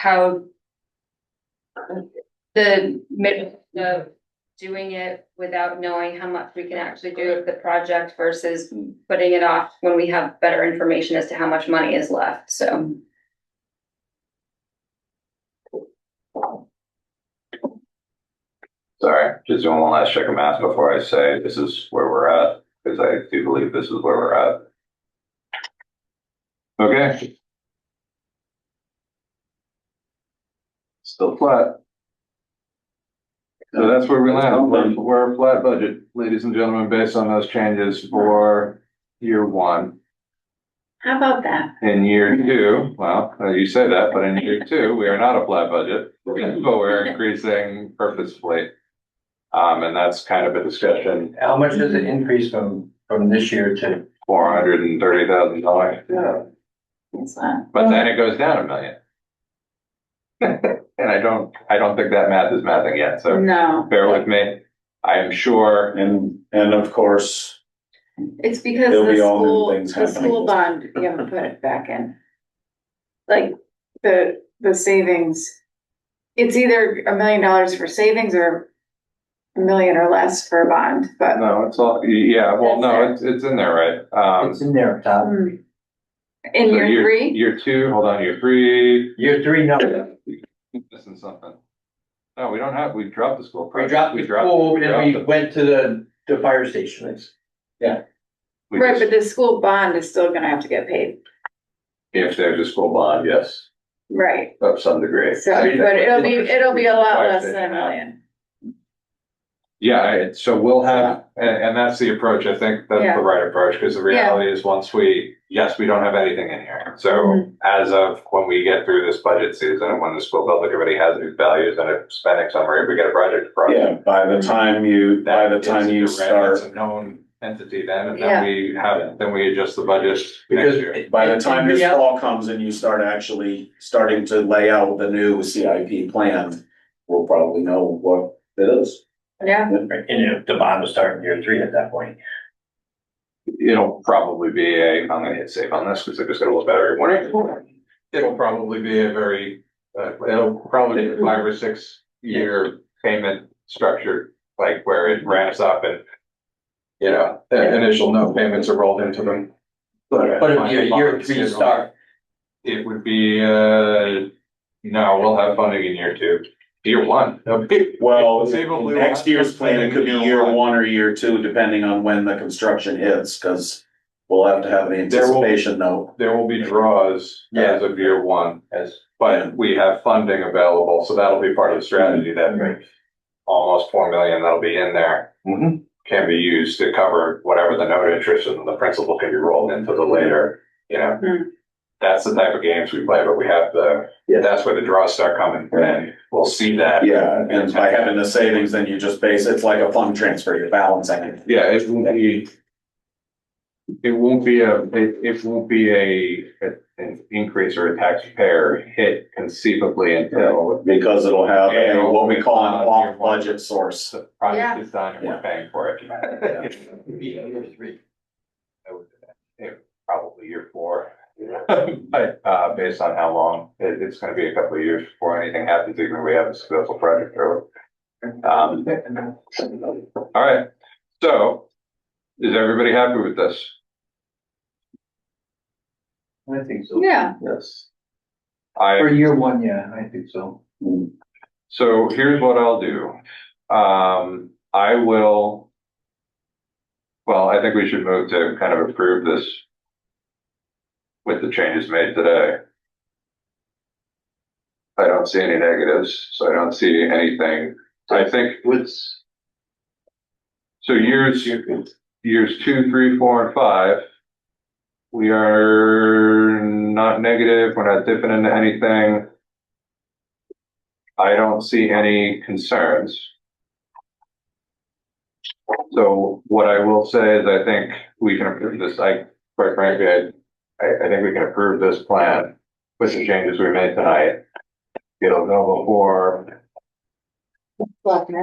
Speaker 2: the doing it without knowing how much we can actually do of the project versus putting it off when we have better information as to how much money is left, so.
Speaker 8: Sorry, just doing one last check of math before I say this is where we're at, because I do believe this is where we're at. Okay. Still flat. So that's where we land. We're a flat budget, ladies and gentlemen, based on those changes for year one.
Speaker 5: How about that?
Speaker 8: In year two, well, you say that, but in year two, we are not a flat budget, but we're increasing purposefully. And that's kind of a discussion,
Speaker 6: How much does it increase from this year to?
Speaker 8: $430,000.
Speaker 6: Yeah.
Speaker 5: It's not.
Speaker 8: But then it goes down $1 million. And I don't think that math is mathing yet, so
Speaker 5: No,
Speaker 8: bear with me. I am sure,
Speaker 12: And of course,
Speaker 5: it's because
Speaker 12: There'll
Speaker 5: the
Speaker 12: be all new
Speaker 5: school,
Speaker 12: things
Speaker 5: the school bond, you haven't put it back in. Like, the savings, it's either $1 million for savings or $1 million or less for a bond, but.
Speaker 8: no, it's all, yeah, well, no, it's in there, right?
Speaker 6: It's in there, Tom.
Speaker 5: In
Speaker 8: So
Speaker 5: year three?
Speaker 8: Year two, hold on, year three.
Speaker 6: Year three, no.
Speaker 8: Missing something. No, we don't have, we dropped the school.
Speaker 6: We
Speaker 8: project.
Speaker 6: dropped the school and we
Speaker 8: dropped
Speaker 6: went to the fire station.
Speaker 8: we
Speaker 5: Right,
Speaker 8: just-
Speaker 5: but the school bond is still gonna have to get paid.
Speaker 8: If there's a school bond, yes,
Speaker 5: Right,
Speaker 8: of some degree.
Speaker 5: so, but it'll be a lot less than $1 million.
Speaker 8: Yeah, so we'll have, and that's the approach, I think that's
Speaker 5: Yeah.
Speaker 8: the right approach, because the reality is once we don't have anything in here. So as of when we get through this budget season, and when the school building committee has these values and a spending summary, we get a project.
Speaker 12: yeah, by the time you
Speaker 8: It's
Speaker 12: start,
Speaker 8: a known entity then, and
Speaker 5: Yeah.
Speaker 8: then we adjust the budget next year.
Speaker 12: by the time this fall comes and you start actually starting to lay out the new CIP plan, we'll probably know what it is.
Speaker 5: Yeah,
Speaker 6: And the bond will start in year three at that point.
Speaker 8: It'll probably be I'm gonna hit save on this because I just got a little better morning. It'll probably be it'll probably be a 5 or 6 year payment structure, like where it ramps up and, the initial note payments are rolled into them.
Speaker 6: But it'd be a year three start.
Speaker 8: It would be, no, we'll have funding in year two. Year one.
Speaker 12: Well,
Speaker 8: Conceivably, we'll
Speaker 12: next
Speaker 8: have
Speaker 12: year's plan, it could be year one or year two, depending on when the construction hits, cause we'll have to have an anticipation note.
Speaker 8: There will be draws as of year one, but we have funding available, so that'll be part of the strategy that almost 4 million that'll be in there can be used to cover whatever the note interest and the principal can be rolled into the later, That's the type of games we play, but we have that's where the draws start coming, and we'll see that.
Speaker 12: Yeah, and by having the savings, then you just it's like a fund transfer, you're balancing it.
Speaker 8: Yeah, it won't be an increase or a taxpayer hit conceivably until
Speaker 12: Because it'll have
Speaker 8: Yeah,
Speaker 12: what we call an
Speaker 8: year
Speaker 12: off
Speaker 8: one.
Speaker 12: budget source.
Speaker 8: the project is done and we're paying for it.
Speaker 6: Year three.
Speaker 8: Probably year 4. But based on how long, it's gonna be a couple of years before anything happens, even if we have a successful project through it. All right, so is everybody happy with this?
Speaker 6: I think so.
Speaker 5: yeah,
Speaker 8: Yes.
Speaker 6: For year one, yeah, I think so.
Speaker 8: So here's what I'll do. I think we should move to kind of approve this with the changes made today. I don't see any negatives, so I don't see anything. I think so years 2, 3, 4, and 5, we are not negative, we're not dipping into anything. I don't see any concerns. So what I will say is I think we can approve this. Quite frankly, I think we can approve this plan with the changes we made tonight. It'll go before the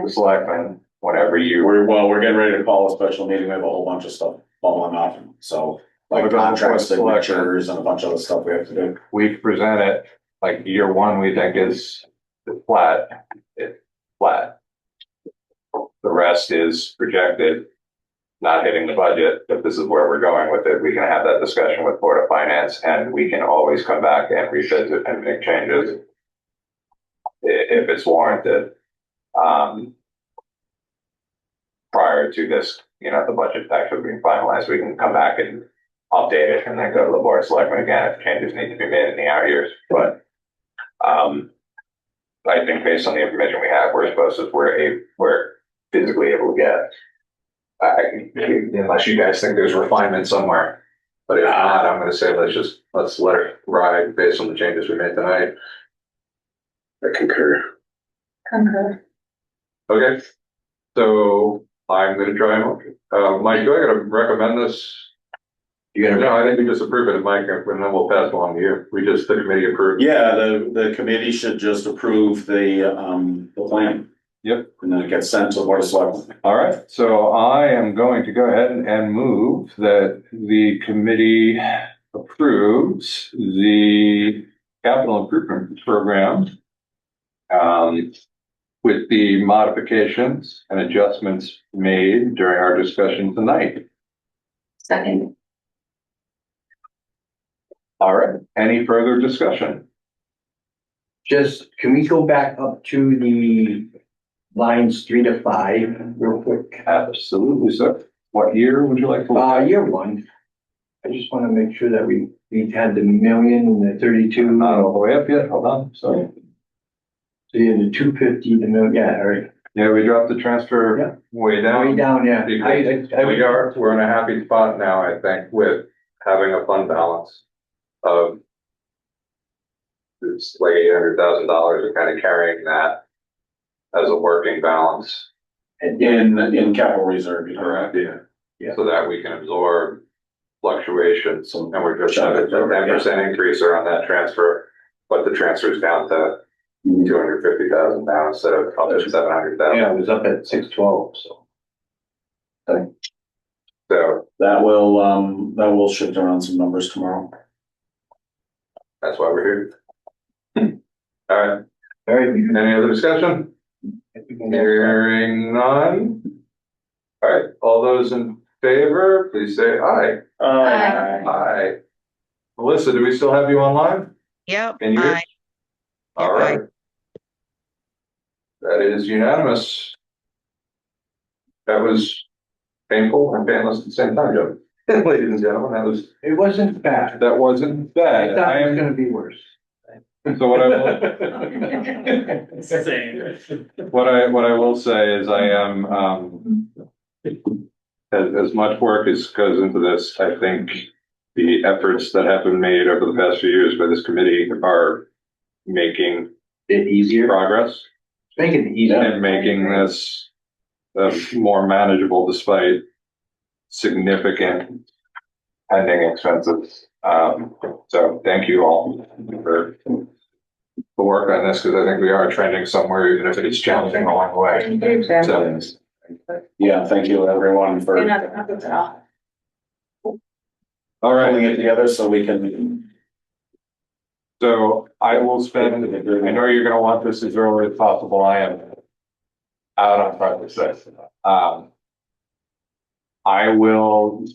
Speaker 8: selectmen whenever
Speaker 12: We're getting ready to call a special meeting, we have a whole bunch of stuff falling off, so like contract signatures and a bunch of other stuff we have to do.
Speaker 8: we present it, like year one, we think is flat. It's flat. The rest is projected, not hitting the budget. If this is where we're going with it, we can have that discussion with Board of Finance, and we can always come back and revisit and make changes if it's warranted. Prior to this, the budget actually being finalized, we can come back and update it and then go to the Board of Selectmen again if changes need to be made in the out years. But I think based on the information we have, we're physically able to get. Unless you guys think there's refinement somewhere, But if not, I'm gonna say let's let it ride based on the changes we made tonight.
Speaker 9: I concur.
Speaker 5: Concur.
Speaker 8: Okay, so I'm gonna try and, Mike, do I gotta recommend this? No, I think we just approve it, Mike, and then we'll pass it along to you. The committee approved.
Speaker 12: Yeah, the committee should just approve the plan.
Speaker 8: Yep.
Speaker 12: And then it gets sent to the board of selectmen.
Speaker 8: All right, so I am going to go ahead and move that the committee approves the capital improvement program with the modifications and adjustments made during our discussion tonight.
Speaker 2: Second.
Speaker 8: All right, any further discussion?
Speaker 6: Just, can we go back up to the lines 3 to 5 real quick?
Speaker 8: Absolutely, sir. What year would you like to?
Speaker 6: Year 1. I just want to make sure that we had the million and the 32.
Speaker 8: Not all the way up yet, hold on, sorry.
Speaker 6: So you had the 250, the million, yeah, all right.
Speaker 8: Yeah, we dropped the transfer way down.
Speaker 6: Way down, yeah.
Speaker 8: We're in a happy spot now, I think, with having a fund balance of it's like $800,000 and kind of carrying that as a working balance.
Speaker 12: In capital reserve.
Speaker 8: Correct, yeah. So that we can absorb fluctuations, and we're just at a 10% increase around that transfer, but the transfer is down to 250,000 now instead of up to 700,000.
Speaker 6: Yeah, it was up at 612, so.
Speaker 8: So
Speaker 12: that will shift around some numbers tomorrow.
Speaker 8: that's why we're here. All right.
Speaker 6: All right.
Speaker 8: Any other discussion? Hearing none. All right, all those in favor, please say aye.
Speaker 5: Aye.
Speaker 8: Aye. Melissa, do we still have you online?
Speaker 7: Yep.
Speaker 8: Can you hear?
Speaker 7: Aye.
Speaker 8: All right. That is unanimous. That was painful and painless at the same time, Joe. Ladies and gentlemen,
Speaker 6: It wasn't bad.
Speaker 8: that wasn't
Speaker 6: I
Speaker 8: bad.
Speaker 6: thought
Speaker 8: I
Speaker 6: it was
Speaker 8: am,
Speaker 6: gonna be worse.
Speaker 8: so what I will say is I am, as much work as goes into this, I think the efforts that have been made over the past few years by this committee are making
Speaker 6: It easier.
Speaker 8: progress
Speaker 6: Making it easier.
Speaker 8: and making this more manageable despite significant pending expenses. So thank you all for the work on this, because I think we are trending somewhere, even if it is challenging along the way. So,
Speaker 12: Yeah, thank you everyone for
Speaker 8: all right.
Speaker 12: pulling it together so we can.
Speaker 8: So I will spend, I know you're gonna want this as early as possible. I am out on Friday 6th. I will,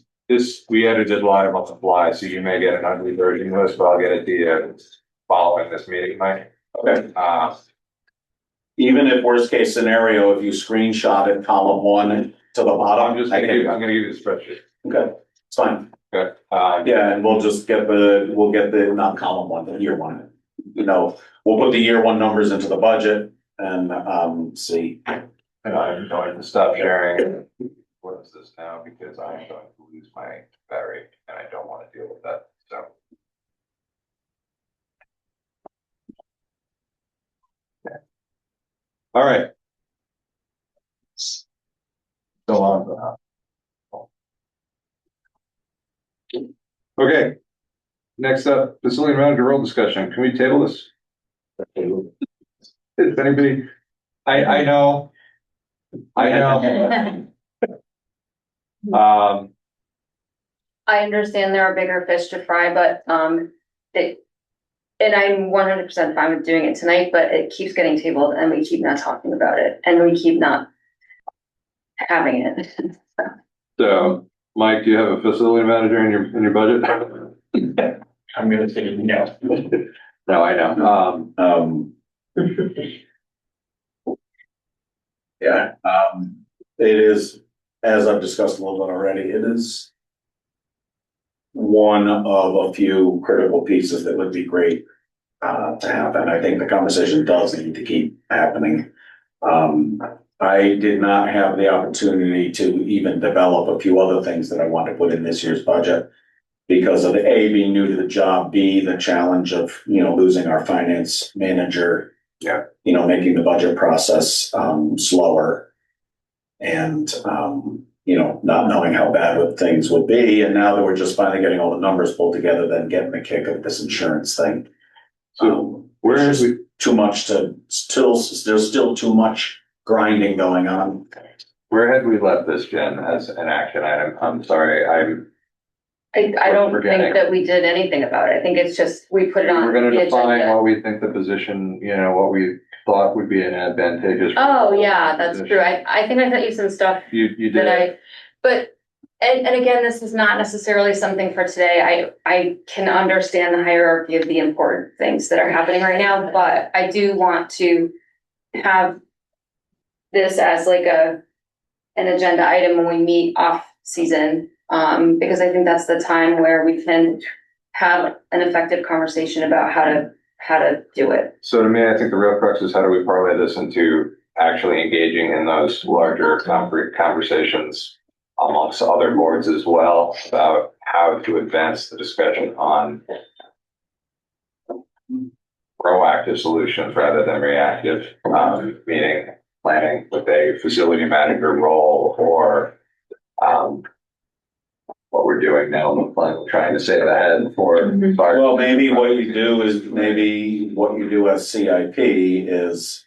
Speaker 8: we edited live on the fly, so you may get an ugly version of this, but I'll get it to you following this meeting, Mike.
Speaker 12: Okay. Even if worst case scenario, if you screenshot it, column 1 to the bottom.
Speaker 8: I'm gonna give you the spreadsheet.
Speaker 12: Okay, it's fine.
Speaker 8: Okay.
Speaker 12: Yeah, and we'll just get the, not column 1, the year 1. We'll put the year 1 numbers into the budget and, see.
Speaker 8: And I'm going to stop sharing. What is this now? Because I am going to lose my battery and I don't want to deal with that, so. All right. Go on. Okay. Next up, facility manager role discussion. Can we table this? Is anybody? I know.
Speaker 2: I understand there are bigger fish to fry, but, and I'm 100% fine with doing it tonight, but it keeps getting tabled and we keep not talking about it and we keep not having it.
Speaker 8: So, Mike, do you have a facility manager in your budget?
Speaker 6: I'm gonna say no.
Speaker 8: No, I know.
Speaker 12: Yeah, it is, as I've discussed a little bit already, it is one of a few critical pieces that would be great to happen. I think the conversation does need to keep happening. I did not have the opportunity to even develop a few other things that I want to put in this year's budget. because of A, being new to the job, B, the challenge of, losing our finance manager.
Speaker 8: Yeah.
Speaker 12: Making the budget process, slower. And, not knowing how bad things would be. And now that we're just finally getting all the numbers pulled together, then getting the kick of this insurance thing. There's just too much there's still too much grinding going on.
Speaker 8: Where had we left this, Jen, as an action item? I'm sorry,
Speaker 2: I don't
Speaker 8: forgetting.
Speaker 2: think that we did anything about it. I think it's just, we put it on
Speaker 8: We're gonna
Speaker 2: the
Speaker 8: define
Speaker 2: agenda.
Speaker 8: what we think the position, what we thought would be an advantageous.
Speaker 2: Oh, yeah, that's true. I think I sent you some stuff
Speaker 8: You
Speaker 2: that
Speaker 8: did.
Speaker 2: and again, this is not necessarily something for today. I can understand the hierarchy of the important things that are happening right now, but I do want to have this as like an agenda item when we meet off season. Because I think that's the time where we can have an effective conversation about how to do it.
Speaker 8: So to me, I think the real crux is how do we parlay this into actually engaging in those larger conversations amongst other boards as well about how to advance the discussion on proactive solutions rather than reactive, meaning planning with a facility manager role or what we're doing now, trying to say ahead for.
Speaker 12: Well, maybe what you do as CIP is,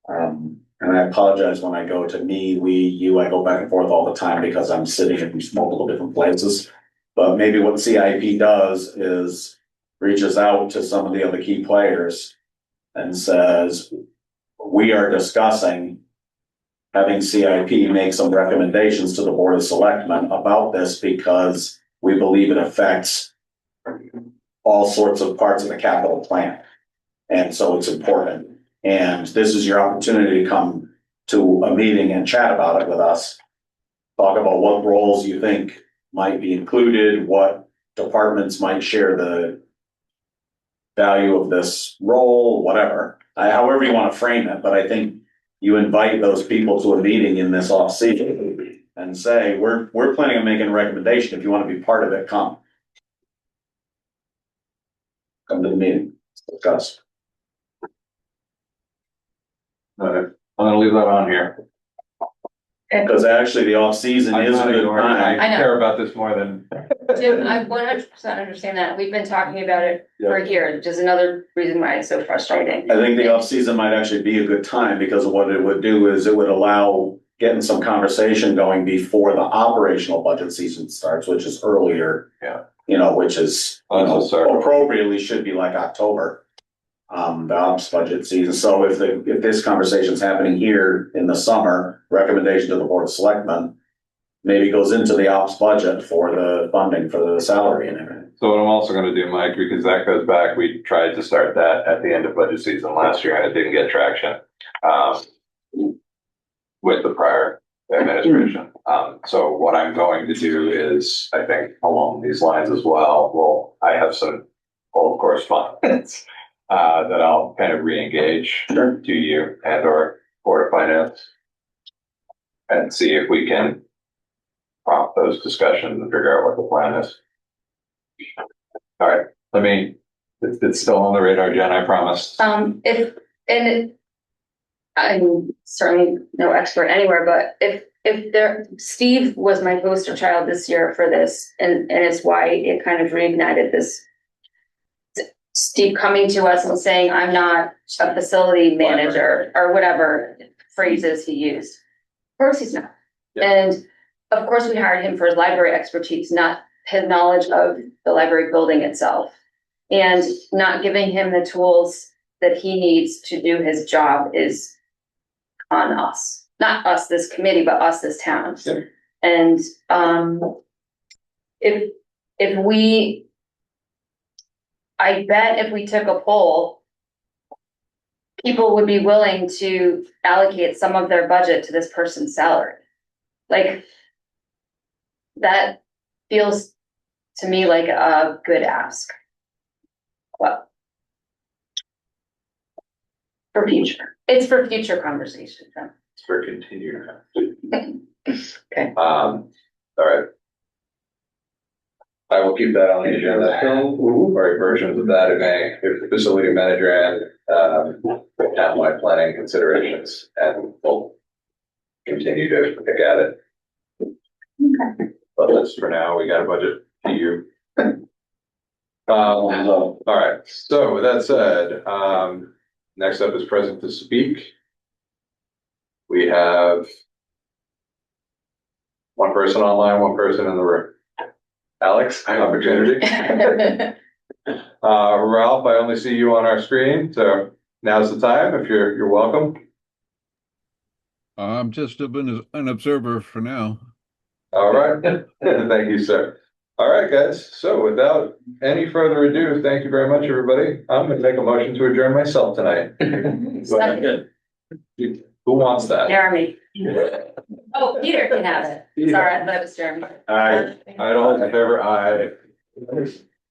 Speaker 12: and I apologize when I go to me, we, you, I go back and forth all the time because I'm sitting in multiple different places. But maybe what CIP does is reaches out to some of the other key players and says, we are discussing having CIP make some recommendations to the Board of Selectmen about this because we believe it affects all sorts of parts of the capital plan. And so it's important. And this is your opportunity to come to a meeting and chat about it with us. Talk about what roles you think might be included, what departments might share the value of this role, whatever. However you want to frame it, but I think you invite those people to a meeting in this off season and say, we're planning on making a recommendation. If you want to be part of it, come. Come to the meeting, discuss.
Speaker 8: I'm gonna leave that on here.
Speaker 12: Because actually the off season is a good time.
Speaker 8: I care about this more than.
Speaker 2: Jim, I 100% understand that. We've been talking about it for a year, which is another reason why it's so frustrating.
Speaker 12: I think the off season might actually be a good time because what it would do is it would allow getting some conversation going before the operational budget season starts, which is earlier.
Speaker 8: Yeah.
Speaker 12: Which is appropriately should be like October. The ops budget season. So if this conversation's happening here in the summer, recommendation to the Board of Selectmen maybe goes into the ops budget for the funding for the salary and everything.
Speaker 8: So what I'm also going to do, Mike, because that goes back, we tried to start that at the end of budget season last year and it didn't get traction with the prior administration. So what I'm going to do is, I think along these lines as well, I have some old correspondence that I'll kind of re-engage to you and or Board of Finance and see if we can prompt those discussions and figure out what the plan is. All right, it's still on the radar, Jen, I promise.
Speaker 2: I'm certainly no expert anywhere, but if Steve was my poster child this year for this, and it's why it kind of reignited this. Steve coming to us and saying, I'm not a facility manager or whatever phrases he used. Of course he's not.
Speaker 8: Yeah.
Speaker 2: And of course we hired him for his library expertise, not his knowledge of the library building itself. And not giving him the tools that he needs to do his job is on us. Not us, this committee, but us, this town.
Speaker 8: Yeah.
Speaker 2: And I bet if we took a poll, people would be willing to allocate some of their budget to this person's salary. Like, that feels to me like a good ask. Well, for future, it's for future conversation.
Speaker 8: It's for continued.
Speaker 2: Okay.
Speaker 8: All right. I will keep that on the agenda, or versions of that, if the facility manager and, townwide planning considerations, and we'll continue to pick at it.
Speaker 2: Okay.
Speaker 8: But that's for now, we got a budget to you. All right, so with that said, next up is present to speak. We have one person online, one person in the room. Alex, opportunity. Ralph, I only see you on our screen, so now's the time. If you're welcome.
Speaker 3: I'm just an observer for now.
Speaker 8: All right, thank you, sir. All right, guys. So without any further ado, thank you very much, everybody. I'm going to make a motion to adjourn myself tonight.
Speaker 2: Second.
Speaker 8: Who wants that?
Speaker 2: Jeremy. Oh, Peter can have it. Sorry, I thought it was Jeremy.
Speaker 8: Aye. All in favor? Aye.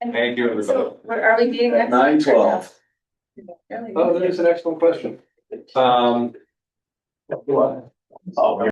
Speaker 8: Thank you, everybody.
Speaker 2: So, what are we meeting next?
Speaker 12: 9:12.
Speaker 8: Oh, that is an excellent question. What? Oh,